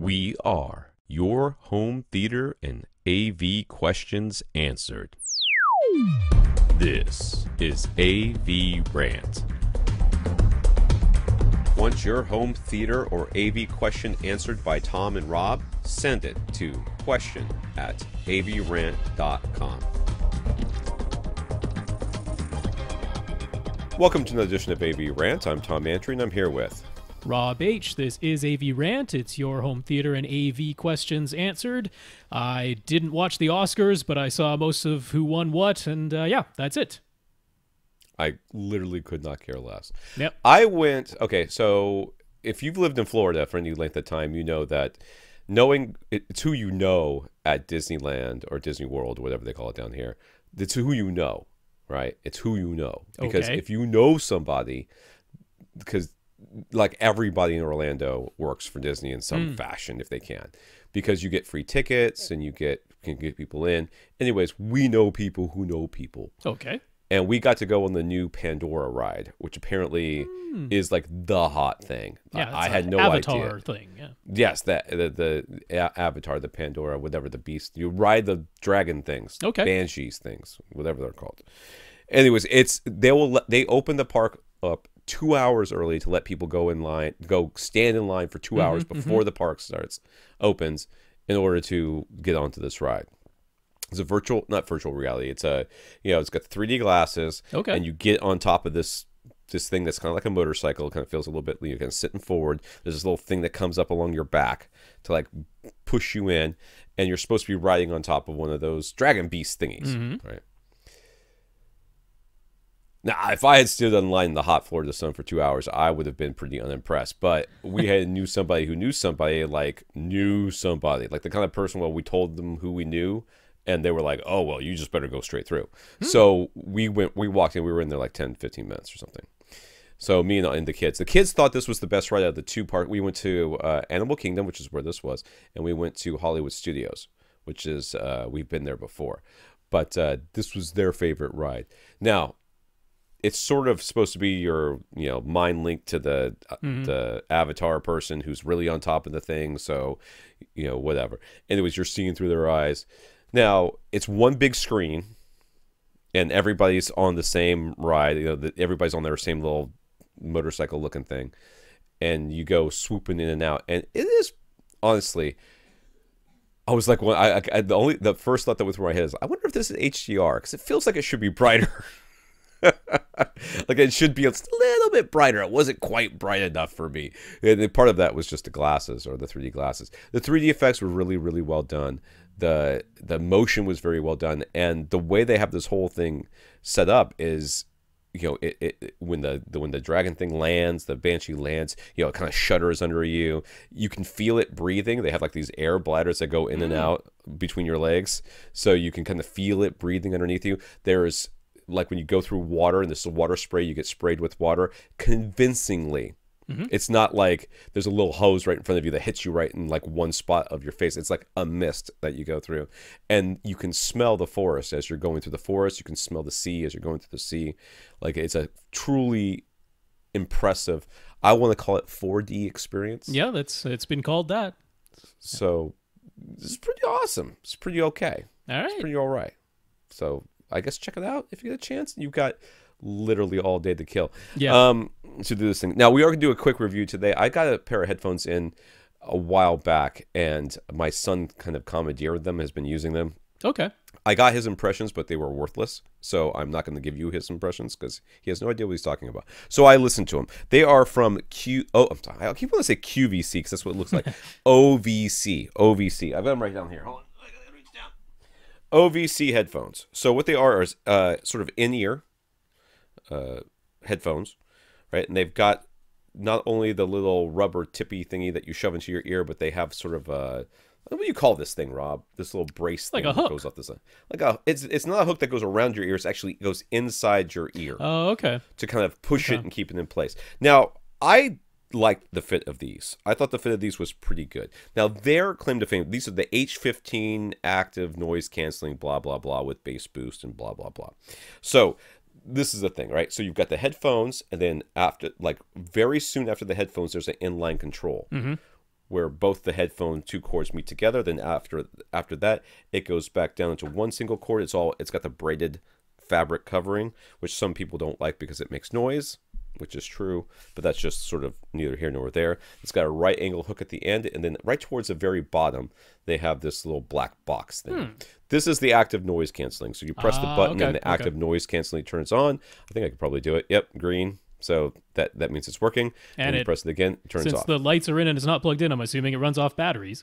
We are your home theater and AV questions answered. This is AVRant. Want your home theater or AV question answered by Tom and Rob? Send it to question@avrant.com. Welcome to another edition of AV Rant. I'm Tom Antry, and I'm here with Rob H. This is AV Rant. It's your home theater and AV questions answered. I didn't watch the Oscars, but I saw most of who won what, and yeah, that's it. I literally could not care less. Yep. Okay, so if you've lived in Florida for any length of time, you know that it's who you know at Disneyland or Disney World, or whatever they call it down here. It's who you know, right? It's who you know. Because Okay. if you know somebody, because like everybody in Orlando works for Disney in some fashion if they can, because you get free tickets and can get people in. Anyways, we know people who know people. Okay. And we got to go on the new Pandora ride, which apparently is like the hot thing. Yeah, I it's had an no Avatar idea. thing. Yeah. Yes, the Avatar, the Pandora, whatever the beast. You ride the dragon things, Okay. banshees things, whatever they're called. Anyways, they open the park up 2 hours early to let people go stand in line for 2 hours before the park opens, in order to get onto this ride. It's a not virtual reality. It's it's got 3D glasses, Okay. and you get on top of this thing that's kind of like a motorcycle. It kind of feels a little bit, you're kind of sitting forward. There's this little thing that comes up along your back to like push you in, and you're supposed to be riding on top of one of those dragon beast thingies, right? Now, if I had stood in line in the hot Florida sun for 2 hours, I would have been pretty unimpressed. But we knew somebody who knew somebody, like the kind of person, well, we told them who we knew, and they were like, oh, well, you just better go straight through. So we walked in, we were in there like 10, 15 minutes or something. So me and the kids thought this was the best ride out of the two parks. We went to Animal Kingdom, which is where this was, and we went to Hollywood Studios, which is, we've been there before. But this was their favorite ride. Now, it's sort of supposed to be your, mind link to the Avatar person who's really on top of the thing. So, whatever. Anyways, you're seeing through their eyes. Now, it's one big screen, and everybody's on the same ride. Everybody's on their same little motorcycle-looking thing, and you go swooping in and out. And it is, honestly, I was like, the first thought that went through my head is, I wonder if this is HDR, because it feels like it should be brighter. Like it should be a little bit brighter. It wasn't quite bright enough for me. And part of that was just the glasses, or the 3D glasses. The 3D effects were really, really well done. The motion was very well done, and the way they have this whole thing set up is, when the dragon thing lands, the banshee lands, it kind of shudders under you. You can feel it breathing. They have like these air bladders that go in and out between your legs, so you can kind of feel it breathing underneath you. There's like when you go through water and this is a water spray, you get sprayed with water convincingly. It's not like there's a little hose right in front of you that hits you right in like one spot of your face. It's like a mist that you go through, and you can smell the forest as you're going through the forest. You can smell the sea as you're going through the sea. Like, it's a truly impressive, I want to call it 4D experience. Yeah, it's been called that. So this is pretty awesome. It's pretty okay. All right. It's pretty all right. So I guess check it out if you get a chance. You've got literally all day to kill. Yeah. To do this thing. Now, we are going to do a quick review today. I got a pair of headphones in a while back, and my son kind of commandeered them, has been using them. Okay. I got his impressions, but they were worthless, so I'm not going to give you his impressions because he has no idea what he's talking about. So I listened to him. They are from I keep wanting to say QVC because that's what it looks like. OVC. I've got them right down here. Hold on. I got to reach down. OVC headphones. So what they are is sort of in-ear headphones, right? And they've got not only the little rubber tippy thingy that you shove into your ear, but they have sort of what do you call this thing, Rob? This little brace thing like a hook. That goes up the side. It's not a hook that goes around your ear. It actually goes inside your ear. Oh, okay. To kind of push it and keep it in place. Now, I liked the fit of these. I thought the fit of these was pretty good. Now, their claim to fame, these are the H15 active noise canceling, blah, blah, blah, with bass boost and blah, blah, blah. So this is the thing, right? So you've got the headphones, and then very soon after the headphones, there's an inline control. where both the headphone 2 cords meet together. Then after that, it goes back down into one single cord. It's got the braided fabric covering, which some people don't like because it makes noise, which is true, but that's just sort of neither here nor there. It's got a right angle hook at the end, and then right towards the very bottom, they have this little black box thing. This is the active noise canceling. So you press the button and the active noise canceling turns on. I think I could probably do it. Yep, green. So that means it's working. And you press it again, it turns off. Since the lights are in and it's not plugged in, I'm assuming it runs off batteries.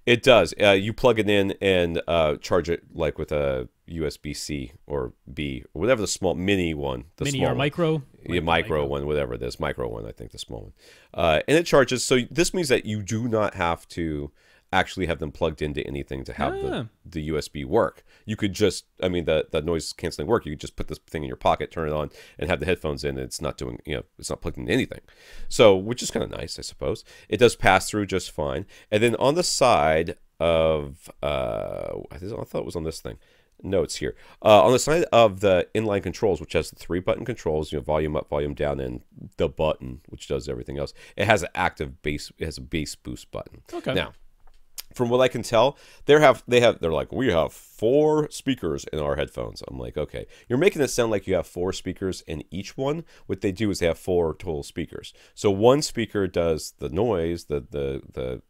It does. You plug it in and charge it like with a USB-C or B, or whatever the small mini one. The mini small or micro? One. Yeah, micro one, whatever it is. Micro one, I think, the small one. And it charges. So this means that you do not have to actually have them plugged into anything to have the USB work. You could just, I mean, the noise canceling work. You could just put this thing in your pocket, turn it on, and have the headphones in. And it's not doing, it's not plugged into anything. So, which is kind of nice, I suppose. It does pass through just fine. And then on the side of, I thought it was on this thing. No, it's here. On the side of the inline controls, which has the 3-button controls, volume up, volume down, and the button, which does everything else. It has an active bass. It has a bass boost button. Okay. Now, from what I can tell, they're like, we have 4 speakers in our headphones. I'm like, okay, you're making it sound like you have 4 speakers in each one. What they do is they have 4 total speakers. So one speaker does the noise, the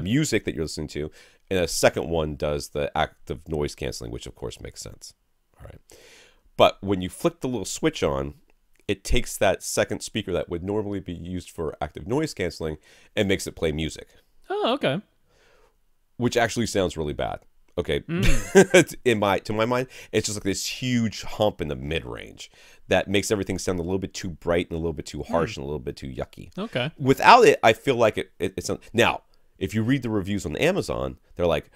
music that you're listening to, and a second one does the active noise canceling, which of course makes sense. All right, but when you flick the little switch on, it takes that second speaker that would normally be used for active noise canceling and makes it play music. Oh, okay. Which actually sounds really bad. Okay, to my mind, it's just like this huge hump in the mid range that makes everything sound a little bit too bright and a little bit too harsh and a little bit too yucky. Okay. Without it, I feel like it's now. If you read the reviews on Amazon, they're like,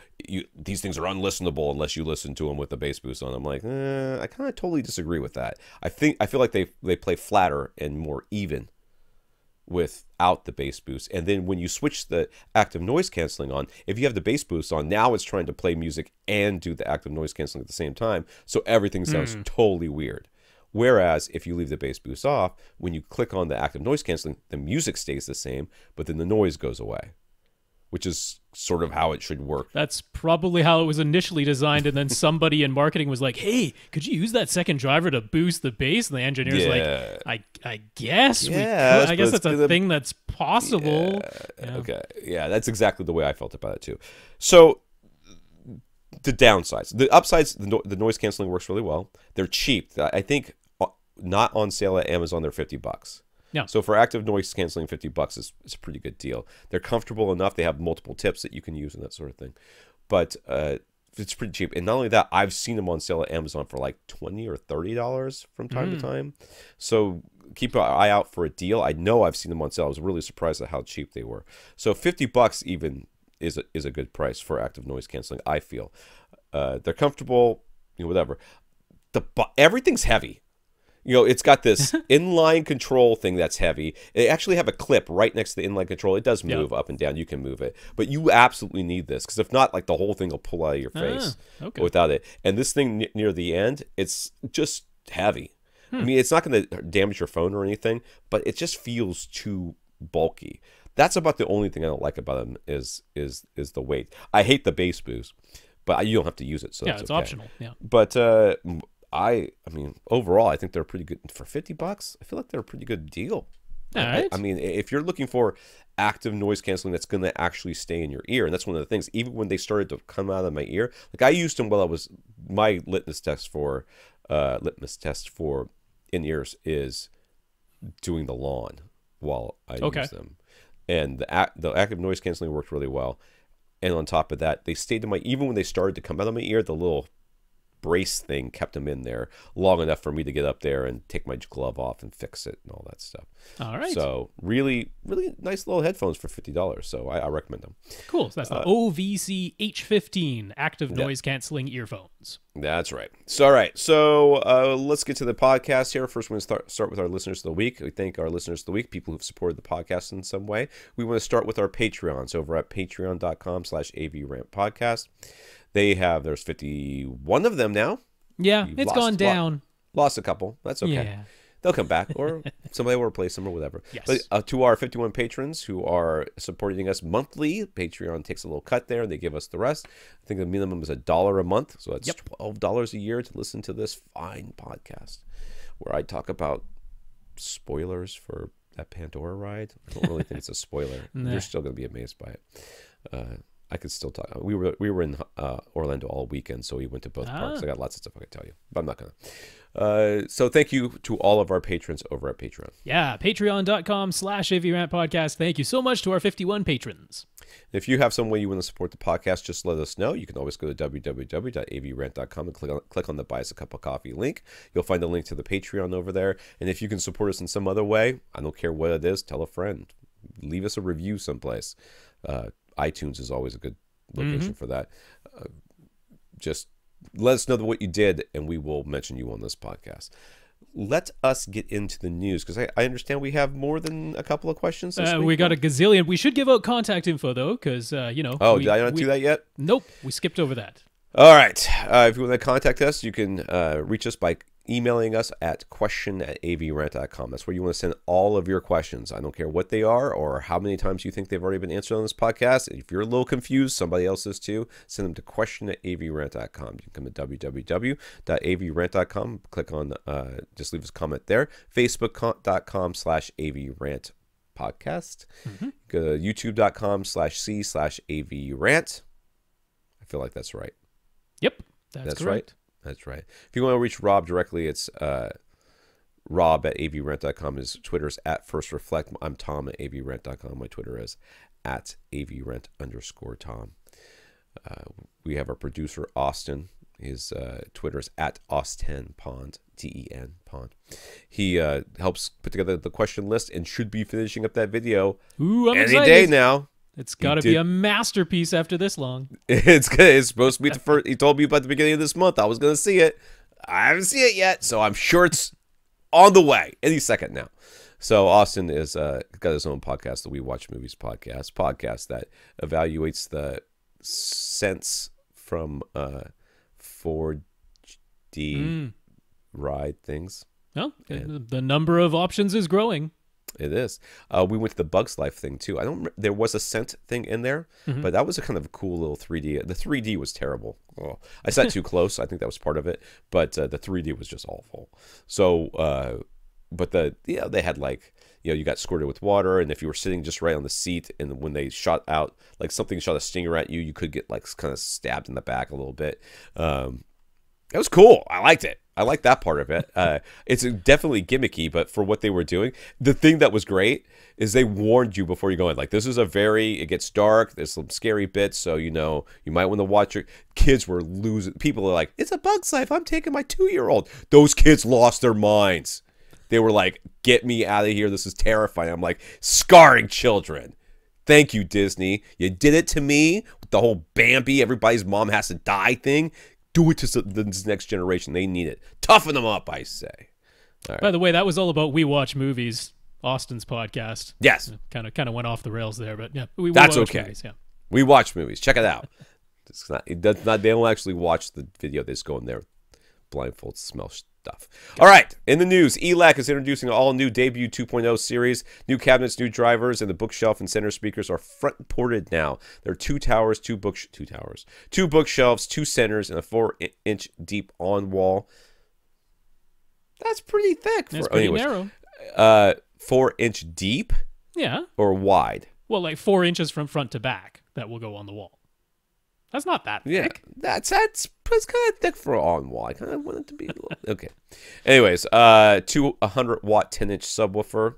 these things are unlistenable unless you listen to them with the bass boost on. I'm like, I kind of totally disagree with that. I feel like they play flatter and more even without the bass boost. And then when you switch the active noise canceling on, if you have the bass boost on, now it's trying to play music and do the active noise canceling at the same time. So everything sounds totally weird. Whereas if you leave the bass boost off, when you click on the active noise canceling, the music stays the same, but then the noise goes away, which is sort of how it should work. That's probably how it was initially designed, and then somebody in marketing was like, hey, could you use that second driver to boost the bass? And the engineer's like, I guess we could. I guess that's a thing that's possible. Yeah. Okay. Yeah, that's exactly the way I felt about it too. So the downsides. The upsides, the noise canceling works really well. They're cheap. I think not on sale at Amazon, they're $50. Yeah. So for active noise canceling, $50 is a pretty good deal. They're comfortable enough. They have multiple tips that you can use and that sort of thing. But it's pretty cheap. And not only that, I've seen them on sale at Amazon for like $20 or $30 from time to time. So keep an eye out for a deal. I know I've seen them on sale. I was really surprised at how cheap they were. So $50 even is a good price for active noise canceling, I feel. They're comfortable, whatever. Everything's heavy. It's got this inline control thing that's heavy. They actually have a clip right next to the inline control. It does move up and down. You can move it. But you absolutely need this, because if not, like, the whole thing will pull out of your face without it. And this thing near the end, it's just heavy. I mean, it's not going to damage your phone or anything, but it just feels too bulky. That's about the only thing I don't like about them is the weight. I hate the bass boost, but you don't have to use it, so it's okay. optional. Yeah. But I mean, overall, I think they're pretty good for $50. I feel like they're a pretty good deal. All right. I mean, if you're looking for active noise canceling that's going to actually stay in your ear, and that's one of the things. Even when they started to come out of my ear, like I used them while I was my litmus test for in ears is doing the lawn while I use them, and the active noise canceling worked really well. And on top of that, they stayed in my, even when they started to come out of my ear, the little brace thing kept them in there long enough for me to get up there and take my glove off and fix it and all that stuff. All right. So really, really nice little headphones for $50. So I recommend them. Cool. So that's the OVC H15 active noise canceling earphones. That's right. So, all right. So let's get to the podcast here. First, we're going to start with our listeners of the week. We thank our listeners of the week, people who've supported the podcast in some way. We want to start with our Patreons over at patreon.com/AVRant podcast. There's 51 of them now. Yeah, it's gone down. Lost a couple. That's okay. Yeah. they'll come back, or somebody will replace them or whatever. Yes. But to our 51 patrons who are supporting us monthly, Patreon takes a little cut there, and they give us the rest. I think the minimum is $1 a month, so that's $12 a year to listen to this fine podcast, where I talk about spoilers for that Pandora ride. I don't really think it's a spoiler. Nah. You're still going to be amazed by it. I could still talk. We were in Orlando all weekend, so we went to both parks. I got lots of stuff I could tell you, but I'm not going to. So thank you to all of our patrons over at Patreon. Yeah, patreon.com/AVRant podcast. Thank you so much to our 51 patrons. If you have some way you want to support the podcast, just let us know. You can always go to www.avrant.com and click on the Buy Us a Cup of Coffee link. You'll find a link to the Patreon over there. And if you can support us in some other way, I don't care what it is, tell a friend. Leave us a review someplace. iTunes is always a good location for that. Just let us know what you did, and we will mention you on this podcast. Let us get into the news, because I understand we have more than a couple of questions this week. We got a gazillion. We should give out contact info, though, because, you know. Oh, did I not do that yet? Nope. We skipped over that. All right. If you want to contact us, you can reach us by emailing us at question@avrant.com. That's where you want to send all of your questions. I don't care what they are or how many times you think they've already been answered on this podcast. If you're a little confused, somebody else is too, send them to question@avrant.com. You can come to www.avrant.com, click on, just leave us a comment there. Facebook.com/avrant podcast. Go to youtube.com/c/avrant. I feel like that's right. Yep, that's correct. Right. That's right. If you want to reach Rob directly, it's rob@avrant.com. His Twitter is @firstreflect. I'm Tom at avrant.com. My Twitter is @avrant_Tom. We have our producer, Austin. His Twitter is @Austenpond, TEN Pond. He helps put together the question list and should be finishing up that video any day now. It's got to be a masterpiece after this long. It's supposed to be the first. He told me about the beginning of this month. I was going to see it. I haven't seen it yet, so I'm sure it's on the way any second now. So Austin is got his own podcast, the We Watch Movies podcast that evaluates the sense from 4D ride things. Well, the number of options is growing. It is. We went to the Bugs Life thing too. There was a scent thing in there, but that was a kind of a cool little 3D. The 3D was terrible. Oh, I sat too close. I think that was part of it, but the 3D was just awful. So, but they had like, you got squirted with water, and if you were sitting just right on the seat, and when they shot out, like something shot a stinger at you, you could get like kind of stabbed in the back a little bit. It was cool. I liked it. I like that part of it. It's definitely gimmicky, but for what they were doing, the thing that was great is they warned you before you go in. Like, this is it gets dark. There's some scary bits, so you might want to watch it. Kids were losing. People are like, it's a Bug's Life. I'm taking my 2-year-old. Those kids lost their minds. They were like, get me out of here. This is terrifying. I'm like, scarring children. Thank you, Disney. You did it to me with the whole Bambi, everybody's mom has to die thing. Do it to the next generation. They need it. Toughen them up, I say. All right. By the way, that was all about We Watch Movies, Austin's podcast. Yes. Kind of went off the rails there, but yeah. That's okay. Movies, yeah. We watch movies. Check it out. They don't actually watch the video. They just go in there blindfold, smell stuff. All right. In the news, ELAC is introducing an all-new debut 2.0 series. New cabinets, new drivers, and the bookshelf and center speakers are front-ported now. There are two bookshelves, 2 centers, and a 4-inch deep on-wall. That's pretty thick. That's pretty narrow. 4-inch deep? Yeah. Or wide? Well, like 4 inches from front to back that will go on the wall. That's not that thick. Yeah, that's kind of thick for an on-wall. I kind of want it to be a little... Okay. Anyways, 200-watt 10-inch subwoofer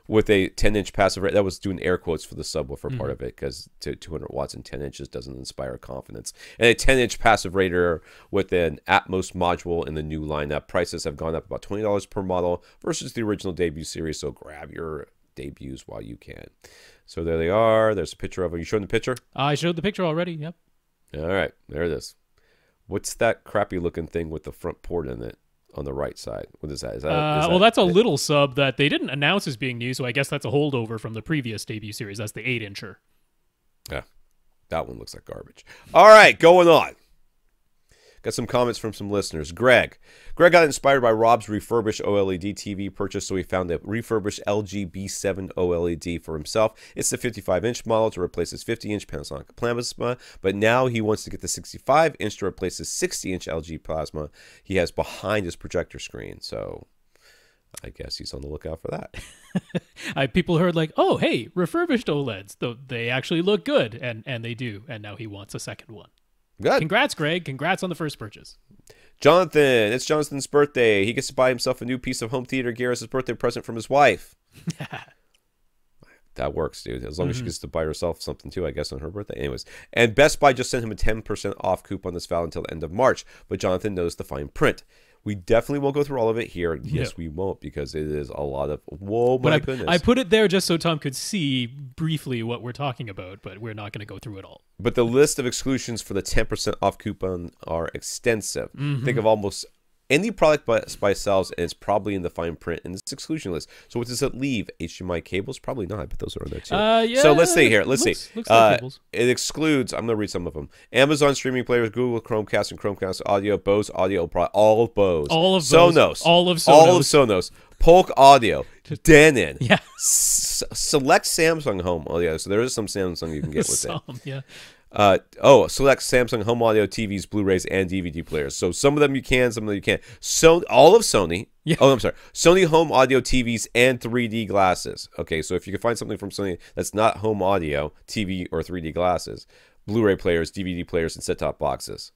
with a 10-inch passive rate. That was doing air quotes for the subwoofer part of it, because 200 watts and 10 inches doesn't inspire confidence. And a 10-inch passive rater with an Atmos module in the new lineup. Prices have gone up about $20 per model versus the original debut series, so grab your debuts while you can. So there they are. There's a picture of them. You showing the picture? I showed the picture already. Yep. All right. There it is. What's that crappy looking thing with the front port in it on the right side? What is that? Well, that's a little sub that they didn't announce as being new, so I guess that's a holdover from the previous debut series. That's the 8-incher. Yeah. That one looks like garbage. All right. Going on. Got some comments from some listeners. Greg got inspired by Rob's refurbished OLED TV purchase, so he found a refurbished LG B7 OLED for himself. It's the 55-inch model to replace his 50-inch Panasonic Plasma, but now he wants to get the 65-inch to replace his 60-inch LG Plasma he has behind his projector screen. So I guess he's on the lookout for that. People heard like, oh, hey, refurbished OLEDs. Though they actually look good, and they do. And now he wants a second one. Good. Congrats, Greg. Congrats on the first purchase. Jonathan, it's Jonathan's birthday. He gets to buy himself a new piece of home theater gear as his birthday present from his wife. That works, dude. As long as she gets to buy herself something too, I guess, on her birthday. Anyways, and Best Buy just sent him a 10% off coupon that's valid until the end of March. But Jonathan knows the fine print. We definitely won't go through all of it here. Yes, we won't, because it is a lot of, whoa, my goodness. I put it there just so Tom could see briefly what we're talking about, but we're not going to go through it all. But the list of exclusions for the 10% off coupon are extensive. Think of almost any product Best Buy sells, and it's probably in the fine print in this exclusion list. So what does it leave? HDMI cables? Probably not, but those are on there too. Yeah, so let's see here. Let's see. Looks like cables. It excludes, I'm going to read some of them. Amazon streaming players, Google Chromecast and Chromecast Audio, Bose Audio, all of Bose. All of Sonos. All of Sonos. All of Sonos. Polk Audio. Denon. Yeah. Select Samsung Home Audio. So there is some Samsung you can get with it. Yeah. Select Samsung Home Audio TVs, Blu-rays, and DVD players. So some of them you can, some of them you can't. So all of Sony. Yeah. Oh, I'm sorry. Sony Home Audio TVs and 3D glasses. Okay, so if you can find something from Sony that's not home audio, TV, or 3D glasses, Blu-ray players, DVD players, and set-top boxes.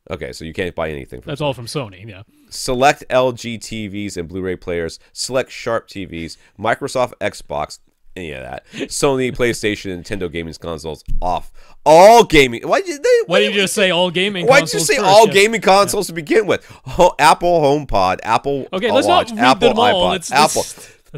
Okay, so you can't buy anything from That's Sony. all from Sony, yeah. Select LG TVs and Blu-ray players. Select Sharp TVs. Microsoft Xbox. Any of that. Sony, PlayStation, and Nintendo gaming consoles off. All gaming. Why did you just say all gaming Why consoles? Why did you say first? all gaming consoles to begin with? Apple HomePod, Apple let's Watch, not read Apple them all. iPod, Apple.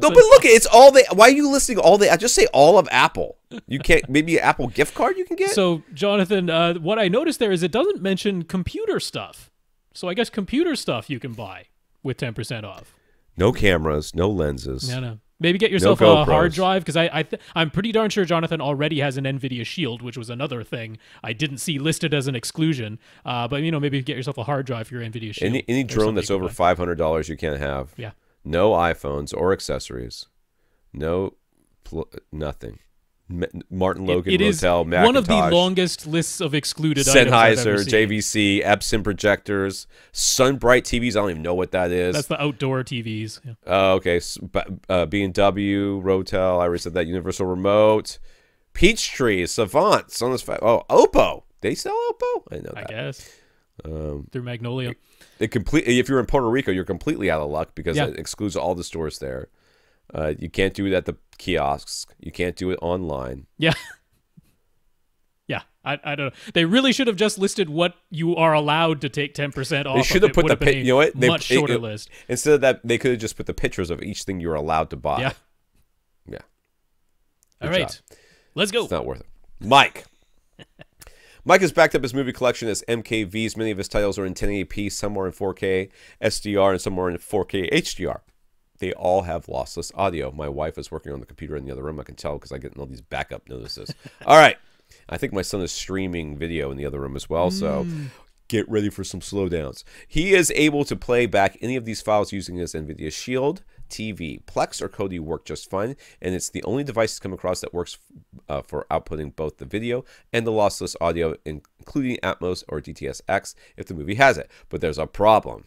No, but look, it's all the. Why are you listing all the? I just say all of Apple. You can't. Maybe an Apple gift card you can get. So, Jonathan, what I noticed there is it doesn't mention computer stuff. So I guess computer stuff you can buy with 10% off. No cameras, no lenses. No. Maybe get yourself a hard drive, because I'm pretty darn sure Jonathan already has an NVIDIA Shield, which was another thing I didn't see listed as an exclusion. But maybe get yourself a hard drive for your NVIDIA Shield. Any drone that's over $500 you can't have. Yeah. No iPhones or accessories. No, nothing. Martin Logan it Motel, is Macintosh, one of the longest lists of excluded items I've ever Sennheiser, seen. JVC, Epson projectors, Sunbright TVs. I don't even know what that is. That's the outdoor TVs. Yeah. Okay. B&W, Rotel. I already said that. Universal Remote, Peachtree, Savant, Sonos. Oppo. They sell Oppo? I know that. I guess. Through Magnolia. If you're in Puerto Rico, you're completely out of luck because it excludes all the stores there. You can't do it at the kiosks. You can't do it online. Yeah. Yeah. I don't know. They really should have just listed what you are allowed to take 10% off. They should have put the much shorter list. Instead of that, they could have just put the pictures of each thing you're allowed to buy. Yeah. Yeah. All right. Let's go. It's not worth it. Mike. Mike has backed up his movie collection as MKVs. Many of his titles are in 1080p, some are in 4K SDR, and some are in 4K HDR. They all have lossless audio. My wife is working on the computer in the other room. I can tell because I get all these backup notices. All right. I think my son is streaming video in the other room as well, so get ready for some slowdowns. He is able to play back any of these files using his NVIDIA Shield TV. Plex or Kodi work just fine, and it's the only device to come across that works for outputting both the video and the lossless audio, including Atmos or DTS-X if the movie has it. But there's a problem.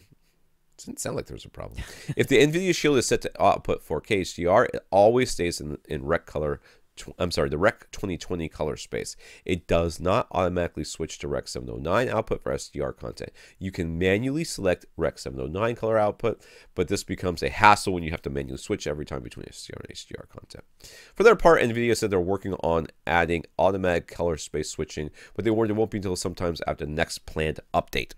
It doesn't sound like there's a problem. If the NVIDIA Shield is set to output 4K HDR, it always stays in Rec color. The Rec 2020 color space. It does not automatically switch to Rec 709 output for SDR content. You can manually select Rec 709 color output, but this becomes a hassle when you have to manually switch every time between SDR and HDR content. For their part, NVIDIA said they're working on adding automatic color space switching, but they warned it won't be until sometimes after the next planned update.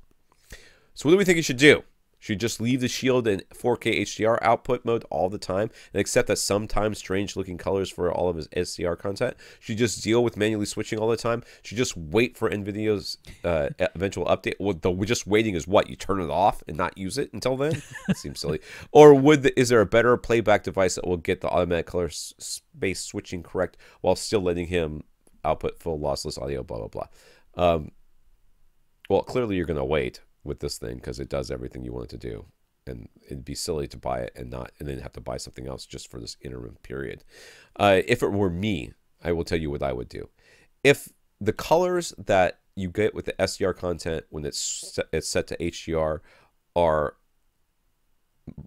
So what do we think you should do? Should you just leave the Shield in 4K HDR output mode all the time and accept that sometimes strange-looking colors for all of his SDR content? Should you just deal with manually switching all the time? Should you just wait for NVIDIA's eventual update? Well, just waiting is what? You turn it off and not use it until then? That seems silly. Or is there a better playback device that will get the automatic color space switching correct while still letting him output full lossless audio, blah, blah, blah? Well, clearly you're going to wait with this thing because it does everything you want it to do. And it'd be silly to buy it and then have to buy something else just for this interim period. If it were me, I will tell you what I would do. If the colors that you get with the SDR content when it's set to HDR are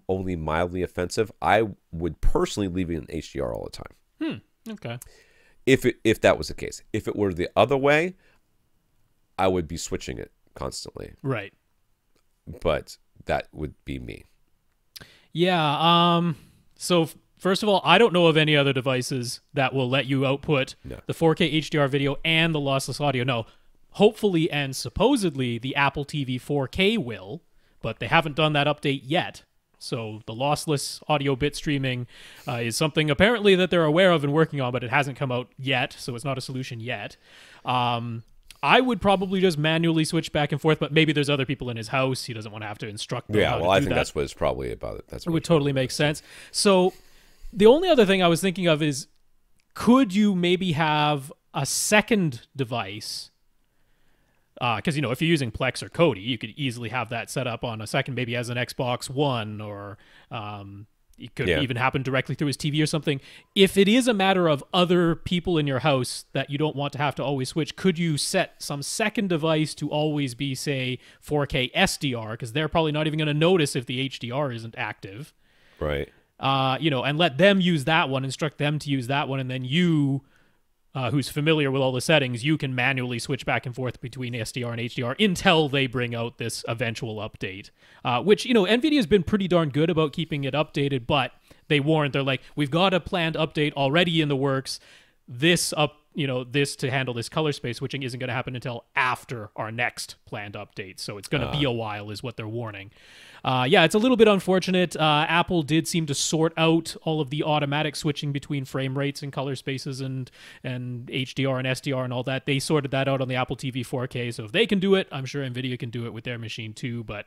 only mildly offensive, I would personally leave it in HDR all the time. Okay. If that was the case. If it were the other way, I would be switching it constantly. Right. But that would be me. Yeah. So first of all, I don't know of any other devices that will let you output the 4K HDR video and the lossless audio. No, hopefully and supposedly the Apple TV 4K will, but they haven't done that update yet. So the lossless audio bit streaming is something apparently that they're aware of and working on, but it hasn't come out yet, so it's not a solution yet. I would probably just manually switch back and forth, but maybe there's other people in his house. He doesn't want to have to instruct them. Yeah, well, I think that's what it's probably about. It would totally make sense. So the only other thing I was thinking of is, could you maybe have a second device? Because, you know, if you're using Plex or Kodi, you could easily have that set up on a second, maybe as an Xbox One, or it could even happen directly through his TV or something. If it is a matter of other people in your house that you don't want to have to always switch, could you set some second device to always be, say, 4K SDR? Because they're probably not even going to notice if the HDR isn't active. Right. You know, and let them use that one, instruct them to use that one, and then you, who's familiar with all the settings, you can manually switch back and forth between SDR and HDR until they bring out this eventual update. Which, you know, NVIDIA's been pretty darn good about keeping it updated, but they warned, they're like, we've got a planned update already in the works. This to handle this color space switching isn't going to happen until after our next planned update. So it's going to be a while, is what they're warning. Yeah, it's a little bit unfortunate. Apple did seem to sort out all of the automatic switching between frame rates and color spaces and HDR and SDR and all that. They sorted that out on the Apple TV 4K. So if they can do it, I'm sure NVIDIA can do it with their machine too. But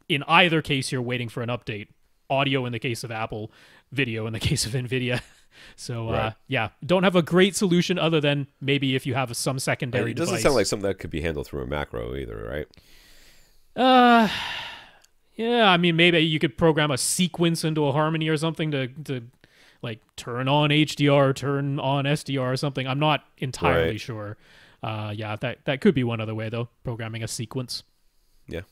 in either case, you're waiting for an update. Audio in the case of Apple, video in the case of NVIDIA. So, yeah, don't have a great solution other than maybe if you have some secondary device. It doesn't sound like something that could be handled through a macro either, right? Yeah, I mean, maybe you could program a sequence into a Harmony or something to like turn on HDR, turn on SDR or something. I'm not entirely sure. Yeah, that could be one other way, though, programming a sequence. Yeah,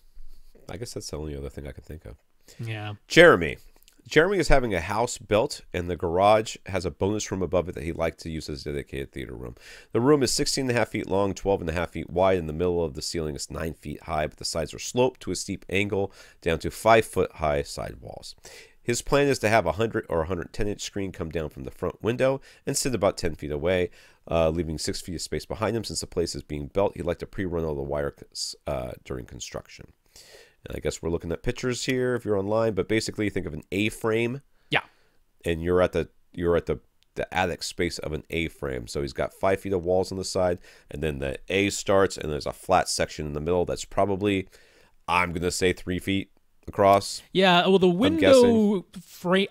I guess that's the only other thing I can think of. Yeah. Jeremy is having a house built, and the garage has a bonus room above it that he'd like to use as a dedicated theater room. The room is 16.5 feet long, 12.5 feet wide, and the middle of the ceiling is 9 feet high, but the sides are sloped to a steep angle down to 5-foot-high side walls. His plan is to have a 100 or 110-inch screen come down from the front window and sit about 10 feet away, leaving 6 feet of space behind him. Since the place is being built, he'd like to pre-run all the wire during construction. And I guess we're looking at pictures here if you're online, but basically think of an A-frame. Yeah. And you're at the attic space of an A-frame. So he's got 5 feet of walls on the side, and then the A starts, and there's a flat section in the middle that's probably, I'm going to say, 3 feet across. Yeah, well, the window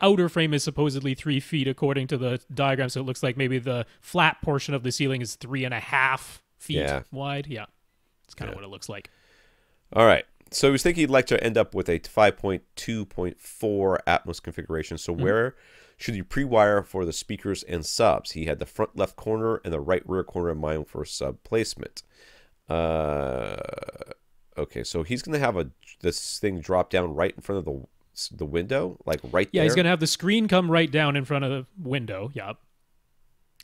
outer frame is supposedly 3 feet according to the diagram, so it looks like maybe the flat portion of the ceiling is 3.5 feet wide. Yeah, it's kind of what it looks like. All right. So he was thinking he'd like to end up with a 5.2.4 Atmos configuration. So where should he pre-wire for the speakers and subs? He had the front left corner and the right rear corner in mind for sub placement. Okay, so he's going to have this thing drop down right in front of the window, like right there? Yeah, he's going to have the screen come right down in front of the window, yep.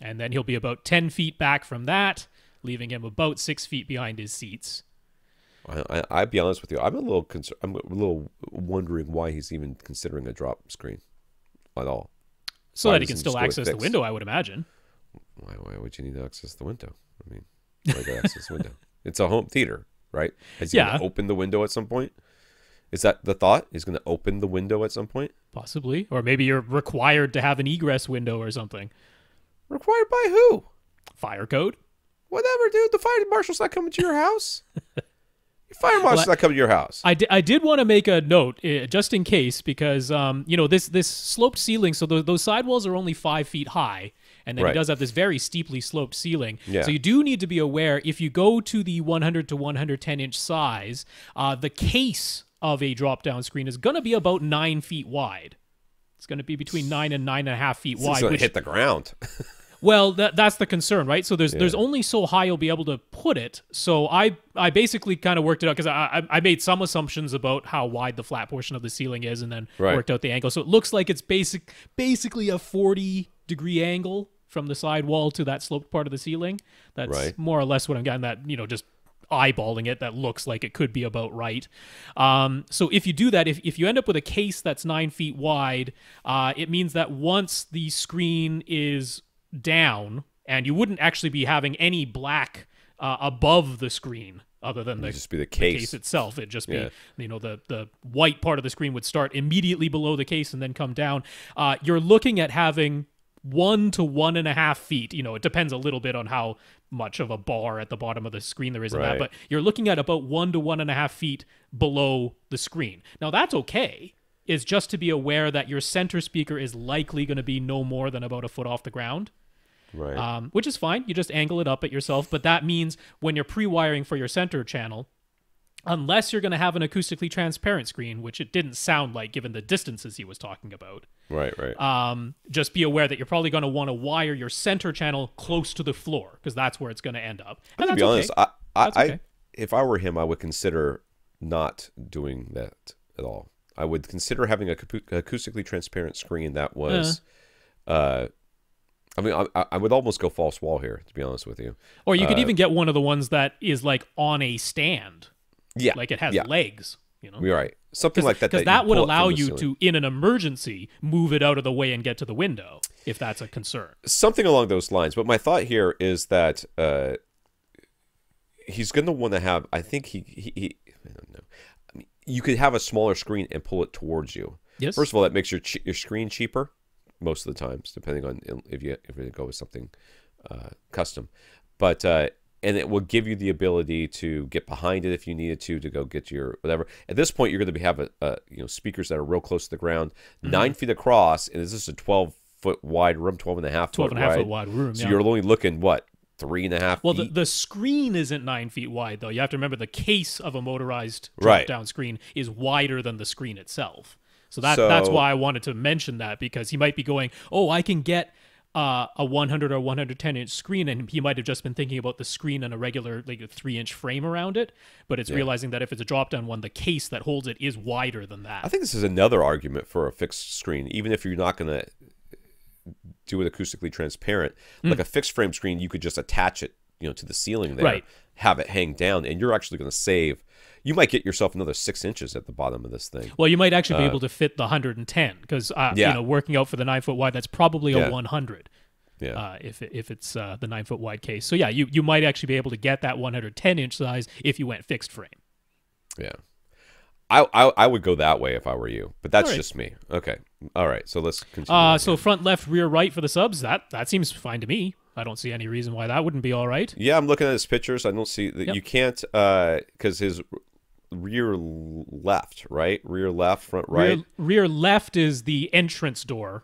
And then he'll be about 10 feet back from that, leaving him about 6 feet behind his seats. I'll be honest with you. I'm a little wondering why he's even considering a drop screen at all. So that he can still access the window, I would imagine. Why would you need to access the window? I mean, why got to access the window? It's a home theater, right? Is he going to open the window at some point? Is that the thought? He's going to open the window at some point? Possibly. Or maybe you're required to have an egress window or something. Required by who? Fire code. Whatever, dude. The fire marshal's not coming to your house. Fire marshal's not coming to your house. I did want to make a note, just in case, because you know, this sloped ceiling, so those sidewalls are only 5 feet high, And then he does have this very steeply sloped ceiling. Yeah. So you do need to be aware, if you go to the 100 to 110 inch size, the case of a drop-down screen is going to be about 9 feet wide. It's going to be between 9 and 9.5 feet wide. It's going to hit the ground. Well, that's the concern, right? So there's only so high you'll be able to put it. So I basically kind of worked it out because I made some assumptions about how wide the flat portion of the ceiling is, and then worked out the angle. So it looks like it's basically a 40-degree angle from the side wall to that sloped part of the ceiling. That's more or less what I'm getting. That, just eyeballing it, that looks like it could be about right. So if you do that, if you end up with a case that's 9 feet wide, it means that once the screen is down, and you wouldn't actually be having any black above the screen other than the case itself. It'd just be, the white part of the screen would start immediately below the case and then come down. You're looking at having 1 to 1.5 feet. It depends a little bit on how much of a bar at the bottom of the screen there is in that, but you're looking at about 1 to 1.5 feet below the screen. Now that's okay. Is just to be aware that your center speaker is likely going to be no more than about a foot off the ground. Right. Which is fine. You just angle it up at yourself. But that means when you're pre-wiring for your center channel, unless you're going to have an acoustically transparent screen, which it didn't sound like given the distances he was talking about. Right. Just be aware that you're probably going to want to wire your center channel close to the floor, because that's where it's going to end up. And to be honest, I if I were him, I would consider not doing that at all. I would consider having a acoustically transparent screen that was... I would almost go false wall here, to be honest with you. Or you could even get one of the ones that is like on a stand. Yeah. Like it has legs, You're right. Something like that. Because that would allow you to, in an emergency, move it out of the way and get to the window, if that's a concern. Something along those lines. But my thought here is that he's going to want to have, I think he I don't know. You could have a smaller screen and pull it towards you. Yes. First of all, that makes your screen cheaper. Most of the times, depending on if you go with something custom, but and it will give you the ability to get behind it if you needed to go get your whatever. At this point, you're going to have speakers that are real close to the ground, 9 feet across, and this is a 12-foot wide room, 12.5 foot wide room. So you're only looking 3.5 feet. Well, the screen isn't 9 feet wide though. You have to remember the case of a motorized drop-down screen is wider than the screen itself. So that's why I wanted to mention that, because he might be going, I can get a 100 or 110 inch screen, and he might have just been thinking about the screen and a regular like a 3-inch frame around it, but it's realizing that if it's a drop-down one, the case that holds it is wider than that. I think this is another argument for a fixed screen, even if you're not going to do it acoustically transparent. Like a fixed frame screen, you could just attach it, to the ceiling there, have it hang down, and you're actually going to save. You might get yourself another 6 inches at the bottom of this thing. Well, you might actually be able to fit the 110, because working out for the 9 foot wide, that's probably a 100. Yeah. If it's the 9 foot wide case, so you might actually be able to get that 110 inch size if you went fixed frame. Yeah, I would go that way if I were you, but that's just me. Okay, all right. So let's continue. So front left, rear right for the subs. That seems fine to me. I don't see any reason why that wouldn't be all right. Yeah, I'm looking at his pictures. I don't see that you can't because his rear left, right? Rear left, front right. Rear left is the entrance door.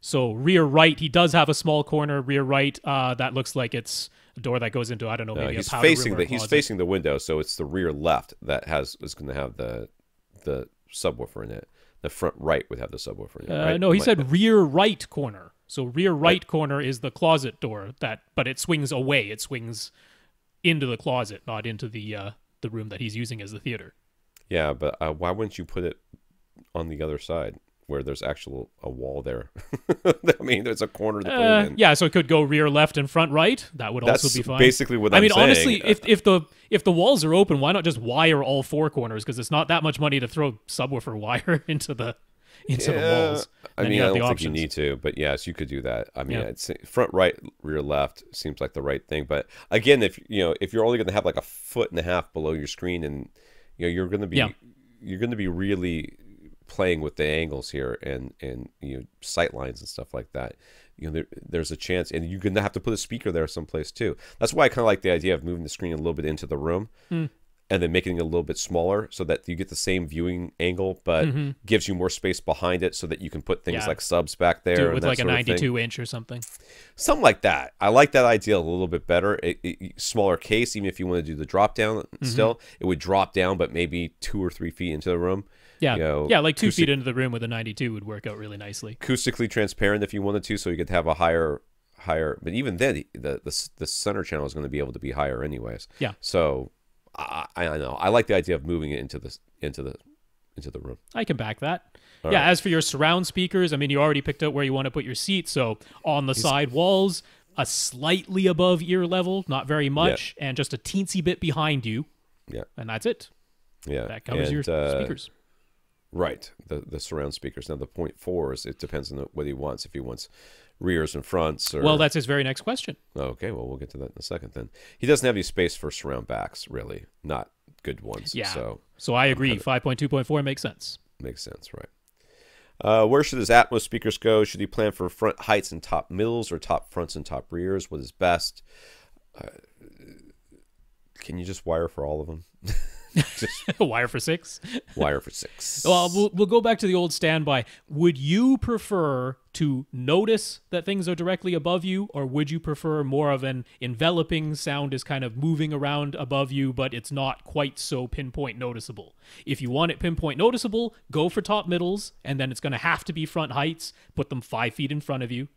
So rear right, he does have a small corner. Rear right, that looks like it's a door that goes into, I don't know, maybe he's a powder facing room or a he's facing the window, so it's the rear left that is going to have the subwoofer in it. The front right would have the subwoofer in it. Right? No, he said rear right corner. So rear right corner is the closet door, but it swings away. It swings into the closet, not into the room that he's using as the theater. Yeah, but why wouldn't you put it on the other side where there's actual a wall there? I mean, there's a corner to put it in. Yeah, so it could go rear left and front right. That would also be fine. Basically what I'm saying. Honestly, if the walls are open, why not just wire all 4 corners? Because it's not that much money to throw subwoofer wire into the walls. I mean, I don't think you need to, but yes, you could do that. I mean, it's front right, rear left seems like the right thing. But again, if you're only going to have like 1.5 feet below your screen, and you're going to be really playing with the angles here and sight lines and stuff like that. There's a chance, and you're going to have to put a speaker there someplace too. That's why I kind of like the idea of moving the screen a little bit into the room. and then making it a little bit smaller so that you get the same viewing angle, but gives you more space behind it so that you can put things like subs back there. Do it with like a 92-inch or something. Something like that. I like that idea a little bit better. Smaller case, even if you want to do the drop down still, it would drop down, but maybe 2 or 3 feet into the room. Yeah, yeah, like 2 feet into the room with a 92 would work out really nicely. Acoustically transparent if you wanted to, so you could have a higher, but even then, the center channel is going to be able to be higher anyways. Yeah. So I know I like the idea of moving it into the room. I can back that. All right. As for your surround speakers, I mean, you already picked out where you want to put your seat. So on the side walls, a slightly above ear level, not very much, and just a teensy bit behind you. Yeah. And that's it. Yeah. That covers your speakers. Right. The surround speakers. Now the 0.4s, it depends on what he wants. If he wants rears and fronts, or... Well, that's his very next question. Okay, well, we'll get to that in a second then. He doesn't have any space for surround backs, really. Not good ones. Yeah. So I agree. 5.2.4 makes sense. Makes sense, right. Where should his Atmos speakers go? Should he plan for front heights and top middles, or top fronts and top rears? What is best? Can you just wire for all of them? Just wire for 6? Wire for 6. Well, we'll go back to the old standby. Would you prefer to notice that things are directly above you, or would you prefer more of an enveloping sound is kind of moving around above you, but it's not quite so pinpoint noticeable? If you want it pinpoint noticeable, go for top middles, and then it's going to have to be front heights. Put them 5 feet in front of you.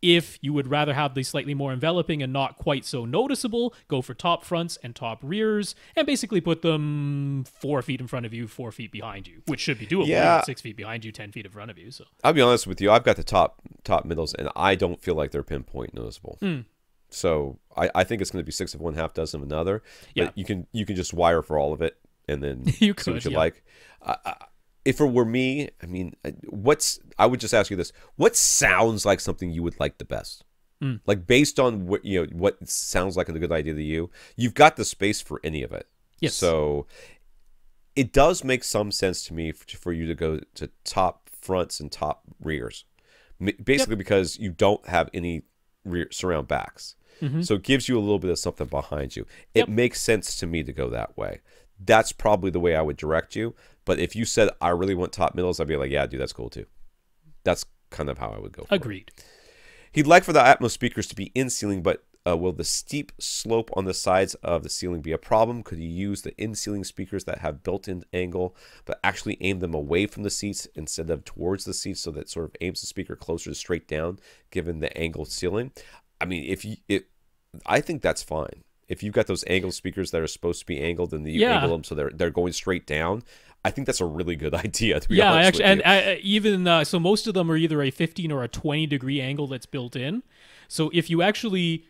If you would rather have the slightly more enveloping and not quite so noticeable, go for top fronts and top rears, and basically put them 4 feet in front of you, 4 feet behind you, which should be doable. Yeah. 6 feet behind you, 10 feet in front of you. So I'll be honest with you. I've got the top middles, and I don't feel like they're pinpoint noticeable. So I think it's going to be 6 of one, half dozen of another. But you can just wire for all of it, and then see what you like. If it were me, I mean, I would just ask you this: what sounds like something you would like the best? Like based on what sounds like a good idea to you. You've got the space for any of it. Yes. So it does make some sense to me for you to go to top fronts and top rears, basically because you don't have any rear surround backs. So it gives you a little bit of something behind you. It makes sense to me to go that way. That's probably the way I would direct you. But if you said, I really want top middles, I'd be like, yeah, dude, that's cool too. That's kind of how I would go for Agreed. it. He'd like for the Atmos speakers to be in ceiling, but will the steep slope on the sides of the ceiling be a problem? Could you use the in-ceiling speakers that have built-in angle, but actually aim them away from the seats instead of towards the seats, so that sort of aims the speaker closer to straight down, given the angled ceiling? I mean, I think that's fine. If you've got those angled speakers that are supposed to be angled and you angle them so they're going straight down, I think that's a really good idea. To be honest with you. And even so, most of them are either a 15 or a 20 degree angle that's built in. So if you actually,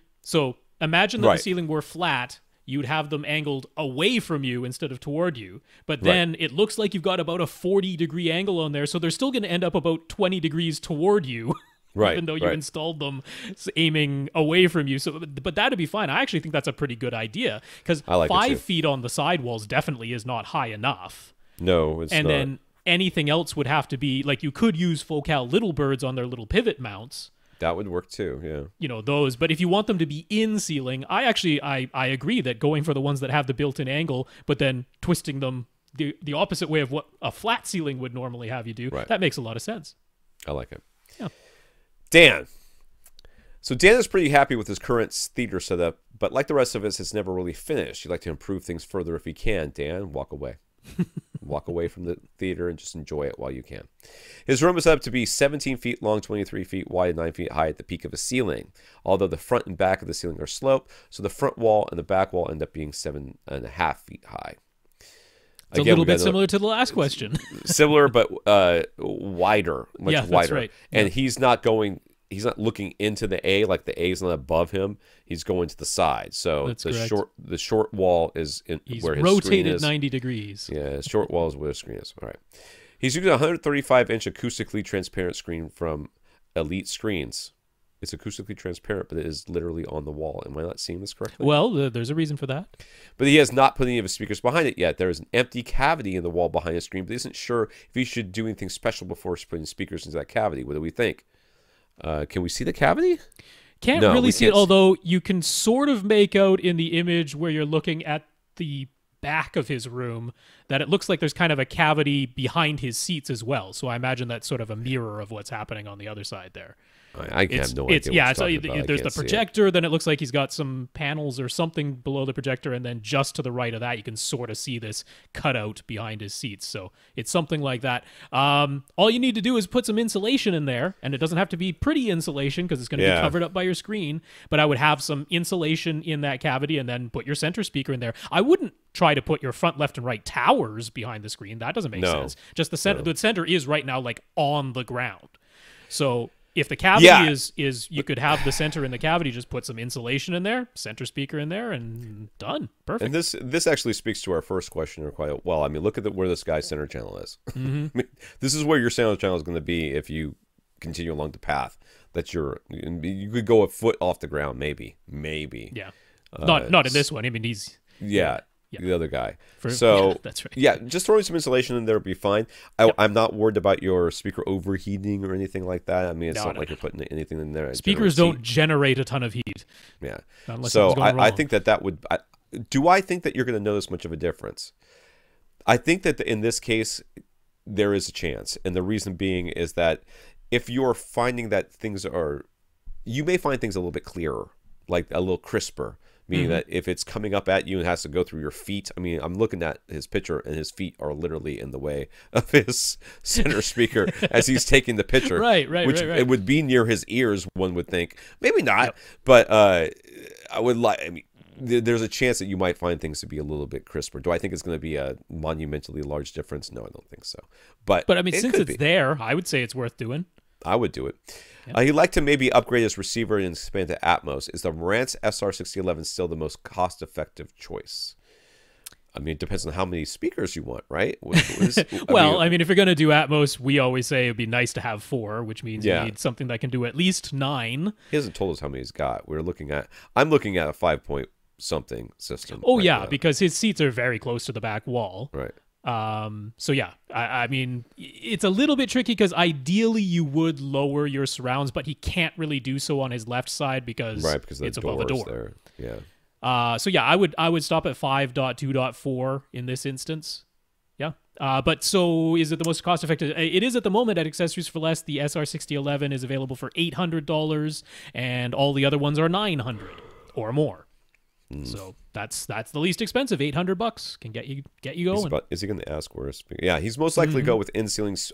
imagine that the ceiling were flat, you'd have them angled away from you instead of toward you. But then it looks like you've got about a 40 degree angle on there, so they're still going to end up about 20 degrees toward you. Even though you installed them aiming away from you. But that'd be fine. I actually think that's a pretty good idea, because 5 feet on the sidewalls definitely is not high enough. No, it's not. And then anything else would have to be, like, you could use focal little birds on their little pivot mounts. That would work too, yeah. You know, those. But if you want them to be in ceiling, I agree that going for the ones that have the built-in angle, but then twisting them the opposite way of what a flat ceiling would normally have you do, that makes a lot of sense. I like it. Yeah. Dan. So Dan is pretty happy with his current theater setup, but like the rest of us, it's never really finished. He'd like to improve things further if he can. Dan, walk away. Walk away from the theater and just enjoy it while you can. His room is set up to be 17 feet long, 23 feet wide, and 9 feet high at the peak of a ceiling, although the front and back of the ceiling are sloped, so the front wall and the back wall end up being 7.5 feet high. It's a little bit similar to the last question. Similar, but wider, much wider. That's right. And he's not looking into the A, like the A is not above him. He's going to the side. So the short wall is where his screen is. Rotated 90 degrees. Yeah, his short wall is where his screen is. All right. He's using a 135-inch acoustically transparent screen from Elite Screens. It's acoustically transparent, but it is literally on the wall. Am I not seeing this correctly? Well, there's a reason for that. But he has not put any of his speakers behind it yet. There is an empty cavity in the wall behind his screen, but he isn't sure if he should do anything special before putting speakers into that cavity. What do we think? Can we see the cavity? Can't really see it, although you can sort of make out in the image where you're looking at the back of his room that it looks like there's kind of a cavity behind his seats as well. So I imagine that's sort of a mirror of what's happening on the other side there. I have no idea. Yeah, so there's the projector, then it looks like he's got some panels or something below the projector, and then just to the right of that, you can sort of see this cutout behind his seats. So it's something like that. All you need to do is put some insulation in there, and it doesn't have to be pretty insulation because it's going to be covered up by your screen, but I would have some insulation in that cavity and then put your center speaker in there. I wouldn't try to put your front, left, and right towers behind the screen. That doesn't make sense. Just the center. The center is right now like on the ground. So if the cavity is you could have the center in the cavity, just put some insulation in there, center speaker in there, and done. Perfect. And this actually speaks to our first question quite well. I mean, look at where this guy's center channel is. I mean, this is where your center channel is going to be if you continue along the path that you could go a foot off the ground, maybe. Yeah. Not in this one. I mean, he's the other guy. That's right. Yeah, just throwing some insulation in there would be fine. I'm not worried about your speaker overheating or anything like that. I mean, it's not like you're putting anything in there. Speakers don't generate a ton of heat. Yeah. So I think that would... do I think that you're going to notice much of a difference? I think that in this case, there is a chance. And the reason being is that if you're finding that things are... You may find things a little bit clearer, like a little crisper. Meaning that if it's coming up at you and has to go through your feet. I mean, I'm looking at his picture and his feet are literally in the way of his center speaker as he's taking the picture. Right. It would be near his ears, one would think. Maybe not, but I mean, there's a chance that you might find things to be a little bit crisper. Do I think it's going to be a monumentally large difference? No, I don't think so. But I mean, since it's there, I would say it's worth doing. I would do it. He'd like to maybe upgrade his receiver and expand to Atmos. Is the Marantz SR6011 still the most cost-effective choice? I mean, it depends on how many speakers you want, right? I mean, if you're going to do Atmos, we always say it'd be nice to have 4, which means you need something that can do at least 9. He hasn't told us how many he's got. I'm looking at a 5-point something system. Oh, right because his seats are very close to the back wall. Right. So yeah, I mean, it's a little bit tricky because ideally you would lower your surrounds, but he can't really do so on his left side because it's above a door. There. Yeah. So yeah, I would stop at 5.2.4 in this instance. Yeah. But so is it the most cost effective? It is at the moment at Accessories for Less. The SR6011 is available for $800 and all the other ones are $900 or more. So that's the least expensive. $800 can get you going. Is he going to ask where a speaker? Yeah, he's most likely go with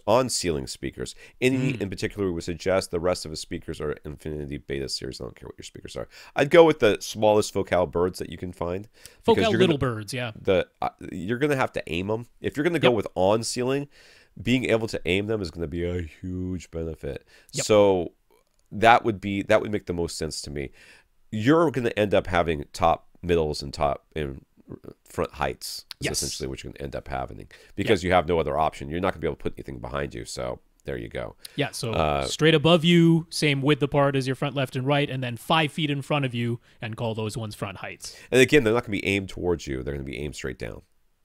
on-ceiling speakers. Any in particular would suggest the rest of his speakers are Infinity Beta Series. I don't care what your speakers are. I'd go with the smallest focal birds that you can find. Focal little birds, yeah. You're going to have to aim them. If you're going to go with on-ceiling, being able to aim them is going to be a huge benefit. Yep. So that would make the most sense to me. You're going to end up having top middles and top and front heights is essentially what you're going to end up having because you have no other option. You're not going to be able to put anything behind you. So there you go. Yeah. So straight above you, same width apart as your front, left, and right, and then 5 feet in front of you, and call those ones front heights. And again, they're not going to be aimed towards you. They're going to be aimed straight down.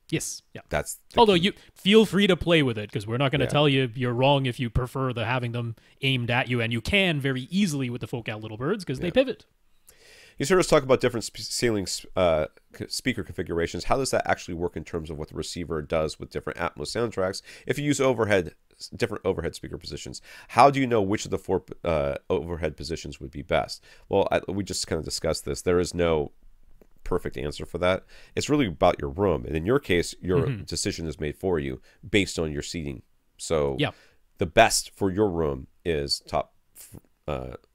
Yes. Yeah. That's although you feel free to play with it because we're not going to tell you you're wrong if you prefer having them aimed at you, and you can very easily with the focal little birds because they pivot. You heard us talk about different ceiling speaker configurations. How does that actually work in terms of what the receiver does with different Atmos soundtracks? If you use different overhead speaker positions, how do you know which of the 4 overhead positions would be best? Well, we just kind of discussed this. There is no perfect answer for that. It's really about your room. And in your case, your decision is made for you based on your seating. So the best for your room is top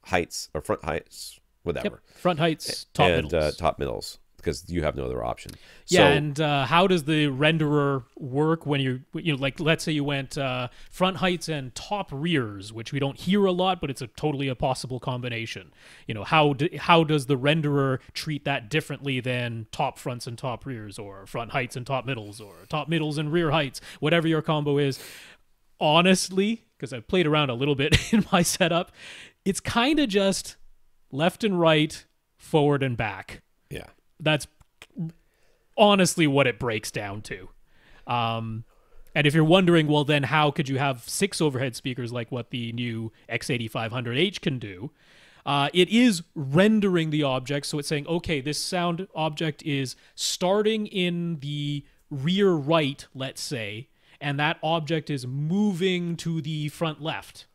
heights or front heights. Whatever. Yep. Front heights, top middles, because you have no other option. Yeah, and how does the renderer work when you like, let's say you went front heights and top rears, which we don't hear a lot, but it's totally a possible combination. How does the renderer treat that differently than top fronts and top rears, or front heights and top middles, or top middles and rear heights, whatever your combo is? Honestly, because I've played around a little bit in my setup, it's kind of just left and right, forward and back. Yeah. That's honestly what it breaks down to. And if you're wondering, well, then how could you have 6 overhead speakers like what the new X8500H can do? It is rendering the object, so it's saying, okay, this sound object is starting in the rear right, let's say, and that object is moving to the front left.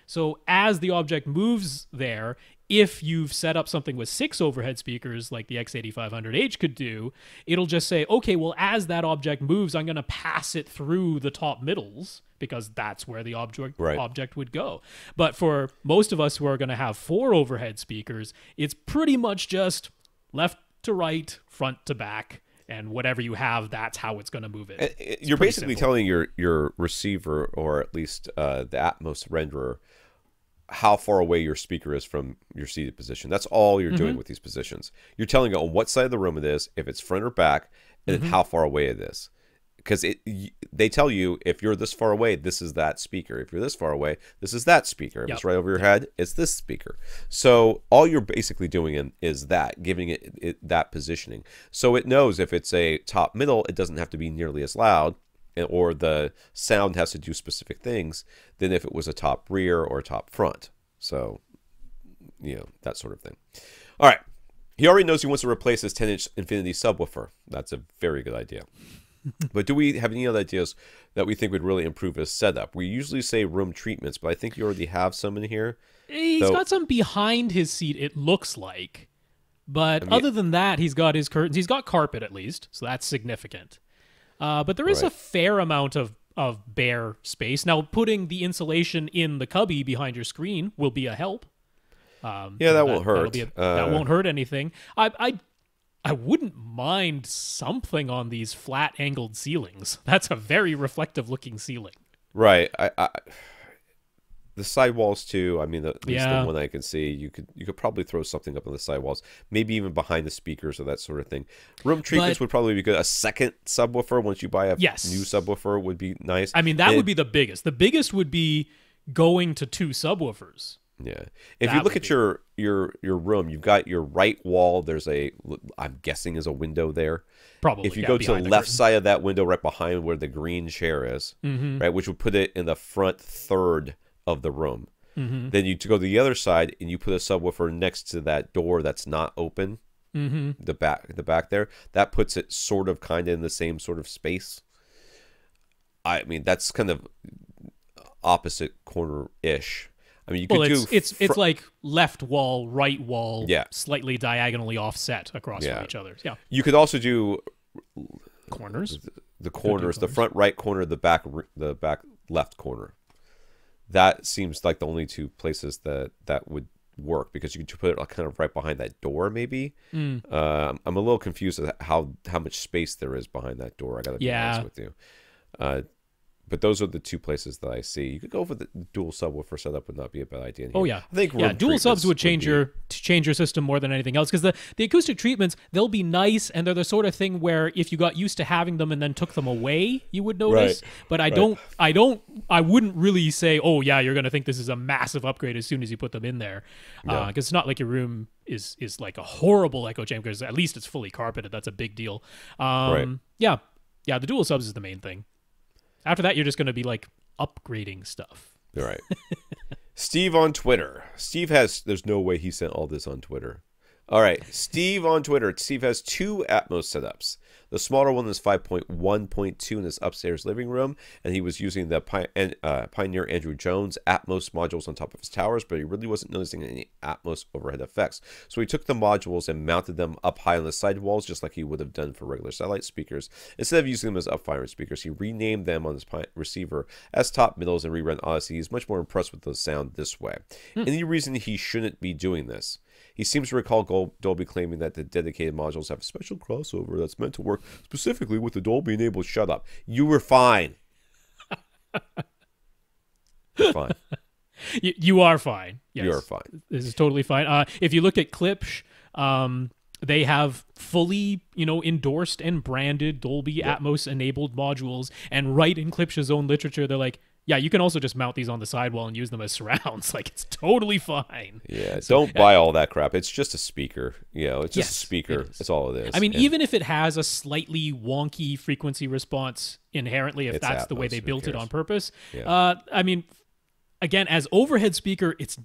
So as the object moves there, if you've set up something with 6 overhead speakers like the X8500H could do, it'll just say, okay, well, as that object moves, I'm going to pass it through the top middles because that's where the object would go. But for most of us who are going to have 4 overhead speakers, it's pretty much just left to right, front to back, and whatever you have, that's how it's going to move it. You're basically telling your receiver, or at least the Atmos renderer, how far away your speaker is from your seated position. That's all you're doing with these positions. You're telling it on what side of the room it is, if it's front or back, and then how far away it is. Because they tell you, if you're this far away, this is that speaker. If you're this far away, this is that speaker. If it's right over your head, it's this speaker. So all you're basically doing is that, giving it that positioning. So it knows if it's a top middle, it doesn't have to be nearly as loud, or the sound has to do specific things than if it was a top rear or a top front. So, that sort of thing. All right. He already knows he wants to replace his 10-inch Infinity subwoofer. That's a very good idea. But do we have any other ideas that we think would really improve his setup? We usually say room treatments, but I think you already have some in here. He's got some behind his seat, it looks like. But other than that, he's got his curtains. He's got carpet, at least, so that's significant. But there is a fair amount of bare space. Now, putting the insulation in the cubby behind your screen will be a help. That won't hurt. That won't hurt anything. I wouldn't mind something on these flat angled ceilings. That's a very reflective looking ceiling. Right. The sidewalls too. I mean, at least the one I can see, you could probably throw something up on the sidewalls, maybe even behind the speakers or that sort of thing. Room treatments would probably be good. A second subwoofer once you buy a new subwoofer would be nice. I mean, that would be the biggest. The biggest would be going to 2 subwoofers. Yeah. If you look at your room, you've got your right wall. There's I'm guessing is a window there. Probably. If you go to the left side of that window, right behind where the green chair is, right, which would put it in the front third of the room. Then you go to the other side and you put a subwoofer next to that door that's not open. The back there, that puts it sort of kind of in the same sort of space. I mean, that's kind of opposite corner-ish. I mean, you could it's like left wall, right wall, slightly diagonally offset across from each other. Yeah. You could also do corners. The corners, the front right corner, the back left corner. That seems like the only 2 places that would work, because you could put it kind of right behind that door, maybe. I'm a little confused as how much space there is behind that door. I got to be honest with you. But those are the 2 places that I see. You could go for the dual subwoofer setup, would not be a bad idea. Oh yeah, I think dual subs would change your system more than anything else, because the acoustic treatments, they'll be nice, and they're the sort of thing where if you got used to having them and then took them away, you would notice. But I wouldn't really say, oh yeah, you're gonna think this is a massive upgrade as soon as you put them in there, because it's not like your room is like a horrible echo chamber, because at least it's fully carpeted. That's a big deal. The dual subs is the main thing. After that, you're just going to be like upgrading stuff. All right. Steve on Twitter. There's no way he sent all this on Twitter. All right. Steve on Twitter. Steve has 2 Atmos setups. The smaller one is 5.1.2 in his upstairs living room, and he was using the Pioneer Andrew Jones Atmos modules on top of his towers, but he really wasn't noticing any Atmos overhead effects. So he took the modules and mounted them up high on the sidewalls, just like he would have done for regular satellite speakers. Instead of using them as up-firing speakers, he renamed them on his receiver as top middles and rerun Odyssey. He's much more impressed with the sound this way. Any reason he shouldn't be doing this? He seems to recall Dolby claiming that the dedicated modules have a special crossover that's meant to work specifically with the Dolby-enabled shut up. You were fine. You're fine. You are fine. Yes. You are fine. This is totally fine. If you look at Klipsch, they have fully, endorsed and branded Dolby Atmos-enabled modules. And right in Klipsch's own literature, they're like, yeah, you can also just mount these on the sidewall and use them as surrounds. Like, it's totally fine. Yeah, don't buy all that crap. It's just a speaker. It's just a speaker. That's all it is. I mean, even if it has a slightly wonky frequency response inherently, if that's the way they built it on purpose. I mean, again, as overhead speaker, it's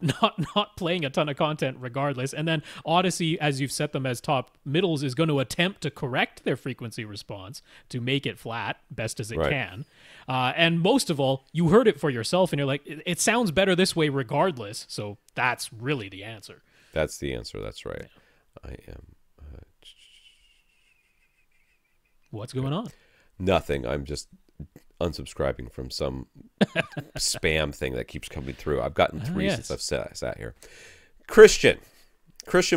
not playing a ton of content regardless. And then Odyssey, as you've set them as top middles, is going to attempt to correct their frequency response to make it flat best as it can. And most of all, you heard it for yourself and you're like, it sounds better this way regardless. So that's really the answer. That's the answer. That's right. Yeah. I am. What's going on? Nothing. I'm just unsubscribing from some spam thing that keeps coming through. I've gotten 3 since I've sat here. Christian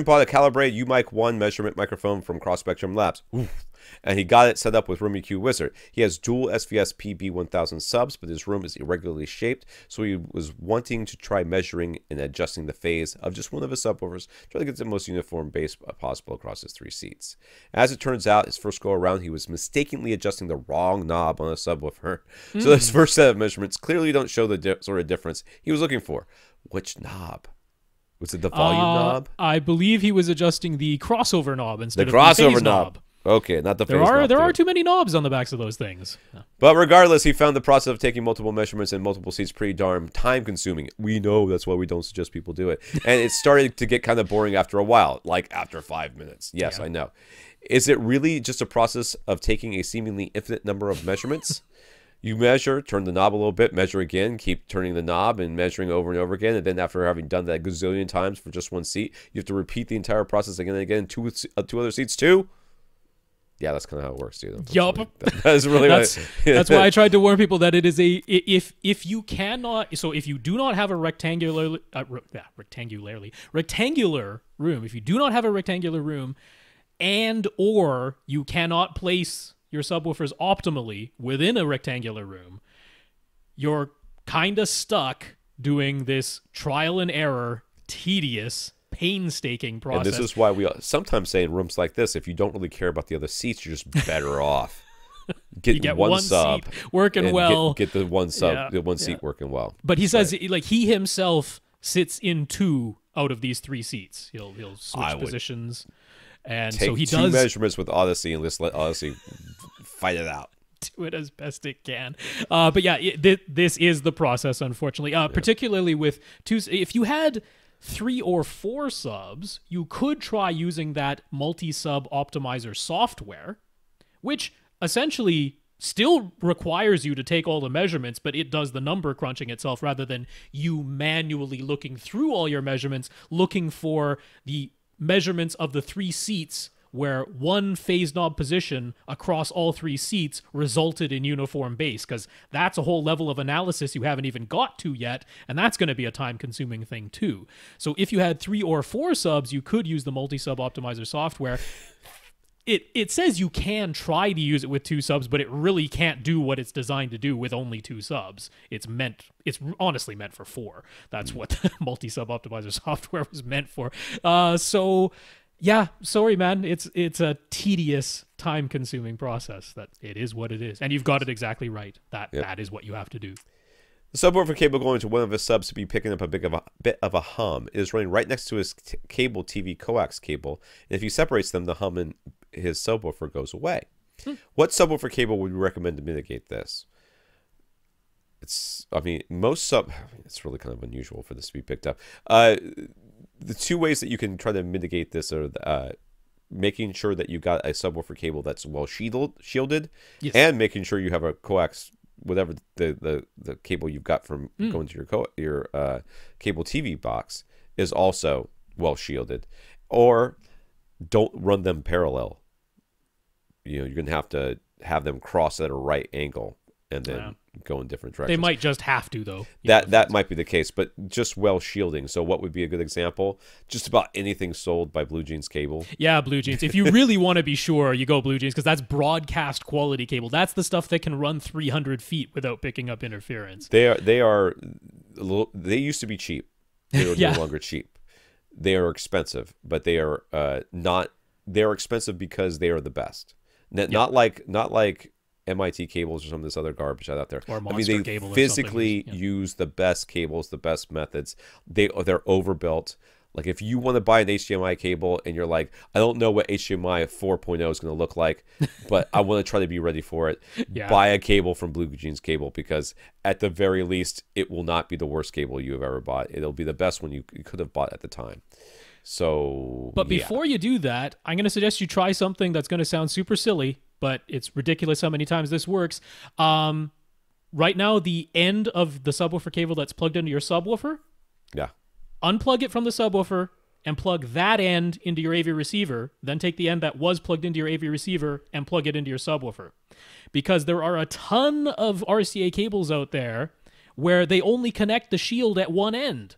bought a calibrated UMic-1 measurement microphone from Cross Spectrum Labs. Oof. And he got it set up with Room EQ Wizard. He has dual SVS PB-1000 subs, but his room is irregularly shaped, so he was wanting to try measuring and adjusting the phase of just one of his subwoofers, trying to get the most uniform bass possible across his 3 seats. As it turns out, his first go around, he was mistakenly adjusting the wrong knob on a subwoofer. So his first set of measurements clearly don't show the sort of difference he was looking for. Which knob? Was it the volume knob? I believe he was adjusting the crossover knob instead of the phase knob. Okay, not the phase knob. There are too many knobs on the backs of those things. But regardless, he found the process of taking multiple measurements in multiple seats pretty darn time-consuming. We know that's why we don't suggest people do it. And it started to get kind of boring after a while, like after 5 minutes. Yes, I know. Is it really just a process of taking a seemingly infinite number of measurements? You measure, turn the knob a little bit, measure again, keep turning the knob and measuring over and over again. And then after having done that a gazillion times for just one seat, you have to repeat the entire process again and again in two other seats too? Yeah, that's kind of how it works, dude. Yup. That's really that's why I tried to warn people that it is if you cannot, so if you do not have a rectangular room, if you do not have a rectangular room, and or you cannot place your subwoofers optimally within a rectangular room, you're kind of stuck doing this trial and error, tedious, painstaking process. And this is why we sometimes say in rooms like this, if you don't really care about the other seats, you're just better off. Get one sub seat working well. Get the one sub, the one seat working well. But he says, like, he himself sits in 2 out of these 3 seats. He'll switch positions. And take so he 2 does measurements with Odyssey and just let Odyssey fight it out. Do it as best it can. But yeah, this is the process, unfortunately. Particularly with 2, if you had 3 or 4 subs, you could try using that multi-sub optimizer software, which essentially still requires you to take all the measurements, but it does the number crunching itself rather than you manually looking through all your measurements, looking for the measurements of the 3 seats where one phase knob position across all 3 seats resulted in uniform bass, because that's a whole level of analysis you haven't even got to yet, and that's going to be a time-consuming thing too. So if you had 3 or 4 subs, you could use the multi-sub optimizer software. It says you can try to use it with 2 subs, but it really can't do what it's designed to do with only 2 subs. It's honestly meant for 4. That's what the multi-sub optimizer software was meant for. So yeah, sorry, man. It's a tedious, time-consuming process. That it is what it is, and you've got it exactly right. That is what you have to do. The subwoofer cable going to one of his subs to be picking up a bit of a hum. It is running right next to his cable TV coax cable, and if he separates them, the hum in his subwoofer goes away. What subwoofer cable would you recommend to mitigate this? It's really kind of unusual for this to be picked up. The 2 ways that you can try to mitigate this are making sure that you got a subwoofer cable that's well shielded, and making sure you have a coax, whatever the cable you've got from going to your cable TV box is also well shielded, or don't run them parallel. You're going to have them cross at a right angle and then go in different directions. They might just have to, though. That might be the case, but just well shielding. So what would be a good example? Just about anything sold by Blue Jeans Cable. Yeah, Blue Jeans. If you really want to be sure, you go Blue Jeans, because that's broadcast quality cable. That's the stuff that can run 300 feet without picking up interference. They used to be cheap. They are no longer cheap. They are expensive, but they are not. They are expensive because they are the best. Not like MIT cables or some of this other garbage out there. Or Monster they physically use the best cables, the best methods. They're overbuilt. Like if you want to buy an HDMI cable and you're like, I don't know what HDMI 4.0 is going to look like, but I want to try to be ready for it, buy a cable from Blue Jeans Cable, because at the very least, it will not be the worst cable you have ever bought. It'll be the best one you could have bought at the time. So, but before you do that, I'm going to suggest you try something that's going to sound super silly, but it's ridiculous how many times this works. Right now, the end of the subwoofer cable that's plugged into your subwoofer, unplug it from the subwoofer and plug that end into your AV receiver, then take the end that was plugged into your AV receiver and plug it into your subwoofer. Because there are a ton of RCA cables out there where they only connect the shield at one end.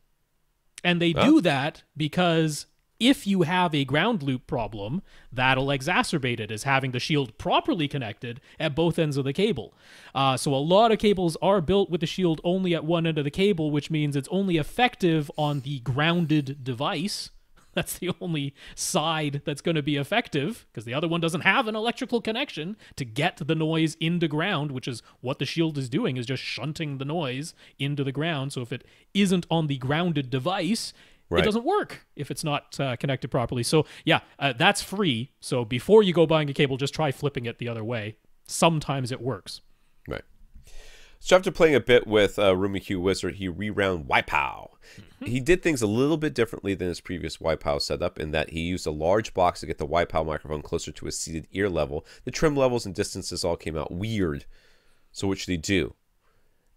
And they do that because if you have a ground loop problem, that'll exacerbate it as having the shield properly connected at both ends of the cable. So a lot of cables are built with the shield only at one end of the cable, which means it's only effective on the grounded device. That's the only side that's going to be effective, because the other one doesn't have an electrical connection to get the noise into ground, which is what the shield is doing, is just shunting the noise into the ground. So if it isn't on the grounded device, it doesn't work if it's not connected properly. So yeah, that's free. So before you go buying a cable, just try flipping it the other way. Sometimes it works. Right. So after playing a bit with RMC Wizard, he rewound Wipeow. He did things a little bit differently than his previous Wipeow setup in that he used a large box to get the Wipeow microphone closer to his seated ear level. The trim levels and distances all came out weird. So what should he do?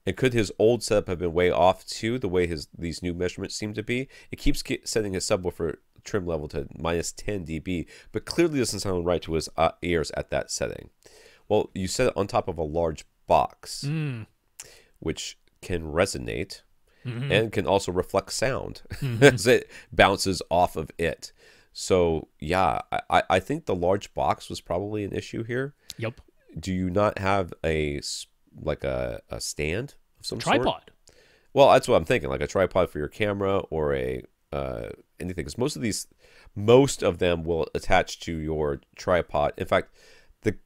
And could his old setup have been way off too, the way these new measurements seem to be? It keeps setting his subwoofer trim level to minus 10 dB, but clearly doesn't sound right to his ears at that setting. Well, you set it on top of a large box, which can resonate and can also reflect sound as it bounces off of it. So yeah, I think the large box was probably an issue here. Yep. Do you not have a stand of some tripod sort? Well, that's what I'm thinking, like a tripod for your camera or a anything, because most of them will attach to your tripod. In fact, the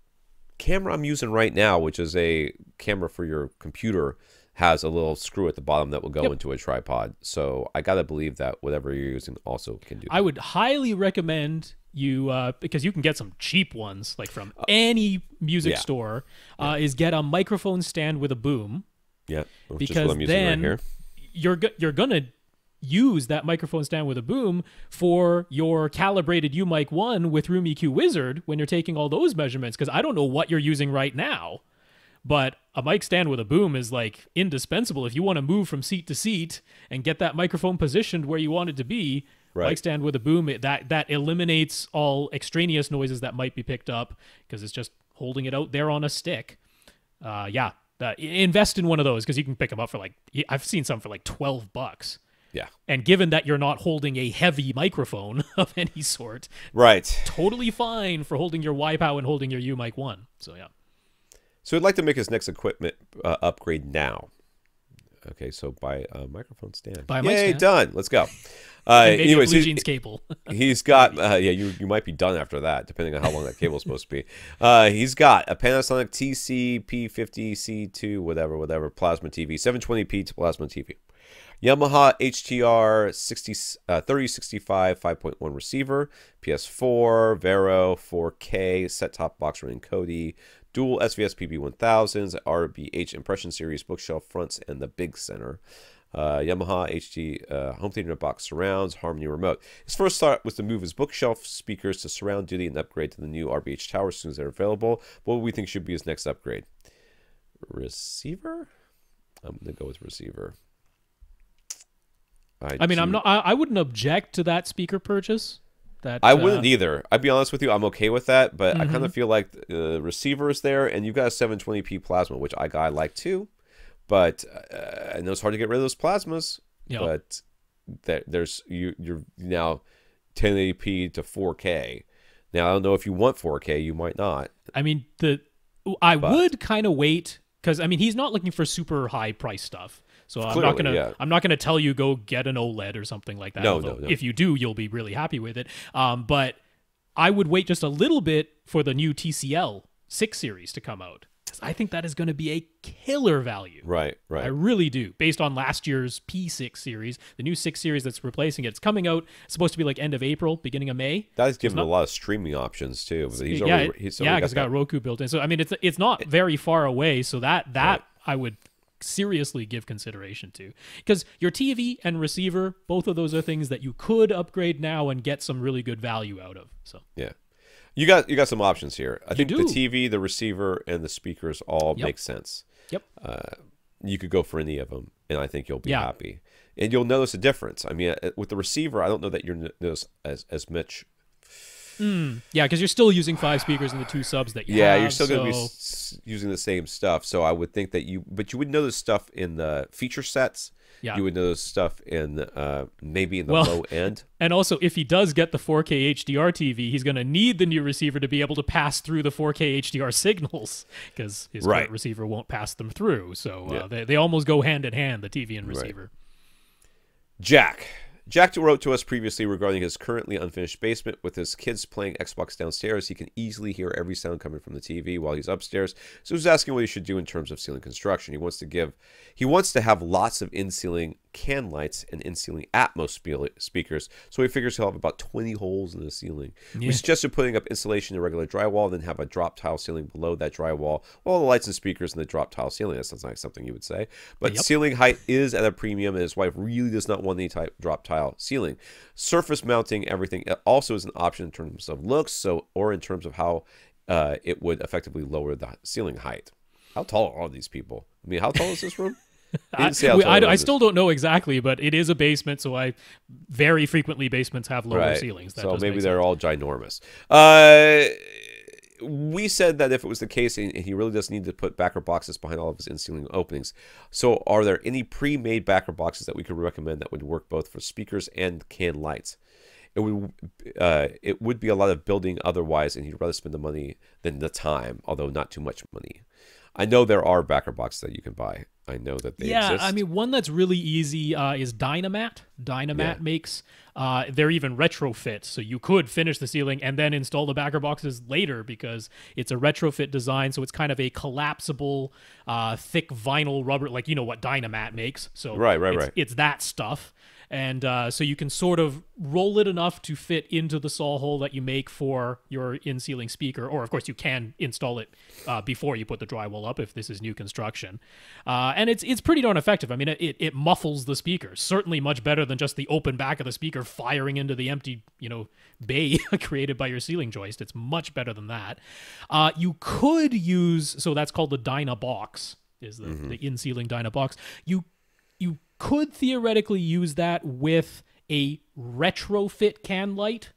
camera I'm using right now, which is a camera for your computer, has a little screw at the bottom that will go into a tripod. So I gotta believe that whatever you're using also can do that. I would highly recommend you, because you can get some cheap ones, like from any music store, is get a microphone stand with a boom. Yeah, because just what I'm using then right here. you're gonna use that microphone stand with a boom for your calibrated UMic-1 with RMC Wizard when you're taking all those measurements. Because I don't know what you're using right now, but a mic stand with a boom is like indispensable if you want to move from seat to seat and get that microphone positioned where you want it to be. Mic stand with a boom, that eliminates all extraneous noises that might be picked up because it's just holding it out there on a stick. Invest in one of those because you can pick them up for I've seen some for like $12. Yeah. And given that you're not holding a heavy microphone of any sort, totally fine for holding your Wipeow and holding your UMic-1. So yeah. So he'd like to make his next equipment upgrade now. Okay, so buy a microphone stand. Buy a mic stand. Done. Let's go. Anyways, Blue Jeans cable. He's got, you might be done after that, depending on how long that cable is supposed to be. He's got a Panasonic TC-P50C2, whatever, plasma TV, 720p to plasma TV. Yamaha HTR 3065 5.1 receiver, PS4, Vero, 4K, set-top box running Kodi, dual SVS PB-1000s, RBH Impression Series bookshelf fronts, and the big center. Yamaha HD home theater box surrounds, Harmony remote. His first thought was to move his bookshelf speakers to surround duty and upgrade to the new RBH tower as soon as they're available. What do we think should be his next upgrade? Receiver? I'm going to go with receiver. I wouldn't object to that speaker purchase. I wouldn't either. I'd be honest with you. I'm okay with that, but I kind of feel like the receiver is there, and you've got a 720p plasma, which I like too. But I know it's hard to get rid of those plasmas. But you're now 1080p to 4K. Now I don't know if you want 4K. You might not. I mean, I would kind of wait because he's not looking for super high price stuff. So I'm not gonna tell you go get an OLED or something like that. No. If you do, you'll be really happy with it. But I would wait just a little bit for the new TCL 6 series to come out. because I think that is going to be a killer value. Right. I really do. Based on last year's P6 series, the new 6 series that's replacing it. It's coming out. It's supposed to be like end of April, beginning of May. That's given a lot of streaming options too. He's because it's got Roku built in. So I mean, it's not very far away. So that I would seriously give consideration to, because your TV and receiver, both of those are things that you could upgrade now and get some really good value out of. So yeah, you got some options here. I think the TV, the receiver, and the speakers all make sense. Yep. You could go for any of them, and I think you'll be happy, and you'll notice a difference. I mean, with the receiver, I don't know that you're notice as much. Yeah, because you're still using 5 speakers in the 2 subs that you have. Yeah, you're still going to be using the same stuff. So I would think that you would notice stuff in the feature sets. Yeah. You would notice stuff in maybe in the low end. And also, if he does get the 4K HDR TV, he's going to need the new receiver to be able to pass through the 4K HDR signals, because his current receiver won't pass them through. So they almost go hand in hand, the TV and receiver. Jack wrote to us previously regarding his currently unfinished basement. With his kids playing Xbox downstairs, he can easily hear every sound coming from the TV while he's upstairs. So he's asking what he should do in terms of ceiling construction. He wants to have lots of in-ceiling can lights and in-ceiling Atmos speakers, so he figures he'll have about 20 holes in the ceiling. We suggested putting up insulation in regular drywall, then have a drop tile ceiling below that drywall, all the lights and speakers in the drop tile ceiling. That sounds like something you would say. But ceiling height is at a premium, and his wife really does not want any type drop tile ceiling. Surface mounting everything also is an option in terms of looks, or in terms of how it would effectively lower the ceiling height. How tall are all these people? I mean, how tall is this room? I still don't know exactly, but it is a basement, so very frequently basements have lower ceilings. So maybe they're all ginormous. We said that if it was the case, and he really does need to put backer boxes behind all of his in-ceiling openings. So are there any pre-made backer boxes that we could recommend that would work both for speakers and can lights? It would be a lot of building otherwise, and he'd rather spend the money than the time, although not too much money. I know there are backer boxes that you can buy. I know that they exist. I mean, one that's really easy is Dynamat. Dynamat makes, they're even retrofit, so you could finish the ceiling and then install the backer boxes later, because it's a retrofit design, so it's kind of a collapsible, thick vinyl rubber, like you know what Dynamat makes. So it's that stuff. And so you can sort of roll it enough to fit into the saw hole that you make for your in-ceiling speaker. Or, of course, you can install it before you put the drywall up if this is new construction. And it's pretty darn effective. I mean, it muffles the speakers. Certainly much better than just the open back of the speaker firing into the empty, bay created by your ceiling joist. It's much better than that. You could use, so that's called the Dynabox, is the in-ceiling Dynabox. You could theoretically use that with a retrofit can light.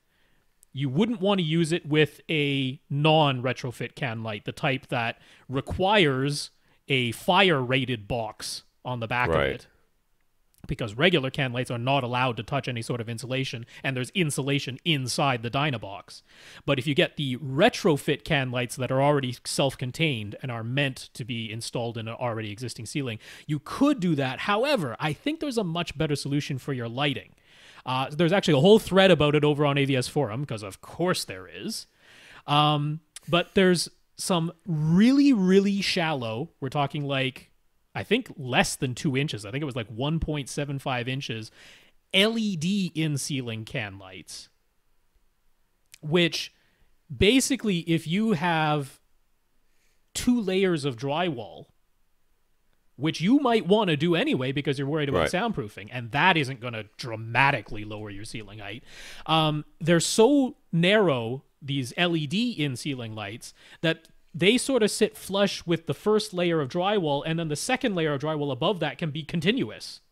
You wouldn't want to use it with a non-retrofit can light, the type that requires a fire-rated box on the back of it. Because regular can lights are not allowed to touch any sort of insulation, and there's insulation inside the Dynabox. But if you get the retrofit can lights that are already self-contained and are meant to be installed in an already existing ceiling, you could do that. However, I think there's a much better solution for your lighting. There's actually a whole thread about it over on AVS Forum, because of course there is. But there's some really, really shallow, we're talking like, I think less than 2 inches. I think it was like 1.75 inches LED in-ceiling can lights, which basically, if you have 2 layers of drywall, which you might want to do anyway because you're worried about soundproofing, and that isn't going to dramatically lower your ceiling height. They're so narrow, these LED in-ceiling lights, that they sort of sit flush with the first layer of drywall, and then the second layer of drywall above that can be continuous.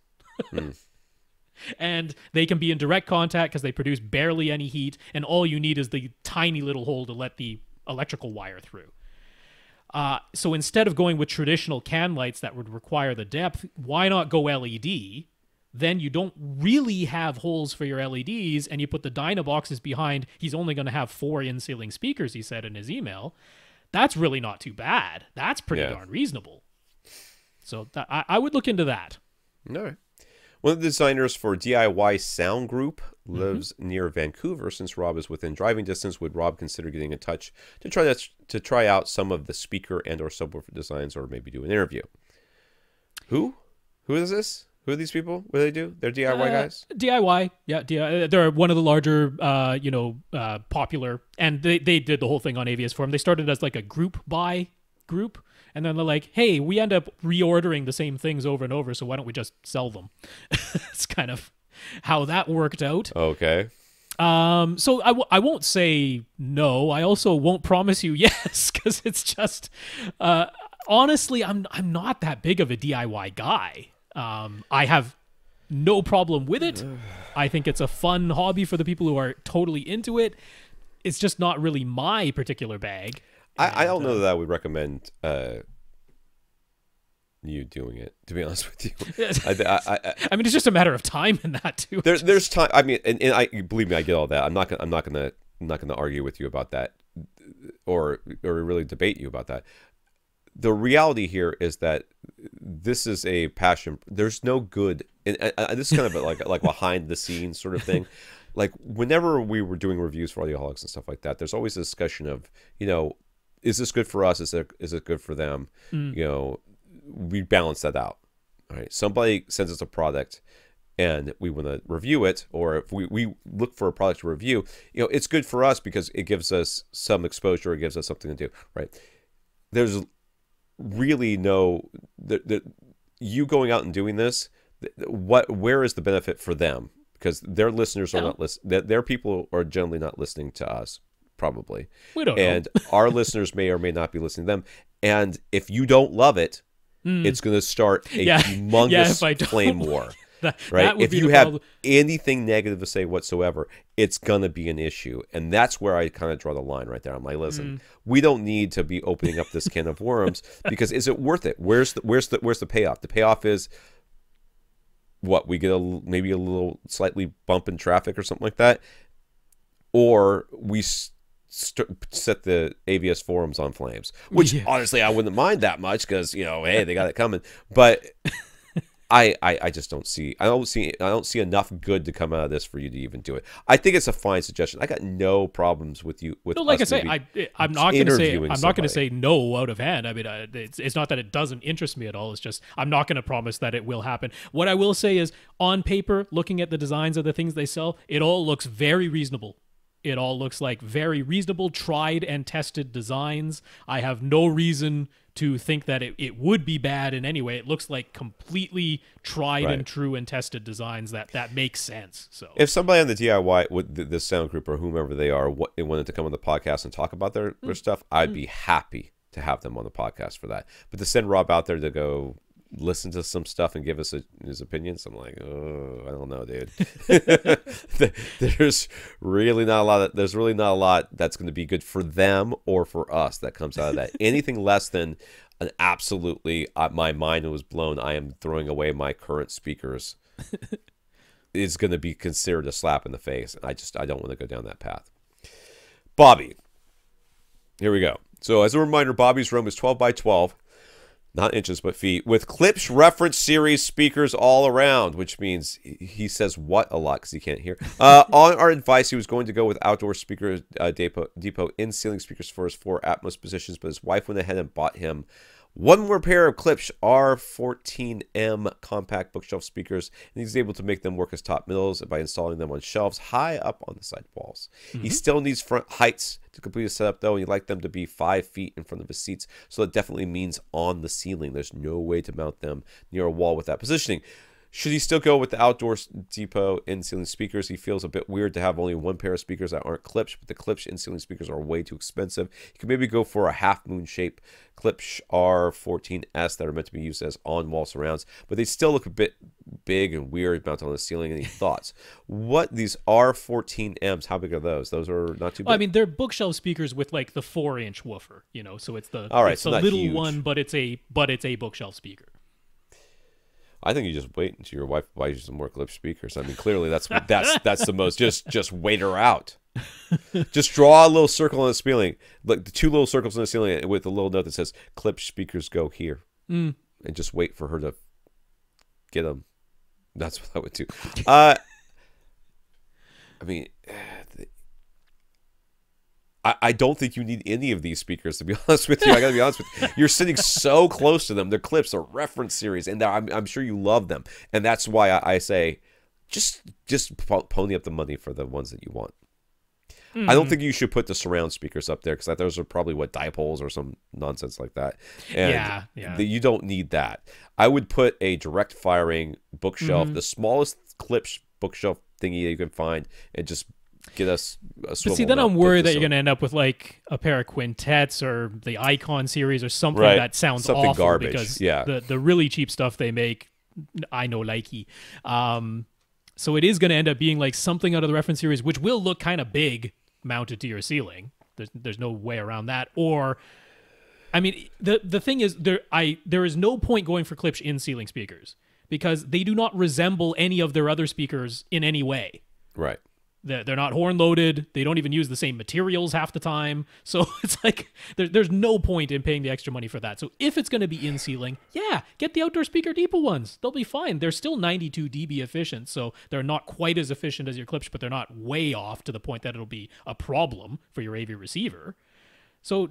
And they can be in direct contact because they produce barely any heat, and all you need is the tiny little hole to let the electrical wire through. So instead of going with traditional can lights that would require the depth, why not go LED? Then you don't really have holes for your LEDs, and you put the Dynaboxes behind. He's only going to have 4 in-ceiling speakers, he said in his email. That's really not too bad. That's pretty darn reasonable. So I would look into that. All right. One of the designers for DIY Sound Group lives near Vancouver. Since Rob is within driving distance, would Rob consider getting in touch to try out some of the speaker and or subwoofer designs, or maybe do an interview? Who is this? Who are these people? What do they do? They're DIY guys? DIY, yeah. They're one of the larger, popular, and they did the whole thing on AVS Forum. They started as like a group buy group, and then they're like, hey, we end up reordering the same things over and over, so why don't we just sell them? It's kind of how that worked out. Okay. So I won't say no. I also won't promise you yes, because it's just, honestly, I'm not that big of a DIY guy. I have no problem with it. I think it's a fun hobby for the people who are totally into it. It's just not really my particular bag. I don't know that I would recommend you doing it, to be honest with you. I mean, it's just a matter of time in that too. There's time. I mean, and I believe me, I get all that. I'm not gonna argue with you about that, or really debate you about that. The reality here is that this is a passion. There's no good, and this is kind of like behind the scenes sort of thing. Like whenever we were doing reviews for Audioholics and stuff like that, there's always a discussion of, is this good for us? Is it good for them? We balance that out. All right. Somebody sends us a product and we want to review it, or if we look for a product to review, it's good for us because it gives us some exposure. It gives us something to do. Right. There's really no you going out and doing this, where is the benefit for them? Because their listeners are not listening. Their people are generally not listening to us, probably. We don't know. Our listeners may or may not be listening to them. And if you don't love it, it's going to start a humongous flame war. Right? If you have anything negative to say whatsoever, it's going to be an issue. And that's where I kind of draw the line right there. I'm like, listen, we don't need to be opening up this can of worms, because is it worth it? Where's the payoff? The payoff is what we get, maybe a little slightly bump in traffic or something like that, or we set the AVS forums on flames, which honestly I wouldn't mind that much, because hey, they got it coming. But I just don't see enough good to come out of this for you to even do it. I think it's a fine suggestion. I got no problems with you. Like I say, I'm not going to say no out of hand. I mean, it's not that it doesn't interest me at all. It's just I'm not going to promise that it will happen. What I will say is, on paper, looking at the designs of the things they sell, it all looks very reasonable. It all looks like very reasonable, tried and tested designs. I have no reason to think that it would be bad in any way. It looks like completely tried and true and tested designs that makes sense. So if somebody on the DIY with this sound group or whomever they are wanted to come on the podcast and talk about their stuff, I'd be happy to have them on the podcast for that. But to send Rob out there to go listen to some stuff and give us his opinions, I'm like, oh, I don't know, dude. There's really not a lot that's going to be good for them or for us that comes out of that. Anything less than an absolutely my mind was blown, I am throwing away my current speakers, is going to be considered a slap in the face. I don't want to go down that path. Bobby, here we go. So as a reminder, Bobby's room is 12 by 12. Not inches, but feet, with Klipsch reference series speakers all around, which means he says what a lot because he can't hear. On our advice, he was going to go with outdoor speaker depot in-ceiling speakers for his 4 Atmos positions, but his wife went ahead and bought him one more pair of Klipsch R14M compact bookshelf speakers, and he's able to make them work as top middles by installing them on shelves high up on the side walls. He still needs front heights to complete his setup, though, and he'd like them to be 5 feet in front of his seats, so that definitely means on the ceiling. There's no way to mount them near a wall with that positioning. Should he still go with the outdoor depot in-ceiling speakers? He feels a bit weird to have only one pair of speakers that aren't Klipsch, but the Klipsch in-ceiling speakers are way too expensive. He could maybe go for a half-moon shape Klipsch R14S that are meant to be used as on-wall surrounds, but they still look a bit big and weird mounted on the ceiling. Any thoughts? What, these R14Ms, how big are those? Those are not too big. Well, I mean, they're bookshelf speakers with like the 4-inch woofer, so it's the so a little huge one, but it's a bookshelf speaker. I think you just wait until your wife buys you some more Klipsch speakers. I mean, clearly that's the most. Just wait her out. Just draw a little circle on the ceiling, like the 2 little circles on the ceiling, with a little note that says "Klipsch speakers go here," and just wait for her to get them. That's what I would do. I mean, I don't think you need any of these speakers, to be honest with you. I got to be honest with you. You're sitting so close to them. They're Klipsch, they're reference series, and I'm sure you love them. And that's why I say just pony up the money for the ones that you want. I don't think you should put the surround speakers up there, because those are probably, dipoles or some nonsense like that. And you don't need that. I would put a direct firing bookshelf, the smallest Klipsch bookshelf thingy you can find, and just get us a swivel. But see, then I'm worried that you're going to end up with like a pair of quintets or the Icon series or something that sounds awful. Garbage. Because the really cheap stuff they make, I know likey. So it is going to end up being like something out of the reference series, which will look kind of big mounted to your ceiling. There's no way around that. Or, I mean, the thing is, there is no point going for Klipsch in ceiling speakers, because they do not resemble any of their other speakers in any way. Right. They're not horn loaded. They don't even use the same materials half the time. So it's like there's no point in paying the extra money for that. So if it's going to be in ceiling, get the outdoor speaker depot ones. They'll be fine. They're still 92 dB efficient, so they're not quite as efficient as your Klipsch, but they're not way off to the point that it'll be a problem for your AV receiver. So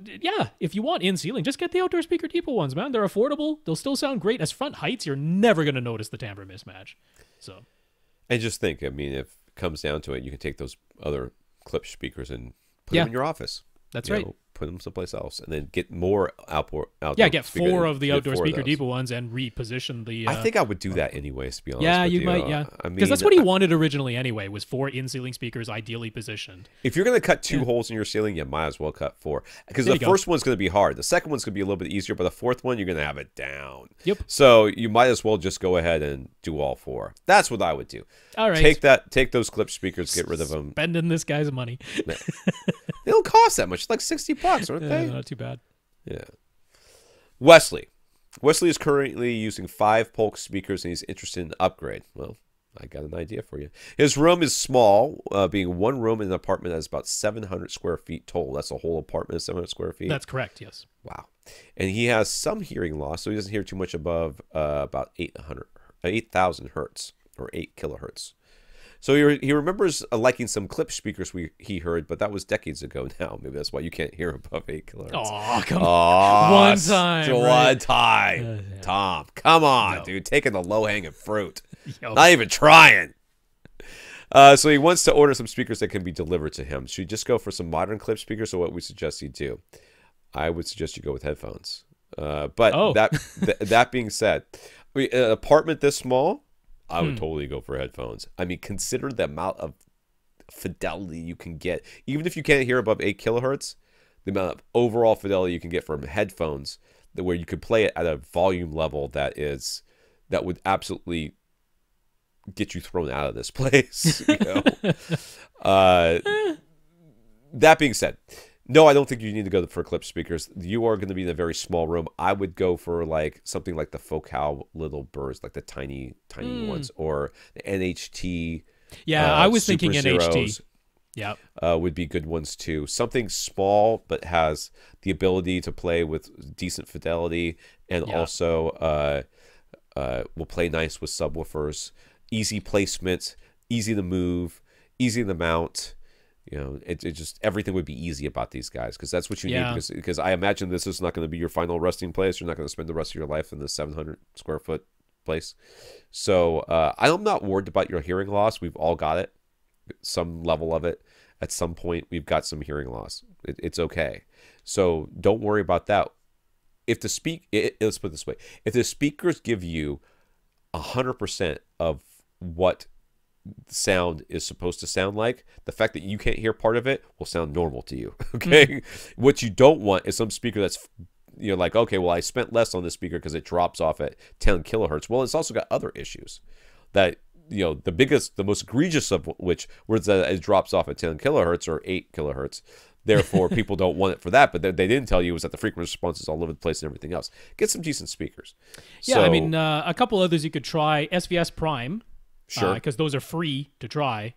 if you want in ceiling, just get the outdoor speaker depot ones, man. They're affordable. They'll still sound great. As front heights, you're never going to notice the timbre mismatch. So, and just think, I mean, if comes down to it, you can take those other Klipsch speakers and put them in your office. That's right. Put them someplace else, and then get more outdoor. Get 4 of the outdoor speaker depot ones and reposition the. I think I would do that anyways. To be honest, yeah, with you might. I mean, because that's what he wanted originally. Anyway, was 4 in-ceiling speakers ideally positioned. If you're going to cut 2 holes in your ceiling, you might as well cut 4, because the first one's going to be hard. The second one's going to be a little bit easier, but the fourth one you're going to have it down. Yep. So you might as well just go ahead and do all 4. That's what I would do. All right. Take those Klipsch speakers, get rid of them. Spending this guy's money. They don't cost that much. It's like $60, aren't they? Not too bad. Yeah. Wesley is currently using 5 Polk speakers, and he's interested in an upgrade. Well, I got an idea for you. His room is small, being one room in an apartment that's about 700 square feet total. That's a whole apartment, 700 square feet. That's correct, yes. Wow. And he has some hearing loss, so he doesn't hear too much above about 8,000 hertz, or 8 kilohertz. So he remembers liking some Klipsch speakers he heard, but that was decades ago now. Maybe that's why you can't hear above 8 kilohertz. Oh, come on. One time. One time. Tom, come on, dude. Taking the low-hanging fruit. Not even trying. So he wants to order some speakers that can be delivered to him. Should you just go for some modern Klipsch speakers, or what we suggest you do? I would suggest you go with headphones. But that being said, an apartment this small, I would totally go for headphones. I mean, consider the amount of fidelity you can get. Even if you can't hear above 8 kilohertz, the amount of overall fidelity you can get from headphones, where you could play it at a volume level that would absolutely get you thrown out of this place. That being said, no, I don't think you need to go for Klipsch speakers. You are going to be in a very small room. I would go for something like the Focal little burrs, like the tiny ones, or the NHT. Yeah, I was thinking SuperZeros. NHT. Yeah, would be good ones too. Something small but has the ability to play with decent fidelity, and also will play nice with subwoofers. Easy placement, easy to move, easy to mount. It just, everything would be easy about these guys, because that's what you need. Because I imagine this is not going to be your final resting place. You're not going to spend the rest of your life in this 700 square foot place. So I'm not worried about your hearing loss. We've all got it, some level of it. At some point, we've got some hearing loss. It's okay. So don't worry about that. Let's put it this way: if the speakers give you 100% of what sound is supposed to sound like, the fact that you can't hear part of it will sound normal to you. Okay. What you don't want is some speaker that's like, okay, well, I spent less on this speaker because it drops off at 10 kilohertz. Well, it's also got other issues that the most egregious of which was that it drops off at 10 kilohertz or 8 kilohertz. Therefore, people don't want it for that. But they didn't tell you was that the frequency response is all over the place and everything else. Get some decent speakers. Yeah, I mean, a couple others you could try. SVS Prime. Sure. Because those are free to try.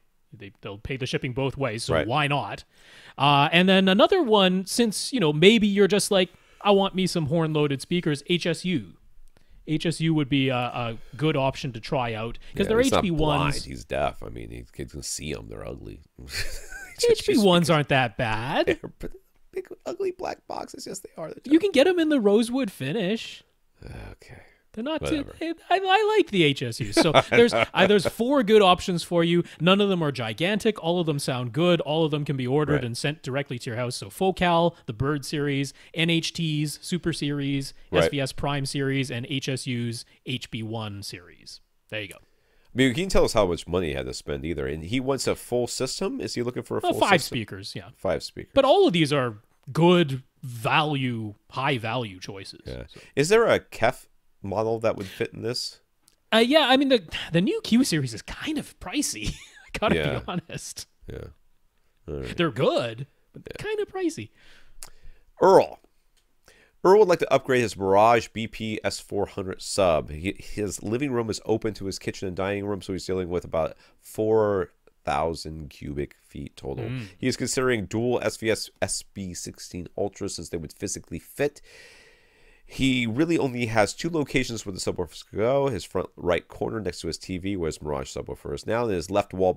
They'll pay the shipping both ways, so why not? And then another one, since, maybe you're just like, I want me some horn-loaded speakers, HSU. HSU would be a good option to try out because they're he's not HB1s. blind, he's deaf. I mean, kids can see them. They're ugly. HB1s aren't that bad. They're big, ugly black boxes. Yes, they are. You can get them in the rosewood finish. Okay. They're not too. I like the HSUs. So there's 4 good options for you. None of them are gigantic. All of them sound good. All of them can be ordered and sent directly to your house. So Focal, the Bird series, NHT's Super Series, SVS Prime series, and HSU's HB-1 series. There you go. I mean, he can tell us how much money he had to spend either. And he wants a full system? Is he looking for a full 5 system? speakers, yeah. 5 speakers. But all of these are good value, high value choices. Yeah. So. Is there a KEF model that would fit in this? Yeah, I mean, the new Q series is kind of pricey. I gotta be honest. Yeah. Right. They're good, but kind of pricey. Earle would like to upgrade his Mirage BP S400 sub. His living room is open to his kitchen and dining room, so he's dealing with about 4,000 cubic feet total. He is considering dual SVS SB-16 Ultra since they would physically fit. He really only has 2 locations where the subwoofers could go. His front right corner next to his TV where his Mirage subwoofer is now, and his left wall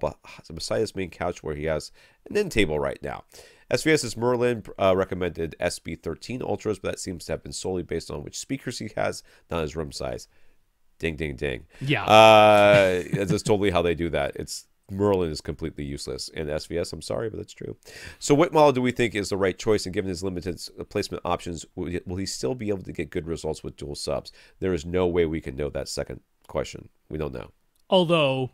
beside his main couch where he has an end table right now. SVS's Merlin recommended SB-13 Ultras, but that seems to have been solely based on which speakers he has, not his room size. Ding, ding, ding. Yeah. That's totally how they do that. Merlin is completely useless. And SVS, I'm sorry, but that's true. So what model do we think is the right choice? And given his limited placement options, will he still be able to get good results with dual subs? There is no way we can know that second question. We don't know. Although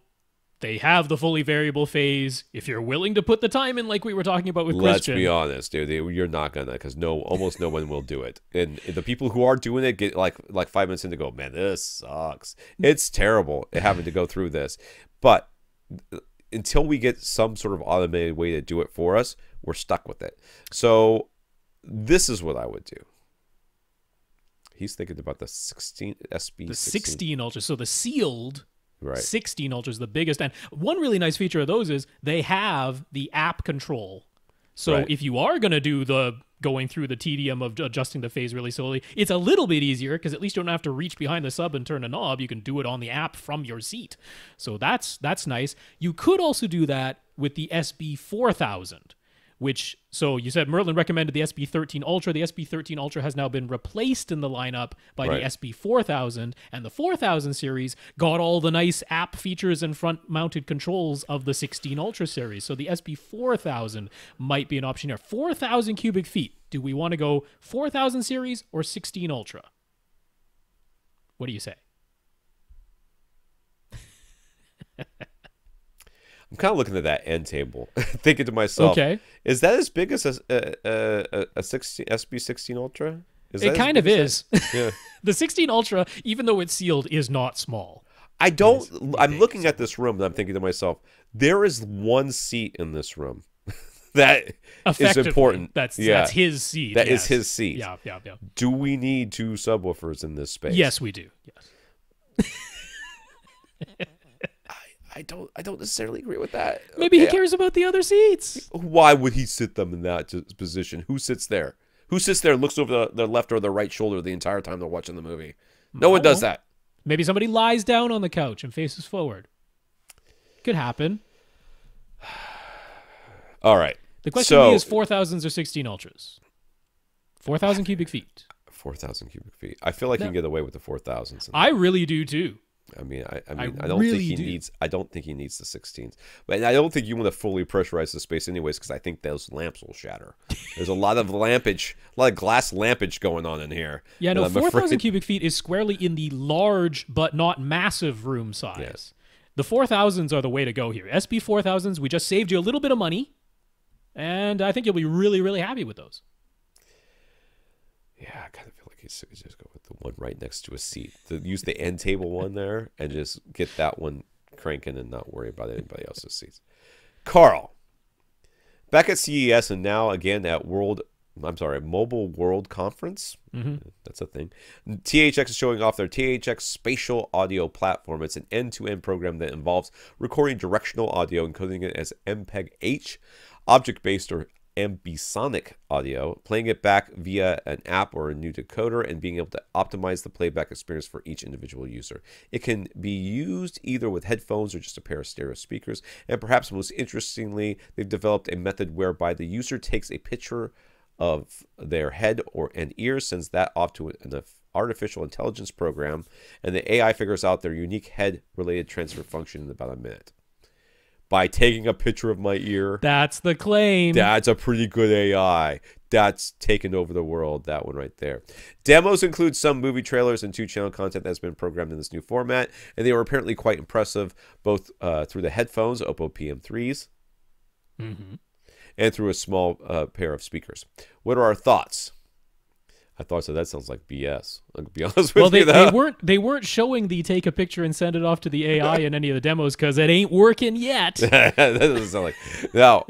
they have the fully variable phase. If you're willing to put the time in like we were talking about with Let's Christian. be honest, dude. You're not going to, because almost no one will do it. And the people who are doing it get like 5 minutes in to go, man, this sucks. It's terrible having to go through this. But until we get some sort of automated way to do it for us, we're stuck with it. So this is what I would do. He's thinking about the 16 SB. The 16 Ultra. So the sealed 16 Ultra is the biggest. And one really nice feature of those is they have the app control. So if you are going to do the going through the tedium of adjusting the phase really slowly, it's a little bit easier because at least you don't have to reach behind the sub and turn a knob. You can do it on the app from your seat. So that's nice. You could also do that with the SB-4000, which, so you said Merlin recommended the SB-13 Ultra. The SB-13 Ultra has now been replaced in the lineup by the SB-4000, and the 4000 series got all the nice app features and front-mounted controls of the 16 Ultra series. So the SB-4000 might be an option here. 4,000 cubic feet. Do we want to go 4000 series or 16 Ultra? What do you say? I'm kind of looking at that end table, thinking to myself, okay, is that as big as a SB-16 Ultra? It kind of is. Yeah. The 16 Ultra, even though it's sealed, is not small. I'm looking at this room and I'm thinking to myself, there is one seat in this room that is important. That's his seat. That is his seat. Yeah. Do we need 2 subwoofers in this space? Yes, we do. Yes. I don't necessarily agree with that. Maybe he cares about the other seats. Why would he sit them in that position? Who sits there? Who sits there and looks over their left or their right shoulder the entire time they're watching the movie? No one does that. Maybe somebody lies down on the couch and faces forward. Could happen. All right. The question is 4,000s or 16 Ultras? 4,000 cubic feet. 4,000 cubic feet. I feel like you can get away with the 4,000s. I really do too. I don't think he needs the 16s, but I don't think you want to fully pressurize the space anyways, because I think those lamps will shatter. There's a lot of lampage, a lot of glass lampage going on in here. Yeah, no, 4,000 cubic feet is squarely in the large but not massive room size. Yes. The 4,000s are the way to go here. SB 4,000s, we just saved you a little bit of money, and I think you'll be really, really happy with those. Yeah, I kind of feel like you should just go with the one right next to a seat. Use the end table one there and just get that one cranking and not worry about anybody else's seats. Karl, back at CES and now again at Mobile World Conference. That's a thing. THX is showing off their THX Spatial Audio Platform. It's an end-to-end program that involves recording directional audio, encoding it as MPEG-H, object-based or ambisonic audio, playing it back via an app or a new decoder, and being able to optimize the playback experience for each individual user. It can be used either with headphones or just a pair of stereo speakers. And perhaps most interestingly, they've developed a method whereby the user takes a picture of their head and ears, sends that off to an artificial intelligence program, and the AI figures out their unique head-related transfer function in about a minute. By taking a picture of my ear. That's the claim. That's a pretty good AI. That's taken over the world, that one right there. Demos include some movie trailers and 2-channel content that's been programmed in this new format, and they were apparently quite impressive, both through the headphones, Oppo PM3s, and through a small pair of speakers. What are our thoughts? I thought so. That sounds like BS. I'll be honest with you. Well, they weren't showing the take a picture and send it off to the AI in any of the demos because it ain't working yet. That doesn't sound like. Now,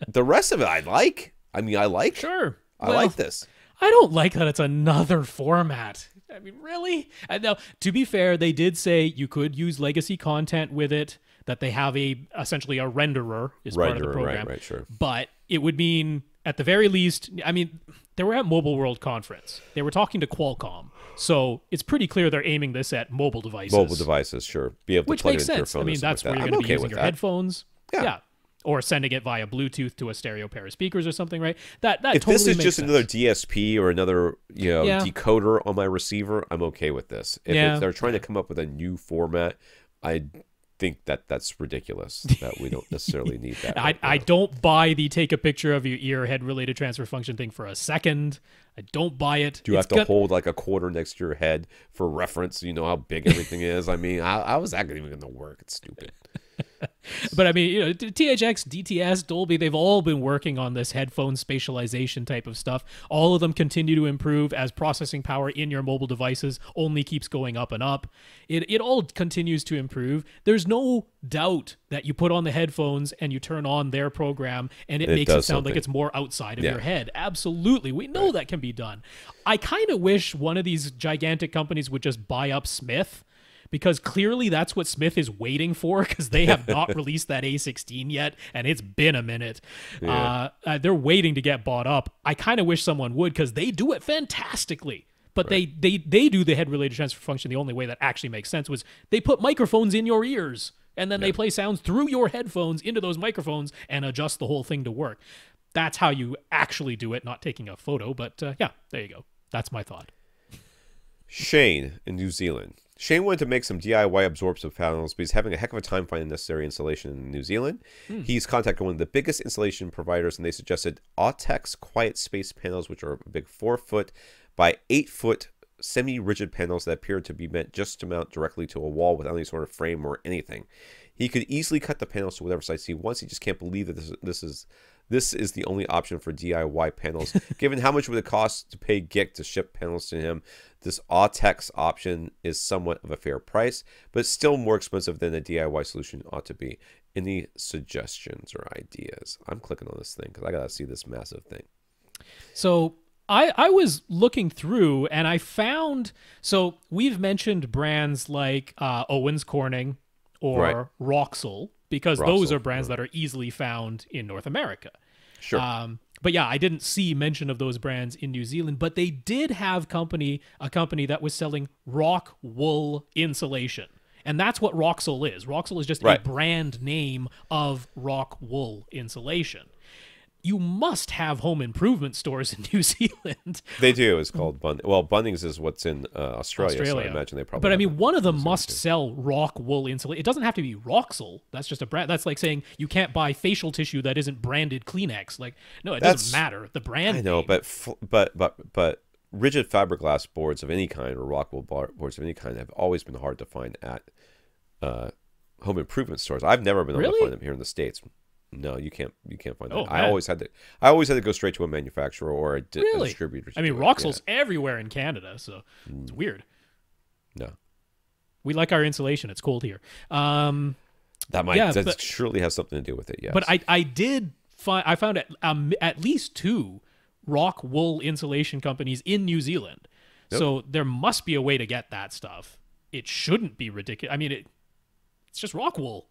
the rest of it, I like. I mean, I like. Sure, I like this. I don't like that it's another format. I mean, really? Now, to be fair, they did say you could use legacy content with it. That they have essentially a renderer is part of the program. Right, sure. But it would mean, at the very least, I mean, they were at Mobile World Conference. They were talking to Qualcomm. So it's pretty clear they're aiming this at mobile devices. Mobile devices, sure. Be able to plug it into your phone. I mean, that's where you're going to be using your headphones. Yeah. Or sending it via Bluetooth to a stereo pair of speakers or something, right? That if totally this is makes just sense. another DSP or another decoder on my receiver, I'm okay with this. If they're trying to come up with a new format, I think that's ridiculous. That we don't necessarily need that. I don't buy the take a picture of your ear head related transfer function thing for a second. I don't buy it. Do you have to hold like a quarter next to your head for reference so you know how big everything is? I mean, how is that even going to work? It's stupid. But I mean, you know, THX, DTS, Dolby, they've all been working on this headphone spatialization type of stuff. All of them continue to improve as processing power in your mobile devices only keeps going up and up. It all continues to improve. There's no doubt that you put on the headphones and you turn on their program and it makes it sound like it's more outside of your head. Absolutely. We know that can be done. I kind of wish one of these gigantic companies would just buy up Smith, because clearly that's what Smith is waiting for, because they have not released that A16 yet, and it's been a minute. Yeah. They're waiting to get bought up. I kind of wish someone would, because they do it fantastically. But they do the head-related transfer function the only way that actually makes sense was they put microphones in your ears, and then they play sounds through your headphones into those microphones and adjust the whole thing to work. That's how you actually do it, not taking a photo. But yeah, there you go. That's my thought. Shane in New Zealand. Shane wanted to make some DIY absorptive panels, but he's having a heck of a time finding necessary installation in New Zealand. He's contacted one of the biggest installation providers, and they suggested Autex Quietspace panels, which are a big 4-foot by 8-foot semi-rigid panels that appear to be meant just to mount directly to a wall without any sort of frame or anything. He could easily cut the panels to whatever size he wants. He just can't believe that this is the only option for DIY panels. Given how much it would cost to pay GiK to ship panels to him, this Autex option is somewhat of a fair price, but still more expensive than a DIY solution ought to be. Any suggestions or ideas? I'm clicking on this thing because I got to see this massive thing. So I was looking through and I found, so we've mentioned brands like Owens Corning or Roxel, because those are brands that are easily found in North America. Sure. But yeah, I didn't see mention of those brands in New Zealand, but they did have a company that was selling rock wool insulation. And that's what Roxel is. Roxel is just a brand name of rock wool insulation. You must have home improvement stores in New Zealand. They do. It's called Bunnings is what's in Australia. So I imagine they probably. But I mean, one of them must sell rock wool insulation. It doesn't have to be Roxel. That's just a brand. That's like saying you can't buy facial tissue that isn't branded Kleenex. Like, no, it doesn't matter. The brand. I know, name. but rigid fiberglass boards of any kind or rock wool boards of any kind have always been hard to find at home improvement stores. I've never been able to find them here in the States. No, you can't find that. I always had to go straight to a manufacturer or a distributor. I mean, Roxel's everywhere in Canada, so it's weird. No. We like our insulation. It's cold here. That surely has something to do with it, yes. But I found at least 2 rock wool insulation companies in New Zealand. Yep. So there must be a way to get that stuff. It shouldn't be ridiculous. I mean, it's just rock wool.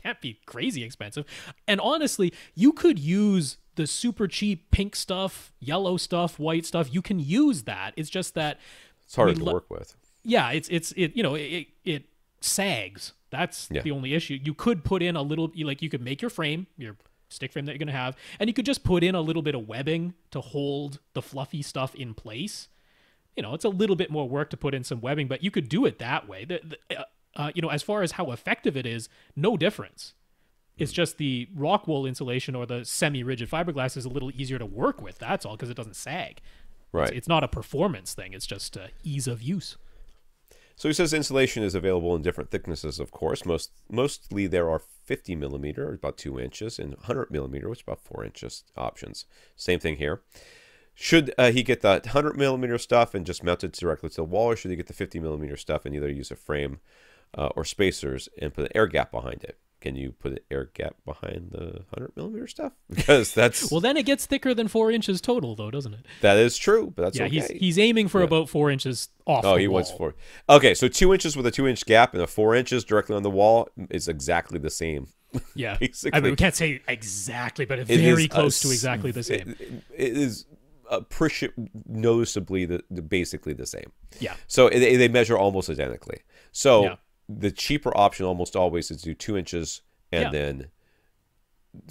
Can't be crazy expensive. And honestly, you could use the super cheap pink stuff, yellow stuff, white stuff, you can use that. It's just that it's harder to work with. Yeah, it sags. That's the only issue. You could put in a little, like you could make your frame, your stick frame that you're going to have, and you could just put in a little bit of webbing to hold the fluffy stuff in place. It's a little bit more work to put in some webbing, but you could do it that way. As far as how effective it is, no difference. It's just the rock wool insulation or the semi-rigid fiberglass is a little easier to work with. That's all, because it doesn't sag. Right. It's not a performance thing. It's just ease of use. So he says insulation is available in different thicknesses, of course. Mostly there are 50 millimeter, about 2 inches, and 100 millimeter, which is about 4 inches options. Same thing here. Should he get the 100 millimeter stuff and just mount it directly to the wall, or should he get the 50 millimeter stuff and either use a frame or spacers and put an air gap behind it? Can you put an air gap behind the 100 millimeter stuff? Because that's well, then it gets thicker than 4 inches total, though, doesn't it? That is true, but that's okay. He's aiming for about 4 inches off. Oh, the he wall. wants 4. Okay, so 2 inches with a 2-inch gap and a 4 inches directly on the wall is exactly the same. Yeah, basically. I mean, we can't say exactly, but it's very close to exactly the same. It is noticeably basically the same. Yeah. So they measure almost identically. So the cheaper option almost always is do 2 inches and then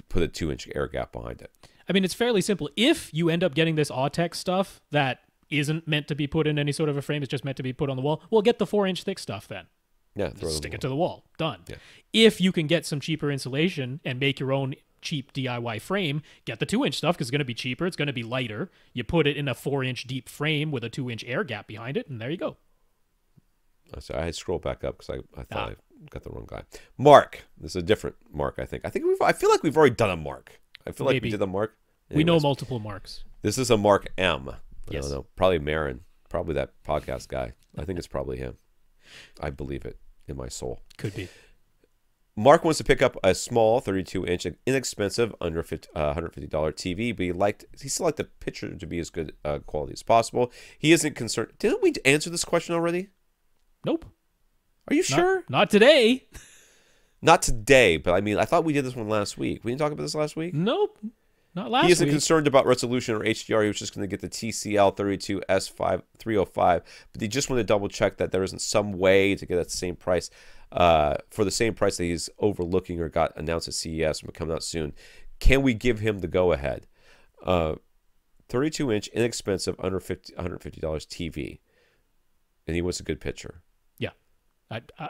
put a 2-inch air gap behind it. I mean, it's fairly simple. If you end up getting this Autex stuff that isn't meant to be put in any sort of a frame, it's just meant to be put on the wall, well, get the 4-inch thick stuff then. Yeah, stick it to the wall. Done. Yeah. If you can get some cheaper insulation and make your own cheap DIY frame, get the 2-inch stuff because it's going to be cheaper. It's going to be lighter. You put it in a 4-inch deep frame with a 2-inch air gap behind it, and there you go. So I had to scroll back up because I thought I got the wrong guy. Mark. This is a different Mark, I think. I feel like we've already done a Mark. I feel like we did a Mark. Anyways, we know multiple Marks. This is a Mark M. Yes. I don't know. Probably Marin. Probably that podcast guy. I think it's probably him. I believe it in my soul. Could be. Mark wants to pick up a small 32-inch, inexpensive, under $150 TV, but he still liked the picture to be as good quality as possible. He isn't concerned. Didn't we answer this question already? Nope. Are you sure? Not today. Not today, but I mean, I thought we did this one last week. We didn't talk about this last week? Nope. Not last week. He isn't concerned about resolution or HDR. He was just going to get the TCL 32S5305, but he just wanted to double check that there isn't some way to get at the same price, for the same price that he's overlooking or got announced at CES and will come out soon. Can we give him the go-ahead? 32-inch, inexpensive, under $150 TV, and he wants a good picture. Yeah.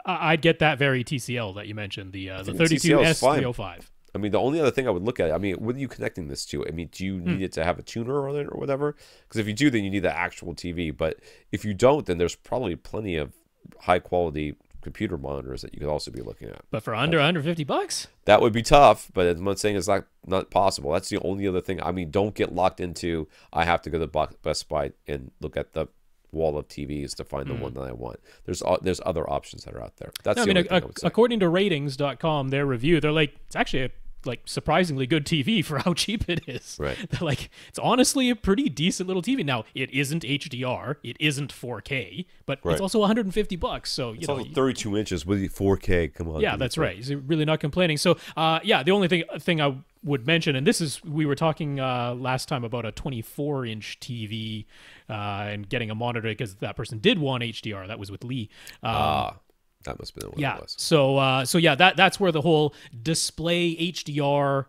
I'd get that very TCL that you mentioned, the 32S305. I mean, the only other thing I would look at, I mean, what are you connecting this to? I mean, do you need it to have a tuner on it or whatever? Because if you do, then you need the actual TV. But if you don't, then there's probably plenty of high-quality computer monitors that you could also be looking at. But for under $150? That would be tough, but I'm not saying it's not possible. That's the only other thing. I mean, don't get locked into, I have to go to Best Buy and look at the wall of TVs to find the one that I want. There's other options that are out there. That's the only thing I would say. According to ratings.com, their review, they're like, it's actually a surprisingly good TV for how cheap it is. Right. They're like, it's honestly a pretty decent little TV. Now, it isn't HDR, it isn't 4K, but it's also $150. So it's also 32 inches with 4K. Come on. Yeah, that's right. He's really not complaining. So the only thing I would mention, and this is, we were talking last time about a 24-inch TV and getting a monitor because that person did want HDR. That was with Lee. That must have been what it was. So that's where the whole display HDR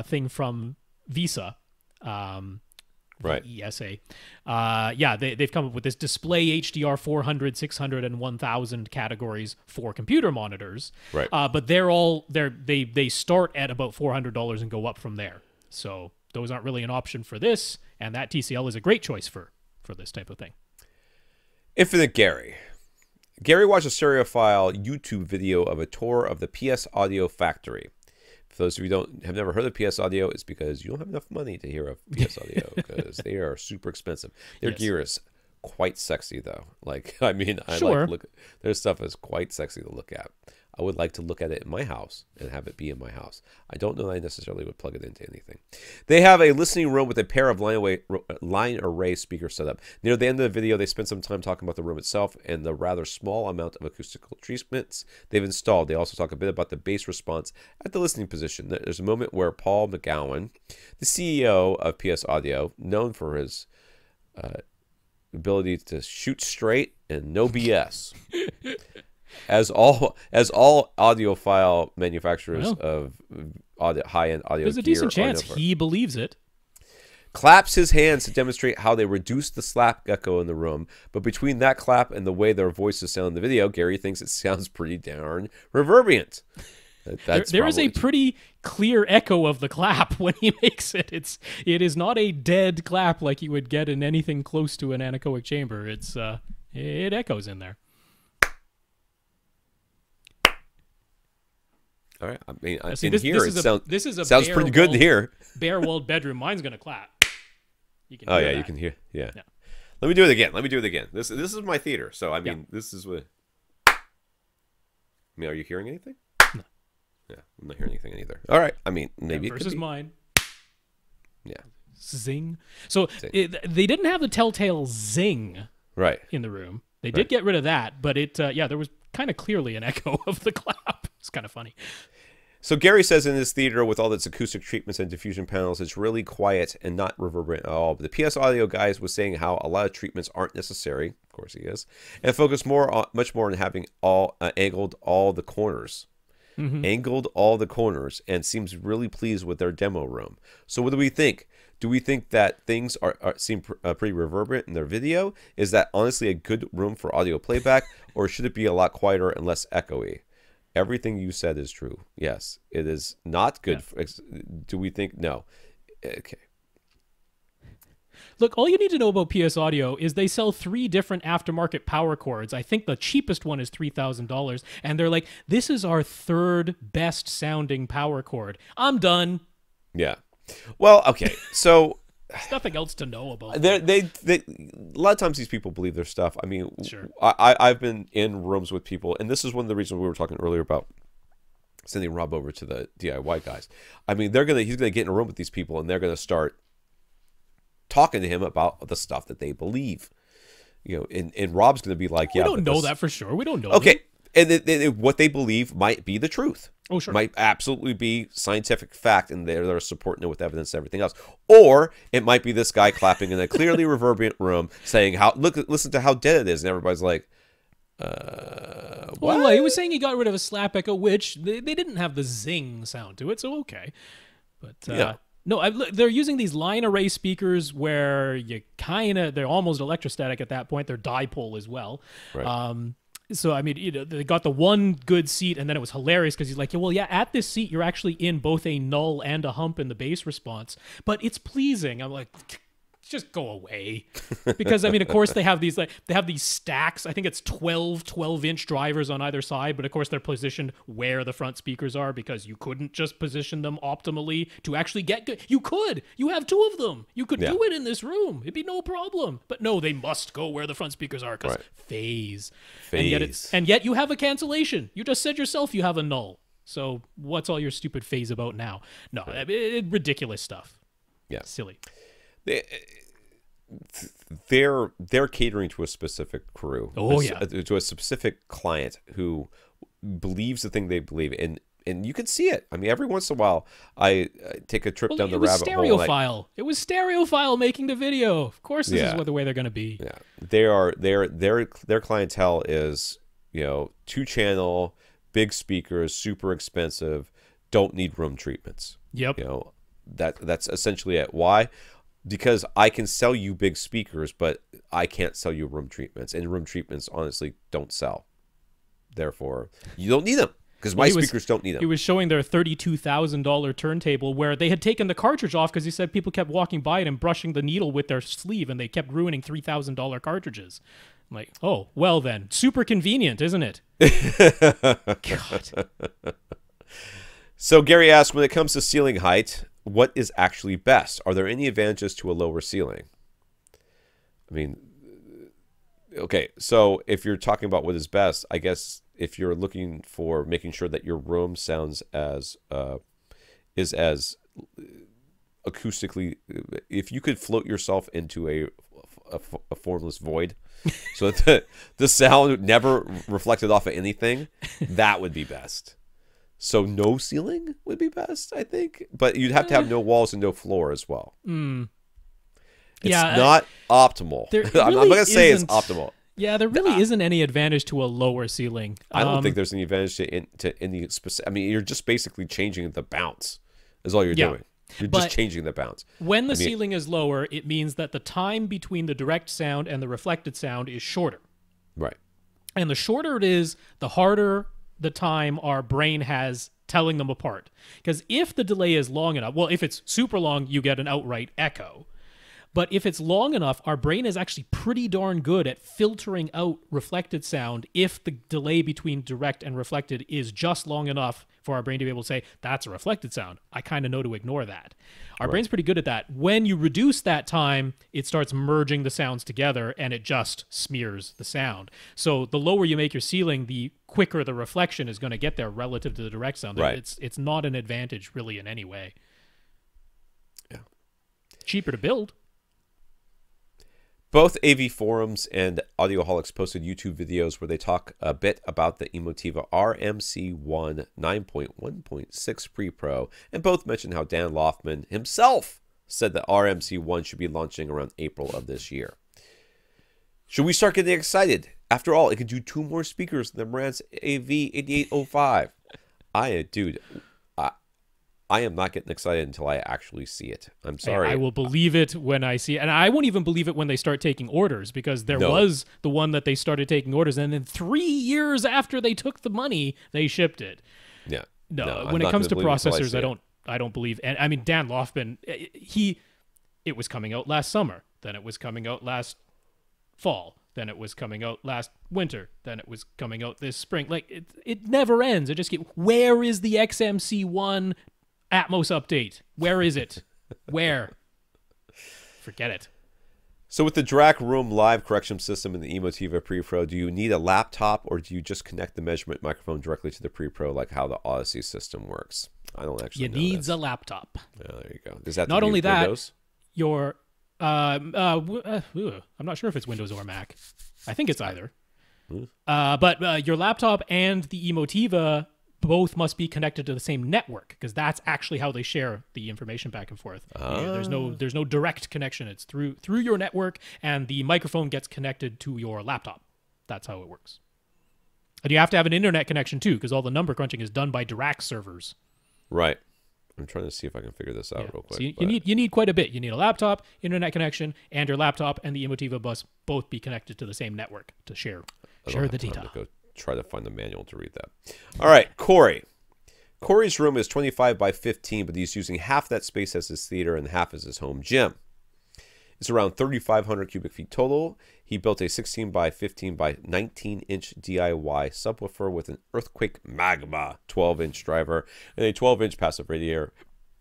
thing from Visa, right? ESA, they've come up with this display HDR 400, 600, and 1000 categories for computer monitors. Right. But they start at about $400 and go up from there. So those aren't really an option for this, and that TCL is a great choice for this type of thing. Infinite Gary. Gary watched a stereophile YouTube video of a tour of the PS Audio factory. For those of you who have never heard of PS Audio, it's because you don't have enough money to hear of PS Audio because they are super expensive. Their gear is quite sexy, though. Like, I mean, sure. their stuff is quite sexy to look at. I would like to look at it in my house and have it be in my house. I don't know that I necessarily would plug it into anything. They have a listening room with a pair of line array speakers set up. Near the end of the video, they spend some time talking about the room itself and the rather small amount of acoustical treatments they've installed. They also talk a bit about the bass response at the listening position. There's a moment where Paul McGowan, the CEO of PS Audio, known for his ability to shoot straight and no BS, as all audiophile manufacturers of high-end audio, there's a decent chance he believes it, claps his hands to demonstrate how they reduce the slap echo in the room. But between that clap and the way their voices sound in the video, Gary thinks it sounds pretty darn reverberant. There is a pretty clear echo of the clap when he makes it. It is not a dead clap like you would get in anything close to an anechoic chamber. It echoes in there. All right. I mean, see, in here this is a sounds pretty good in here. Bare-walled bedroom. Mine's gonna clap. You can. Oh yeah, you can hear. Yeah. Let me do it again. This is my theater. So I mean, this is what. I mean, are you hearing anything? No. Yeah, I'm not hearing anything either. All right. I mean, maybe it versus mine. Yeah. Zing. So they didn't have the telltale zing in the room. They did get rid of that, but there was kind of clearly an echo of the clap. It's kind of funny. So Gary says in his theater, with all its acoustic treatments and diffusion panels, it's really quiet and not reverberant at all. But the PS Audio guys was saying how a lot of treatments aren't necessary. Of course he is. And focus much more on having angled all the corners. Angled all the corners, and seems really pleased with their demo room. So what do we think? Do we think that things seem pretty reverberant in their video? Is that honestly a good room for audio playback, or should it be a lot quieter and less echoey? Everything you said is true. Yes, it is not good. Yeah. Do we think? No. Okay. Look, all you need to know about PS Audio is they sell 3 different aftermarket power cords. I think the cheapest one is $3,000, and they're like, this is our 3rd best sounding power cord. I'm done. Yeah. Well, okay. So there's nothing else to know about. A lot of times these people believe their stuff. I mean, sure. I've been in rooms with people, and this is one of the reasons we were talking earlier about sending Rob over to the DIY guys. I mean, he's gonna get in a room with these people, and they're gonna start talking to him about the stuff that they believe. You know, and Rob's gonna be like, "Yeah, we don't know that for sure. We don't know." Okay, and what they believe might be the truth. Oh, sure. Might absolutely be scientific fact, and they're supporting it with evidence and everything else. Or it might be this guy clapping in a clearly reverberant room saying, listen to how dead it is. And everybody's like, what? Well, he was saying he got rid of a slap echo, which they didn't have the zing sound to it, so okay. But no, they're using these line array speakers where they're almost electrostatic at that point. They're dipole as well. Right. So, I mean, they got the one good seat, and then it was hilarious because he's like, at this seat, you're actually in both a null and a hump in the bass response, but it's pleasing. I'm like, just go away. Because, I mean, of course, they have these stacks. I think it's 12-inch drivers on either side, but of course, they're positioned where the front speakers are because you couldn't just position them optimally to actually get good. You could. You have 2 of them. You could do it in this room. It'd be no problem. But no, they must go where the front speakers are because phase. And yet you have a cancellation. You just said yourself you have a null. So what's all your stupid phase about now? No, ridiculous stuff. Yeah. Silly. They're catering to a specific crew. To a specific client who believes the thing they believe in, and you can see it. I mean, every once in a while, I take a trip down the rabbit hole. It was Stereophile making the video. Of course, this is the way they're going to be. Yeah, their clientele is 2-channel, big speakers, super expensive, don't need room treatments. Yep. That's essentially it. Why? Because I can sell you big speakers, but I can't sell you room treatments. And room treatments, honestly, don't sell. Therefore, you don't need them because my speakers don't need them. He was showing their $32,000 turntable where they had taken the cartridge off because he said people kept walking by it and brushing the needle with their sleeve, and they kept ruining $3,000 cartridges. I'm like, oh, well then. Super convenient, isn't it? God. So Gary asked, when it comes to ceiling height, what is actually best? Are there any advantages to a lower ceiling? I mean, okay, so if you're talking about what is best, I guess if you're looking for making sure that your room sounds as is as acoustically, if you could float yourself into a formless void, so that the sound never reflected off of anything, that would be best. So no ceiling would be best, I think, but you'd have to have no walls and no floor as well. It's not optimal. I'm not going to say it's optimal. Yeah, there really isn't any advantage to a lower ceiling. I don't think there's any advantage to any specific. I mean, you're just basically changing the bounce is all you're doing. You're just changing the bounce. When the ceiling is lower, it means that the time between the direct sound and the reflected sound is shorter. Right. And the shorter it is, the harder the time our brain has telling them apart. Because if the delay is long enough, well, if it's super long, you get an outright echo. But if it's long enough, our brain is actually pretty darn good at filtering out reflected sound if the delay between direct and reflected is just long enough for our brain to be able to say, that's a reflected sound. I kind of know to ignore that. Our brain's pretty good at that. When you reduce that time, it starts merging the sounds together and it just smears the sound. So the lower you make your ceiling, the quicker the reflection is going to get there relative to the direct sound. Right. It's not an advantage really in any way. Yeah. Cheaper to build. Both AV Forums and Audioholics posted YouTube videos where they talk a bit about the Emotiva RMC-1 9.1.6 Pre-Pro, and both mention how Dan Loughman himself said that RMC-1 should be launching around April of this year. Should we start getting excited? After all, it can do 2 more speakers than the Marantz AV8805. I am not getting excited until I actually see it. I'm sorry. I will believe it when I see it. And I won't even believe it when they start taking orders, because there was the one that they started taking orders, and then 3 years after they took the money, they shipped it. Yeah. No, when it comes to processors, I don't believe. And I mean, Dan Loughman, it was coming out last summer. Then it was coming out last fall. Then it was coming out last winter. Then it was coming out this spring. Like, it never ends. It just where is the XMC1 Atmos update? Where is it? Where? Forget it. So with the DRAC Room Live correction system in the Emotiva Pre-Pro, do you need a laptop, or do you just connect the measurement microphone directly to the Pre-Pro like how the Odyssey system works? I don't actually know. You need a laptop. Oh, there you go. Does that not only that, Windows? I'm not sure if it's Windows or Mac. I think it's either. But your laptop and the Emotiva both must be connected to the same network, because that's actually how they share the information back and forth. There's no direct connection. It's through your network, and the microphone gets connected to your laptop. That's how it works. And you have to have an internet connection too, because all the number crunching is done by DRAC servers. Right. I'm trying to see if I can figure this out real quick. So you need quite a bit. You need a laptop, internet connection, and your laptop and the Emotiva bus both be connected to the same network to share the data. Go try to find the manual to read that. All right, Corey. Corey's room is 25 by 15, but he's using half that space as his theater and half as his home gym. It's around 3,500 cubic feet total. He built a 16 by 15 by 19-inch DIY subwoofer with an Earthquake Magma 12-inch driver and a 12-inch passive radiator.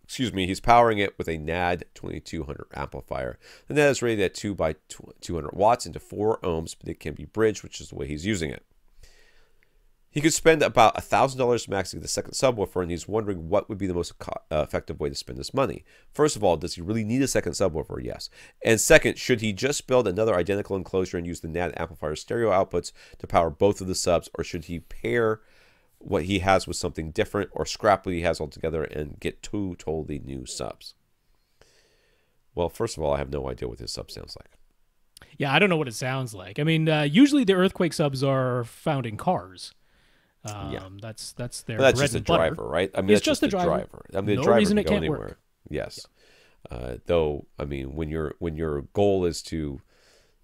He's powering it with a NAD 2200 amplifier. The NAD is rated at 2 by 200 watts into 4 ohms, but it can be bridged, which is the way he's using it. He could spend about $1,000 max to get the second subwoofer, and he's wondering what would be the most effective way to spend this money. First of all, does he really need a second subwoofer? Yes. And second, should he just build another identical enclosure and use the NAD amplifier stereo outputs to power both of the subs, or should he pair what he has with something different, or scrap what he has altogether and get 2 totally new subs? Well, first of all, I have no idea what his sub sounds like. Yeah, I don't know what it sounds like. I mean, usually the Earthquake subs are found in cars. That's their bread just a and butter. driver, right? I mean, it's that's just a driver. I mean, no the driver reason can it go can't anywhere. work. Yes. Though, I mean, when your goal is to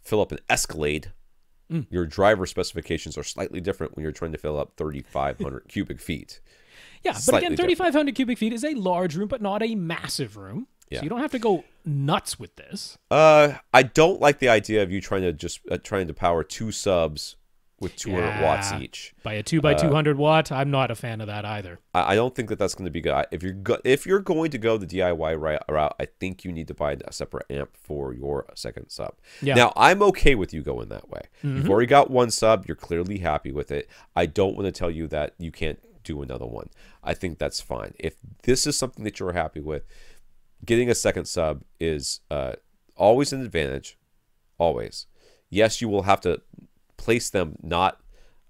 fill up an Escalade, your driver specifications are slightly different when you're trying to fill up 3,500 cubic feet. Yeah, but again, 3,500 cubic feet is a large room, but not a massive room. Yeah. So you don't have to go nuts with this. I don't like the idea of you trying to power 2 subs with 200 watts each. By a 2x200 watt, I'm not a fan of that either. I don't think that that's going to be good. If you're going to go the DIY route, I think you need to buy a separate amp for your second sub. Yeah. Now, I'm okay with you going that way. You've already got one sub. You're clearly happy with it. I don't want to tell you that you can't do another one. I think that's fine. If this is something that you're happy with, getting a second sub is always an advantage. Always. Yes, you will have to place them not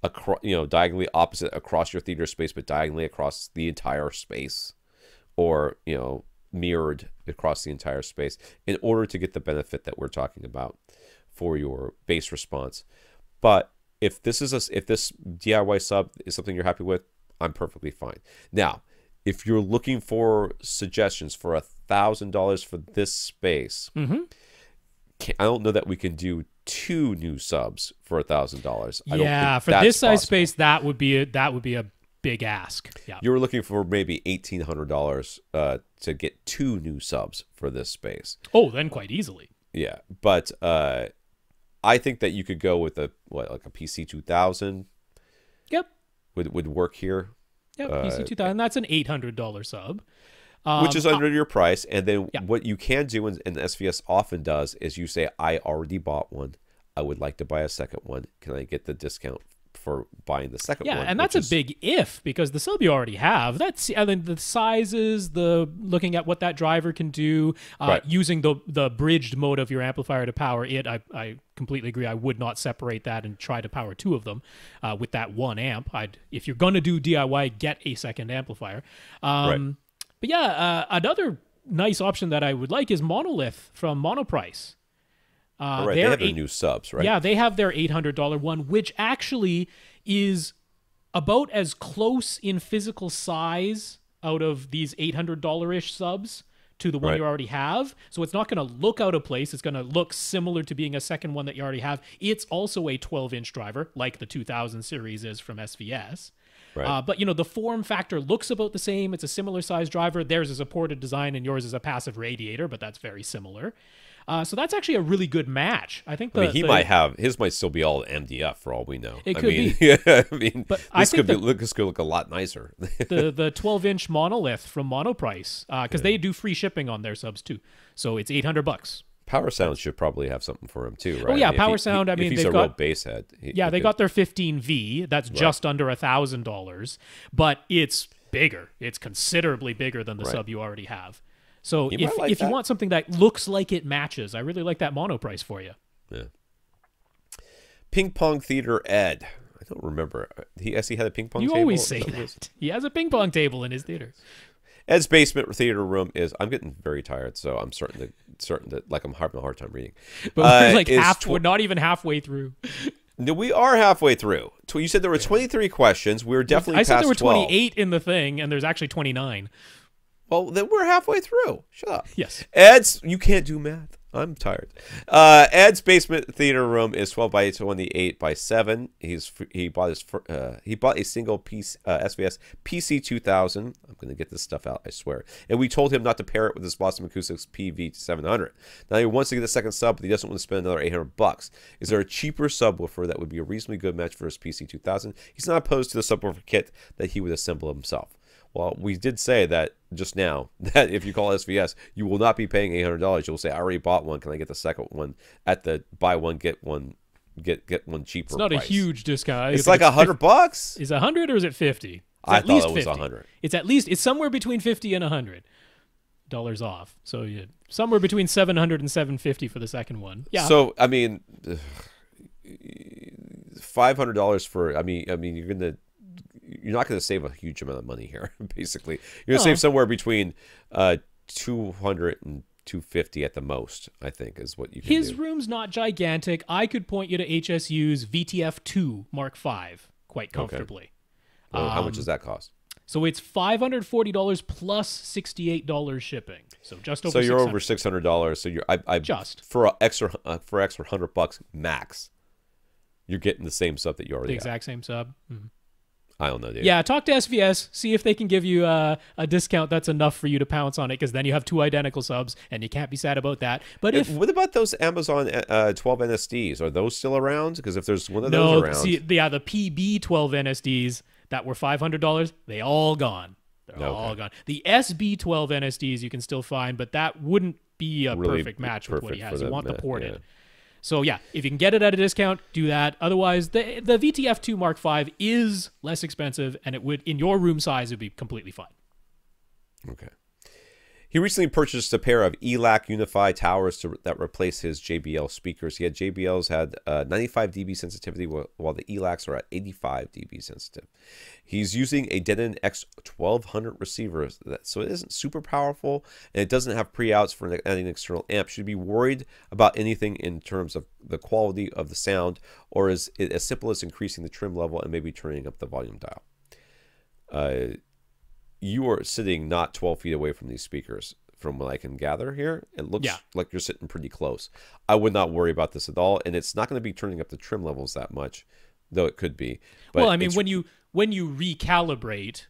across, diagonally opposite across your theater space, but diagonally across the entire space, or mirrored across the entire space, in order to get the benefit that we're talking about for your bass response. But if this DIY sub is something you're happy with, I'm perfectly fine. Now, if you're looking for suggestions for $1,000 for this space, I don't know that we can do 2 new subs for $1,000. Yeah, for this size space, that would be a big ask. Yeah, you were looking for maybe $1,800 to get 2 new subs for this space. Oh, then quite easily. Yeah, but I think that you could go with like a PC-2000. Yep, would work here. Yep, PC-2000. That's an $800 sub. Which is under your price. And then what you can do, and SVS often does, is you say, I already bought one. I would like to buy a second one. Can I get the discount for buying the second one? Yeah, and that's a big if, because the sub you already have, and then the sizes, looking at what that driver can do, using the bridged mode of your amplifier to power it, I completely agree. I would not separate that and try to power 2 of them with that 1 amp. If you're going to do DIY, get a second amplifier. But yeah, another nice option that I would like is Monolith from Monoprice. They have their new subs, right? Yeah, they have their $800 one, which actually is about as close in physical size out of these $800-ish subs to the one you already have. So it's not going to look out of place. It's going to look similar to being a second one that you already have. It's also a 12-inch driver, like the 2000 series is from SVS. Right. But, the form factor looks about the same. It's a similar size driver. Theirs is a ported design and yours is a passive radiator, but that's very similar. So that's actually a really good match. I think he might have, his might still be all MDF for all we know. It could be. Yeah, but this could look a lot nicer. the 12-inch Monolith from Monoprice, because they do free shipping on their subs too. So it's $800. Power Sound should probably have something for him too, right? Oh yeah, Power Sound. If he's a real bass head. They got their 15V. That's just under $1,000, but it's bigger. It's considerably bigger than the sub you already have. So if you want something that looks like it matches, I really like that Monoprice for you. Yeah. Ping Pong Theater Ed. I don't remember. He had a ping pong table? You always say that. He has a ping pong table in his theater. Ed's basement theater room is. I'm getting very tired, so I'm certain that like I'm having a hard time reading. But we're not even halfway through. No, we are halfway through. You said there were 23 questions. We were definitely past 12. I said there were 28 in the thing, and there's actually 29. Well, then we're halfway through. Shut up. Yes. Ed's, you can't do math. I'm tired. Ed's basement theater room is 12 by 28 by 7. He bought a single piece SVS PC-2000. I'm going to get this stuff out, I swear. And we told him not to pair it with his Boston Acoustics PV700. Now he wants to get a second sub, but he doesn't want to spend another $800. Is there a cheaper subwoofer that would be a reasonably good match for his PC-2000? He's not opposed to the subwoofer kit that he would assemble himself. Well, we did say that just now that if you call SVS, you will not be paying $800. You'll say, I already bought one. Can I get the second one at the buy one, get one cheaper It's not price? A huge discount. It's like $100. Is it 100 or is it 50? I thought it was 100. It's somewhere between 50 and $100 off. So somewhere between $700 and $750 for the second one. Yeah. So I mean, $500 for. I mean, you're not going to save a huge amount of money here. Basically, you're going to save somewhere between $200 and $250 at the most. I think is what you can do. His room's not gigantic. I could point you to HSU's VTF-2 Mk.5 quite comfortably. Okay. Well, how much does that cost? So it's $540 plus $68 shipping. So just over. So you're over $600. So you're just for extra $100 max. You're getting the same sub that you already have. The exact same sub. Mm-hmm. I don't know, dude. Yeah, talk to SVS, see if they can give you a discount that's enough for you to pounce on it, because then you have 2 identical subs, and you can't be sad about that. But what about those Amazon 12 NSDs? Are those still around? Because if there's one of those around... See, yeah, the PB 12 NSDs that were $500, they all gone. They're all gone. The SB 12 NSDs you can still find, but that wouldn't be a really perfect match with what he has. You want the ported. Yeah. So yeah, if you can get it at a discount, do that. Otherwise, the VTF-2 Mk.5 is less expensive, and it would, in your room size, it would be completely fine. Okay. He recently purchased a pair of ELAC unified towers that replace his JBL speakers. He had JBLs had 95 dB sensitivity, while the ELACs are at 85 dB sensitive. He's using a Denon X1200 receiver, so it isn't super powerful, and it doesn't have pre-outs for adding external amp. Should be worried about anything in terms of the quality of the sound, or is it as simple as increasing the trim level and maybe turning up the volume dial? You are sitting not 12 feet away from these speakers, from what I can gather here. It looks like you're sitting pretty close. I would not worry about this at all, and it's not going to be turning up the trim levels that much, though it could be. But well, I mean, when you recalibrate,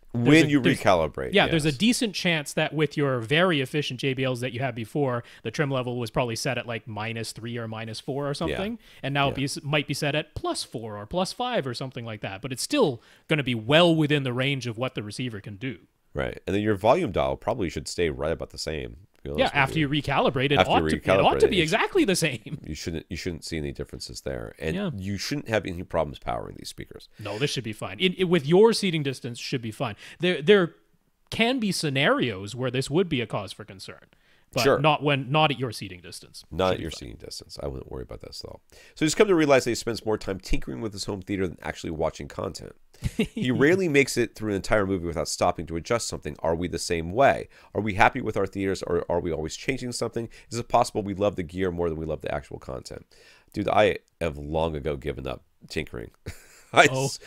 yes. there's a decent chance that with your very efficient JBLs that you had before, the trim level was probably set at like -3 or -4 or something, and now it might be set at +4 or +5 or something like that. But it's still going to be well within the range of what the receiver can do. Right, and then your volume dial probably should stay right about the same. Yeah, after you recalibrate, it ought to be exactly the same. You shouldn't see any differences there, and you shouldn't have any problems powering these speakers. No, this should be fine. With your seating distance, should be fine. There can be scenarios where this would be a cause for concern, but not at your seating distance. Not at your seating distance. I wouldn't worry about this though. So he's come to realize that he spends more time tinkering with his home theater than actually watching content. He rarely makes it through an entire movie without stopping to adjust something. Are we the same way? Are we happy with our theaters, or are we always changing something? Is it possible we love the gear more than we love the actual content? Dude, I have long ago given up tinkering. Haven't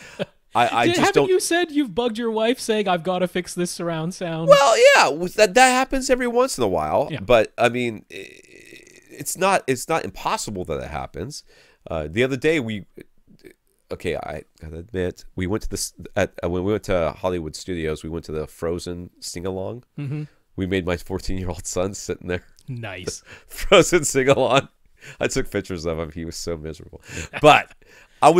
you said you've bugged your wife saying, I've got to fix this surround sound? Well, yeah, that happens every once in a while. Yeah. But, I mean, it's not impossible that it happens. The other day, I gotta admit, we went to when we went to Hollywood Studios, we went to the Frozen sing-along. Mm-hmm. We made my 14-year-old son sitting there. Nice. Frozen sing-along. I took pictures of him. He was so miserable. But I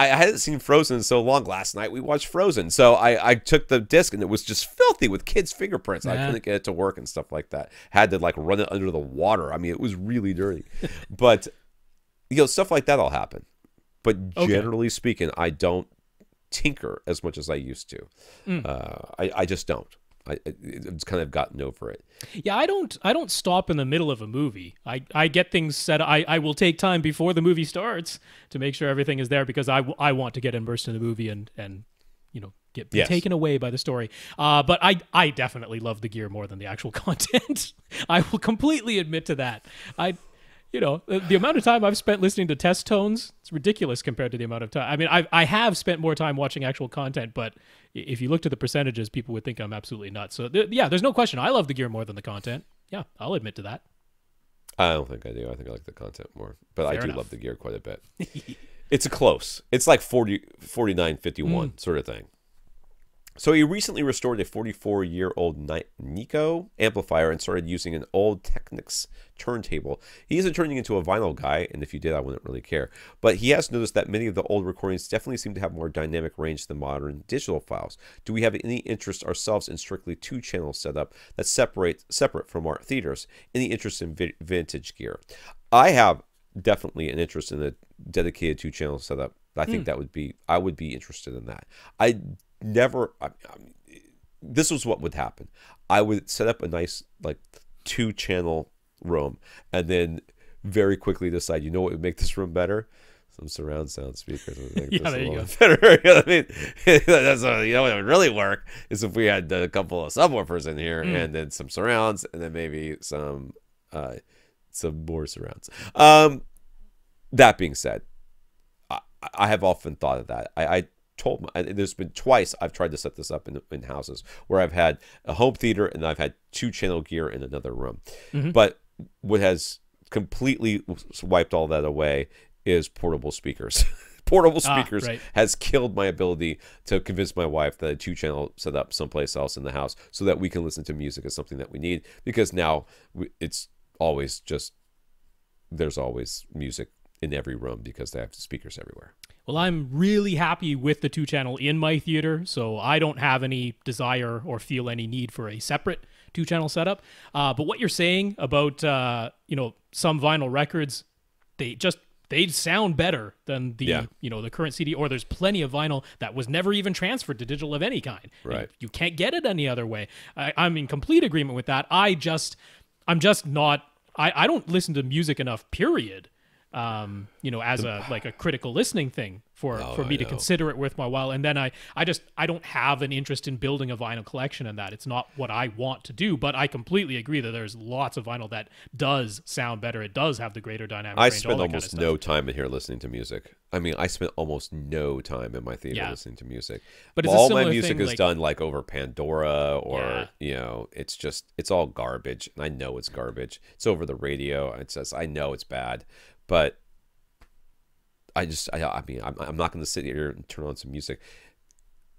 hadn't seen Frozen in so long. Last night we watched Frozen. So I took the disc, and it was just filthy with kids' fingerprints. Yeah. I couldn't get it to work and stuff like that. Had to like run it under the water. I mean, it was really dirty. But stuff like that'll happen. But generally speaking, I don't tinker as much as I used to. I just don't. It's kind of gotten over it. Yeah, I don't stop in the middle of a movie. I get things set. I will take time before the movie starts to make sure everything is there, because I want to get immersed in the movie and get taken away by the story. But I definitely love the gear more than the actual content. I will completely admit to that. The amount of time I've spent listening to test tones, it's ridiculous compared to the amount of time. I mean, I have spent more time watching actual content, but if you looked at the percentages, people would think I'm absolutely nuts. So, there's no question. I love the gear more than the content. Yeah, I'll admit to that. I don't think I do. I think I like the content more. But I do love the gear quite a bit. It's It's like 49-51 sort of thing. So he recently restored a 44-year-old Nico amplifier and started using an old Technics turntable. He isn't turning into a vinyl guy, and if you did, I wouldn't really care. But he has noticed that many of the old recordings definitely seem to have more dynamic range than modern digital files. Do we have any interest ourselves in strictly 2-channel setup that's separate from our theaters? Any interest in vintage gear? I have definitely an interest in a dedicated 2-channel setup. I think I would be interested in that. This was what would happen. I would set up a nice 2-channel room, and then very quickly decide, what would make this room better? Some surround sound speakers. There you go. Better. I mean, that's what would really work is if we had a couple of subwoofers in here, and then some surrounds, and then maybe some more surrounds. That being said, I have often thought of that. I told there's been twice I've tried to set this up in houses where I've had a home theater and I've had 2-channel gear in another room. But what has completely wiped all that away is portable speakers. portable speakers has killed my ability to convince my wife that a 2-channel setup someplace else in the house so that we can listen to music is something that we need, because now it's always just, there's always music in every room because they have speakers everywhere. Well, I'm really happy with the 2-channel in my theater, so I don't have any desire or feel any need for a separate 2-channel setup. But what you're saying about, some vinyl records, they sound better than the, the current CD, or there's plenty of vinyl that was never even transferred to digital of any kind. Right. You can't get it any other way. I'm in complete agreement with that. I'm just not, I don't listen to music enough, period. As a critical listening thing for me to consider it worth my while. And then I don't have an interest in building a vinyl collection, and that it's not what I want to do, but I completely agree that there's lots of vinyl that does sound better. It does have the greater dynamic range. I spend almost no time in here listening to music. I mean, I spent almost no time in my theater listening to music. But it's all my music is done like over Pandora or, it's all garbage. And I know it's garbage. It's over the radio. I know it's bad. But I'm not going to sit here and turn on some music.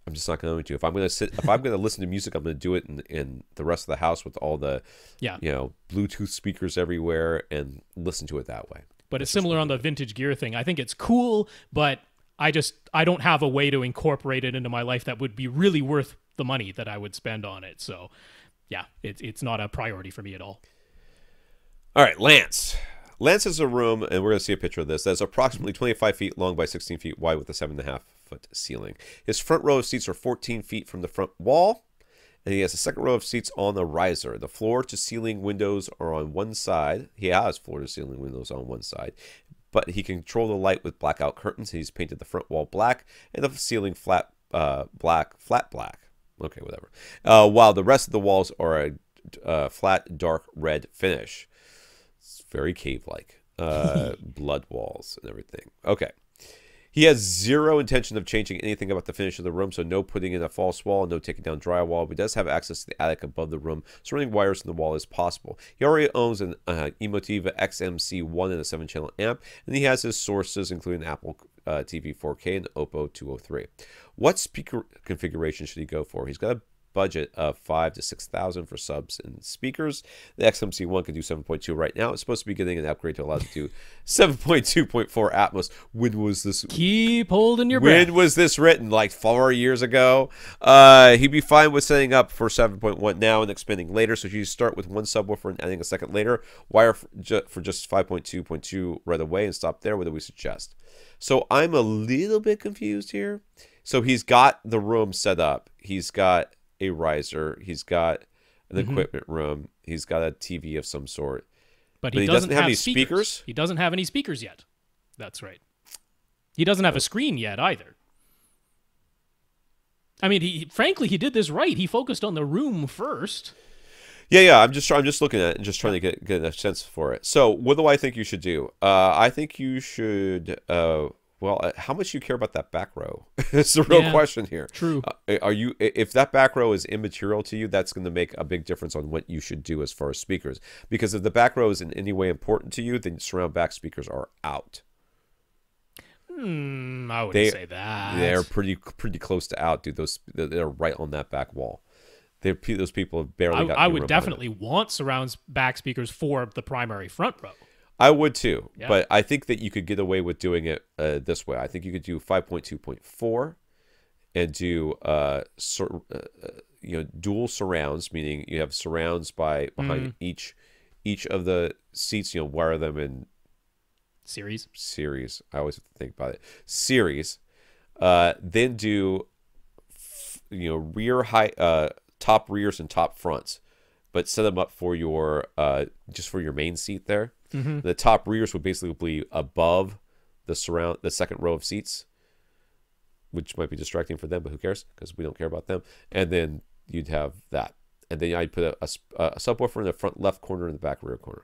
I'm just not going to. If I'm going to listen to music, I'm going to do it in the rest of the house with all the, Bluetooth speakers everywhere and listen to it that way. But it's similar on the vintage gear thing. I think it's cool, but I don't have a way to incorporate it into my life that would be really worth the money that I would spend on it. So, it's not a priority for me at all. All right, Lance. Lance has a room, and we're going to see a picture of this, that's approximately 25 feet long by 16 feet wide with a 7.5-foot ceiling. His front row of seats are 14 feet from the front wall, and he has a second row of seats on the riser. The floor-to-ceiling windows are on one side. He has floor-to-ceiling windows on one side, but he can control the light with blackout curtains. He's painted the front wall black and the ceiling flat black. Okay, whatever. While the rest of the walls are a flat, dark red finish. It's very cave-like. Blood walls and everything. Okay. He has zero intention of changing anything about the finish of the room, so no putting in a false wall, no taking down drywall, but he does have access to the attic above the room, so running wires from the wall is possible. He already owns an Emotiva XMC-1 and a 7-channel amp, and he has his sources, including Apple TV 4K and Oppo 203. What speaker configuration should he go for? He's got a budget of $5,000 to $6,000 for subs and speakers. The XMC-1 can do 7.2 right now. It's supposed to be getting an upgrade to allow it to do 7.2.4 Atmos. When was this? Keep holding your breath. When was this written? Like 4 years ago? He'd be fine with setting up for 7.1 now and expanding later. So you start with one subwoofer and adding a second later. Wire for just 5.2.2 right away and stop there. What do we suggest? So I'm a little bit confused here. So he's got the room set up. He's got a riser. He's got an equipment room. He's got a TV of some sort. But he doesn't have any speakers. He doesn't have any speakers yet. That's right. He doesn't have a screen yet either. I mean, frankly, he did this right. He focused on the room first. Yeah. I'm just looking at it and just trying to get a sense for it. So, what do I think you should do? I think you should. How much do you care about that back row? It's the real question here. True. If that back row is immaterial to you, that's going to make a big difference on what you should do as far as speakers. Because if the back row is in any way important to you, then surround back speakers are out. I wouldn't say that. They're pretty close to out, dude. They're right on that back wall. Those people have barely got. I would definitely want surround back speakers for the primary front row. I would too, but I think that you could get away with doing it this way. I think you could do 5.2.4 and do dual surrounds, meaning you have surrounds behind each of the seats. Wire them in series. I always have to think about it. Series. Then do rear height, top rears and top fronts, but set them up for your just for your main seat there. The top rears would basically be above the second row of seats, which might be distracting for them, but who cares? Because we don't care about them. And then you'd have that, and then I'd put a subwoofer in the front left corner and the back rear corner.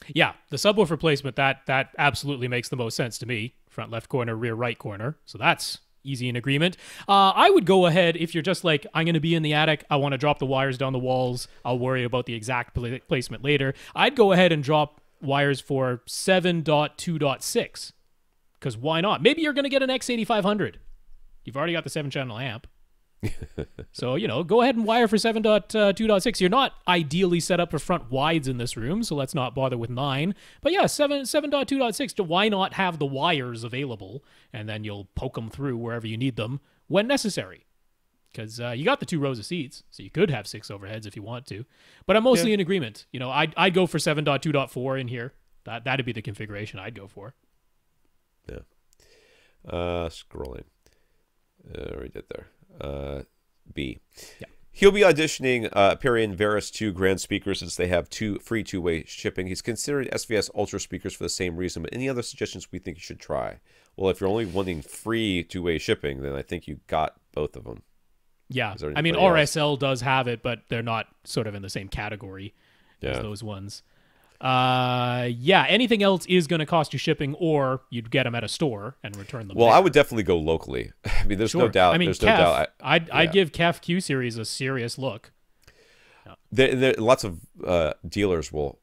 Yeah, the subwoofer placement that absolutely makes the most sense to me. Front left corner, rear right corner. So that's easy in agreement. I would go ahead if you're just like, I'm going to be in the attic. I want to drop the wires down the walls. I'll worry about the exact placement later. I'd go ahead and drop wires for 7.2.6 because why not? Maybe you're going to get an X8500. You've already got the 7-channel amp. So, you know, go ahead and wire for 7.2.6. You're not ideally set up for front wides in this room, so let's not bother with 9. But yeah, 7.2.6, why not have the wires available, and then you'll poke them through wherever you need them when necessary. Because you got the 2 rows of seats, so you could have 6 overheads if you want to. But I'm mostly in agreement. You know, I'd go for 7.2.4 in here. That'd be the configuration I'd go for. Yeah. Scrolling. We did there. B. Yeah. He'll be auditioning Aperion Veris 2 Grand speakers since they have free two-way shipping. He's considered SVS Ultra speakers for the same reason, but any other suggestions we think you should try? Well, if you're only wanting free two-way shipping, then I think you got both of them. Yeah. I mean, RSL does have it, but they're not sort of in the same category as those ones. Yeah, anything else is going to cost you shipping, or you'd get them at a store and return them. Well, there. I would definitely go locally. I mean, there's no doubt. I mean, there's KEF, no doubt. I'd give KEF Q Series a serious look. There, lots of dealers will.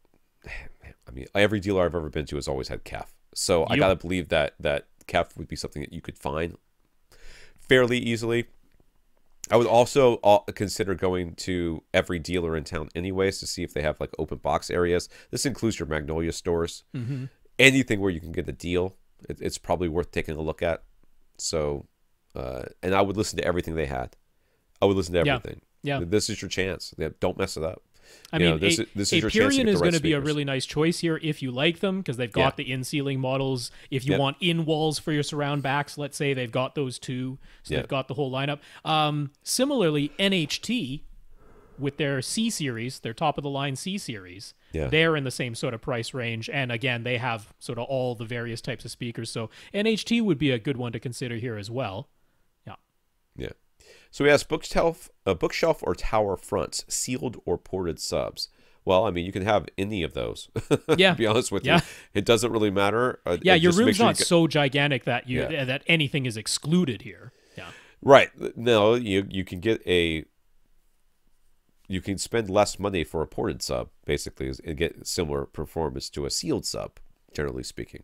I mean, every dealer I've ever been to has always had KEF, so I gotta believe that KEF would be something that you could find fairly easily. I would also consider going to every dealer in town anyways to see if they have like open box areas. This includes your Magnolia stores. Mm-hmm. Anything where you can get a deal, it's probably worth taking a look at. So, and I would listen to everything they had. I would listen to everything. Yeah. This is your chance. Don't mess it up. I mean, this is your chance to get the right is going to be a really nice choice here if you like them, because they've got the in-ceiling models. If you want in-walls for your surround backs, let's say, they've got those too. So they've got the whole lineup. Similarly, NHT, with their C Series, their top-of-the-line C Series, they're in the same sort of price range. And again, they have sort of all the various types of speakers. So NHT would be a good one to consider here as well. Yeah. So he has bookshelf or tower fronts, sealed or ported subs. Well, I mean, you can have any of those. Yeah. To be honest with you, it doesn't really matter. Your room's not so gigantic that that anything is excluded here. Yeah. Right. No, you can get you can spend less money for a ported sub, basically, and get similar performance to a sealed sub, generally speaking.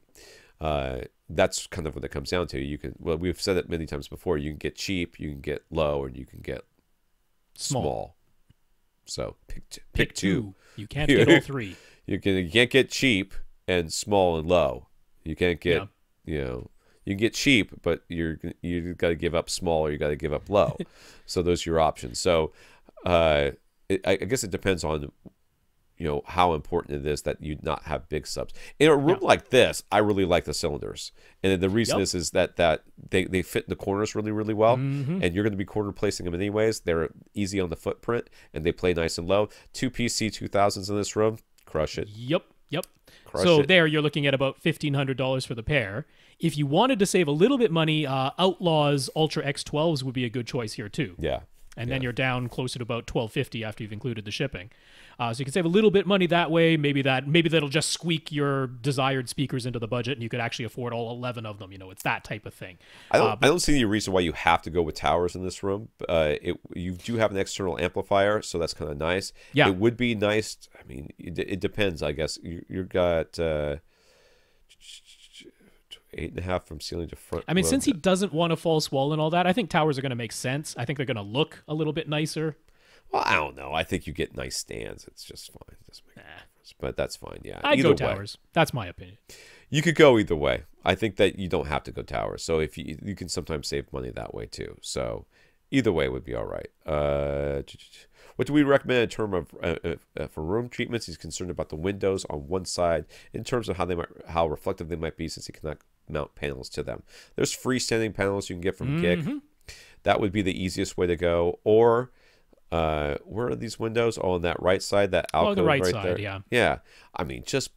That's kind of what it comes down to. You can, well, we've said it many times before, you can get cheap, you can get low, and you can get small. So pick two. You can't get all three. You can't get cheap and small and low. You can't get you can get cheap, but you got to give up small or you got to give up low. So those are your options. So I guess it depends on how important it is that you not have big subs. In a room like this, I really like the cylinders. And the reason is that they fit in the corners really, really well. And you're going to be corner placing them anyways. They're easy on the footprint, and they play nice and low. 2 PC-2000s in this room, crush it. Yep. So there you're looking at about $1,500 for the pair. If you wanted to save a little bit money, Outlaws Ultra X12s would be a good choice here too. Yeah. And then you're down closer to about $1,250 after you've included the shipping. So you can save a little bit money that way. Maybe that'll just squeak your desired speakers into the budget, and you could actually afford all 11 of them. It's that type of thing. I don't see any reason why you have to go with towers in this room. You do have an external amplifier, so that's kind of nice. Yeah. It would be nice. I mean, it depends, I guess. You've got 8.5 from ceiling to front. I mean, since he doesn't want a false wall and all that, I think towers are going to make sense. I think they're going to look a little bit nicer. Well, I don't know. I think you get nice stands. It's just fine. It doesn't make a difference. But that's fine. Yeah. I'd go towers. That's my opinion. You could go either way. I think that you don't have to go towers. So if you can sometimes save money that way too. So either way would be all right. What do we recommend in terms of for room treatments? He's concerned about the windows on one side in terms of how reflective they might be, since he cannot mount panels to them. There's freestanding panels you can get from GiK. That would be the easiest way to go. Or where are these windows? On that right side, that alcove the right side there. Yeah. I mean, just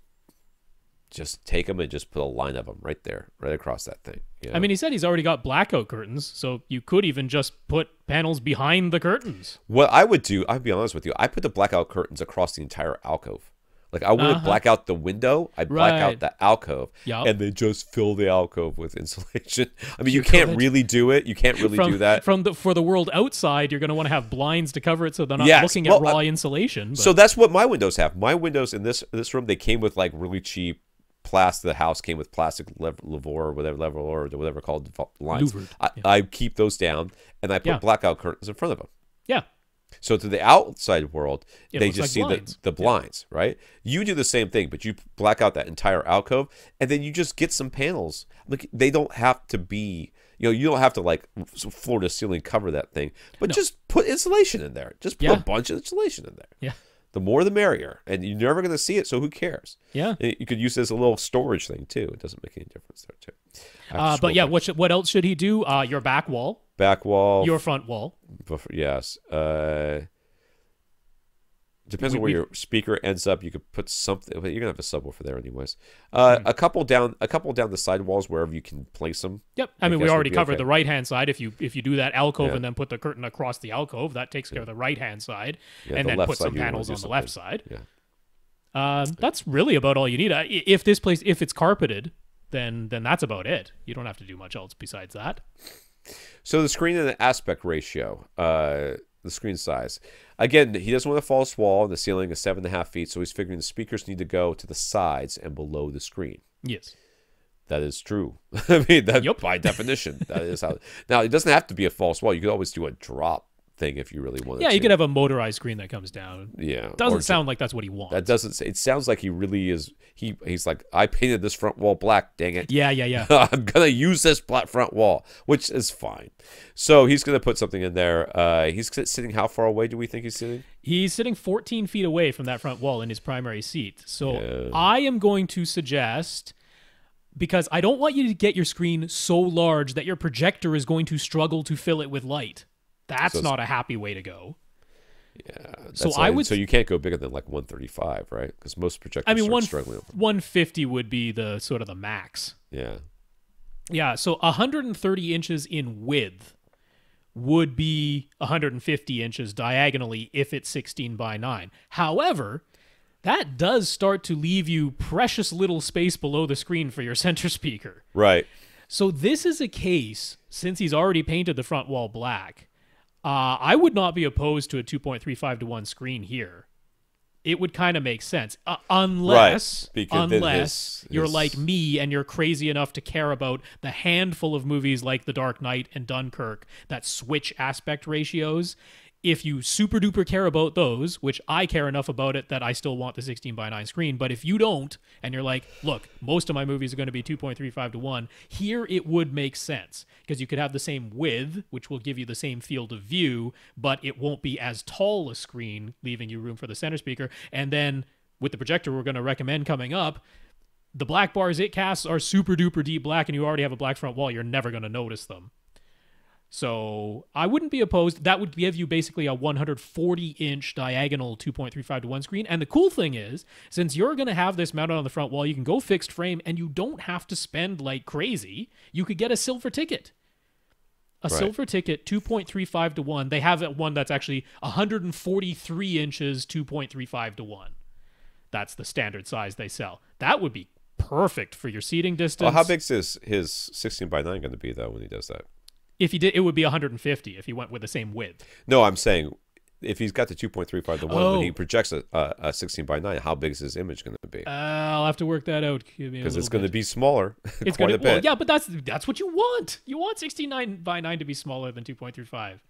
take them and just put a line of them right there, right across that thing. I mean, he said he's already got blackout curtains, so you could even just put panels behind the curtains. What I would do, I'll be honest with you, I put the blackout curtains across the entire alcove. Like, I wouldn't black out the window. I'd black out the alcove. And then just fill the alcove with insulation. I mean, you can't really do it. You can't really do that. For the world outside, you're going to want to have blinds to cover it so they're not looking at raw insulation. But. So that's what my windows have. My windows in this room, they came with, like, really cheap the house came with plastic lavor or whatever called lines. Louvered, I keep those down, and I put blackout curtains in front of them. Yeah. So to the outside world, they just see blinds. the blinds, right? You do the same thing, but you black out that entire alcove, and then you just get some panels. Like, they don't have to be, you don't have to like floor to ceiling cover that thing, but just put insulation in there. Just put a bunch of insulation in there. Yeah. The more the merrier, and you're never going to see it, so who cares? Yeah. You could use it as a little storage thing too. It doesn't make any difference there too. But yeah, what else should he do? Your back wall. Back wall. Your front wall. Yes. Depends on where your speaker ends up. You could put something. But you're gonna have a subwoofer there, anyways. A couple down the side walls wherever you can place them. Yep. I mean, we already covered the right hand side. If you do that alcove and then put the curtain across the alcove, that takes care of the right hand side, and then put some panels on the left side. Yeah. That's really about all you need. If it's carpeted, then that's about it. You don't have to do much else besides that. So the screen and the aspect ratio, the screen size. Again, he doesn't want a false wall, and the ceiling is 7.5 feet, so he's figuring the speakers need to go to the sides and below the screen. Yes. That is true. I mean, by definition, that is how. Now, it doesn't have to be a false wall. You could always do a drop thing if you really wanted to. Yeah, you could have a motorized screen that comes down. Yeah. Doesn't sound like that's what he wants. That doesn't. It sounds like he really is. He's like, I painted this front wall black. Dang it. Yeah. I'm gonna use this front wall, which is fine. So he's gonna put something in there. He's sitting. How far away do we think he's sitting? He's sitting 14 feet away from that front wall in his primary seat. So I am going to suggest, because I don't want you to get your screen so large that your projector is going to struggle to fill it with light. That's not a happy way to go. Yeah. So you can't go bigger than like 135, right? Because most projectors are struggling. 150 would be the sort of the max. Yeah. Yeah. So 130 inches in width would be 150 inches diagonally if it's 16:9. However, that does start to leave you precious little space below the screen for your center speaker. Right. So this is a case, since he's already painted the front wall black, I would not be opposed to a 2.35 to 1 screen here. It would kind of make sense, unless you're like me and you're crazy enough to care about the handful of movies like The Dark Knight and Dunkirk that switch aspect ratios. If you super duper care about those, which I care enough about it that I still want the 16:9 screen, but if you don't, and you're like, look, most of my movies are going to be 2.35 to 1, here it would make sense, because you could have the same width, which will give you the same field of view, but it won't be as tall a screen, leaving you room for the center speaker. And then with the projector we're going to recommend coming up, the black bars it casts are super duper deep black, and you already have a black front wall, you're never going to notice them. So I wouldn't be opposed. That would give you basically a 140-inch diagonal 2.35 to 1 screen. And the cool thing is, since you're going to have this mounted on the front wall, you can go fixed frame, and you don't have to spend like crazy. You could get a silver ticket. Silver ticket, 2.35 to 1. They have one that's actually 143 inches, 2.35 to 1. That's the standard size they sell. That would be perfect for your seating distance. Well, how big is his 16:9 going to be, though, when he does that? If he did, it would be 150 if he went with the same width. No, I'm saying if he's got the 2.35 to 1, when he projects a 16:9, how big is his image going to be? I'll have to work that out. Because it's going to be smaller. It's quite a bit. Well, yeah, but that's what you want. You want 16:9 to be smaller than 2.35.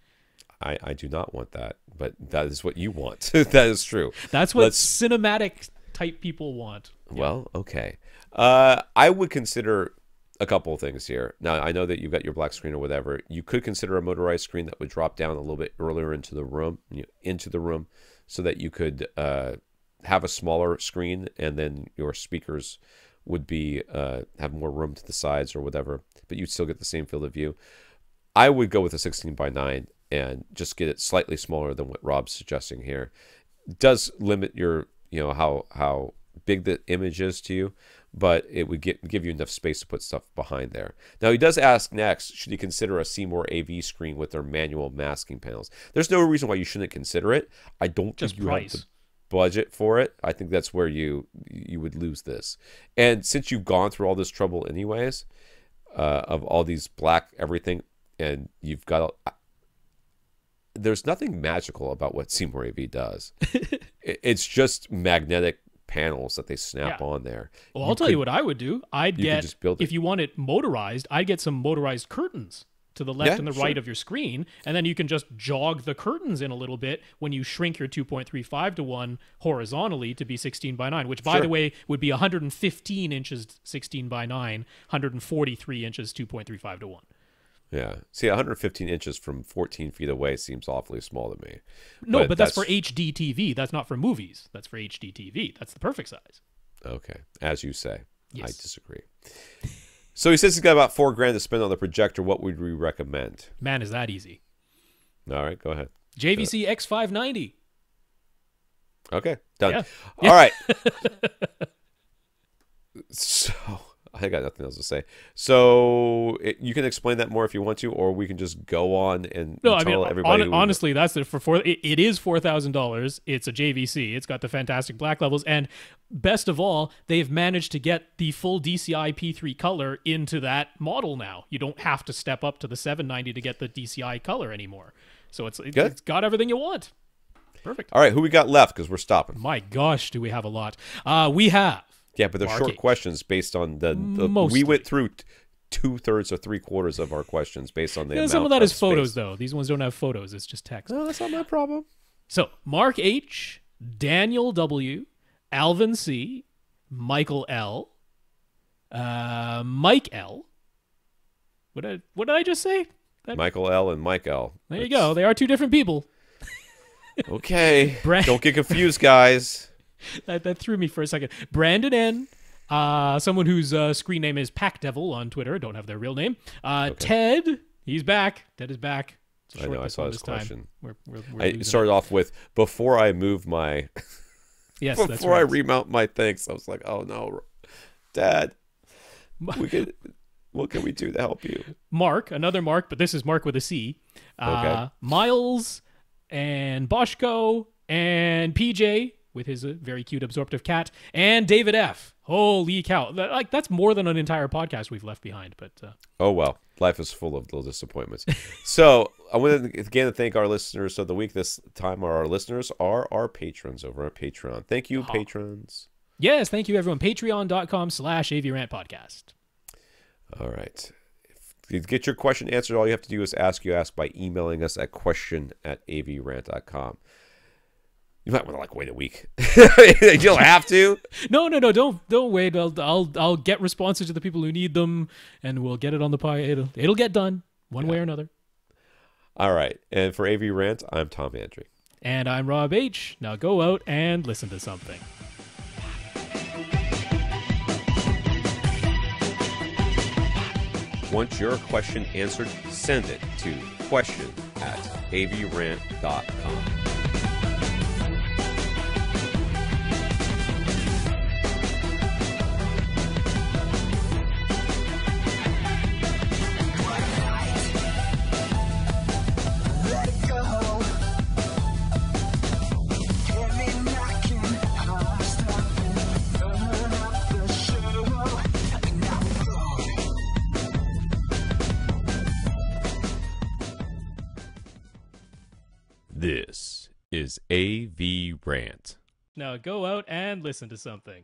I do not want that, but that is what you want. That is true. That's what cinematic type people want. Well, okay. I would consider a couple of things here. Now, I know that you've got your black screen or whatever. You could consider a motorized screen that would drop down a little bit earlier into the room, so that you could have a smaller screen, and then your speakers would be have more room to the sides or whatever, but you'd still get the same field of view. I would go with a 16:9 and just get it slightly smaller than what Rob's suggesting here. It does limit your, how big the image is to you, but it would give you enough space to put stuff behind there. Now, he does ask next, should you consider a Seymour AV screen with their manual masking panels? There's no reason why you shouldn't consider it. I don't think you have the budget for it. I think that's where you would lose this. And since you've gone through all this trouble anyways, of all these black everything, and you've got... there's nothing magical about what Seymour AV does. It's just magnetic panels that they snap on there. Well, I'll tell you what I would do. I'd get, just build it. If you want it motorized, I'd get some motorized curtains to the left and the right of your screen, and then you can just jog the curtains in a little bit when you shrink your 2.35 to 1 horizontally to be 16 by 9, which, by the way, would be 115 inches 16 by 9, 143 inches 2.35 to 1. Yeah. See, 115 inches from 14 feet away seems awfully small to me. No, but that's for HD TV. That's not for movies. That's for HD TV. That's the perfect size. Okay. As you say. Yes. I disagree. So he says he's got about $4,000 to spend on the projector. What would we recommend? Man, is that easy. All right, go ahead. JVC X590. Okay, done. Yeah. All right. So I got nothing else to say. So you can explain that more if you want to, or we can just go on and tell everybody. Honestly, that's it for it is $4,000. It's a JVC. It's got the fantastic black levels, and best of all, they've managed to get the full DCI P3 color into that model now. You don't have to step up to the 790 to get the DCI color anymore. So it's got everything you want. Perfect. All right, who we got left? Because we're stopping. My gosh, do we have a lot? We have. Yeah, but they're short questions based on the we went through 2/3 or 3/4 of our questions based on the amount some of that is space. photos, though. These ones don't have photos. It's just text. No, that's not my problem. So, Mark H., Daniel W., Alvin C., Michael L., Mike L. What did I just say? Michael L. and Mike L. There you go. They are two different people. Okay. Don't get confused, guys. That threw me for a second. Brandon N., someone whose screen name is Pack Devil on Twitter. Don't have their real name. Ted, he's back. Ted is back. I know. I saw his question. We're I started off with, before I move my... Yes, before that's right. I remount my things, I was like, oh no, Dad, what can we do to help you? Mark, another Mark, but this is Mark with a C. Miles and Boschko and PJ with his very cute absorptive cat, and David F. Holy cow. That's more than an entire podcast we've left behind. But oh, well. Life is full of little disappointments. So I want to again thank our listeners of the week. This time our listeners are our patrons over at Patreon. Thank you, patrons. Yes, thank you, everyone. Patreon.com/AVRant podcast. All right. To get your question answered, all you have to do is ask by emailing us at question@avrant.com. You might want to wait a week. You don't have to. No. Don't wait. I'll get responses to the people who need them, and we'll get it on the pie. It'll get done one way or another. All right. And for AV Rant, I'm Tom Andrew. And I'm Rob H. Now go out and listen to something. Want your question answered? Send it to question@avrant.com. This is AV Rant. Now go out and listen to something.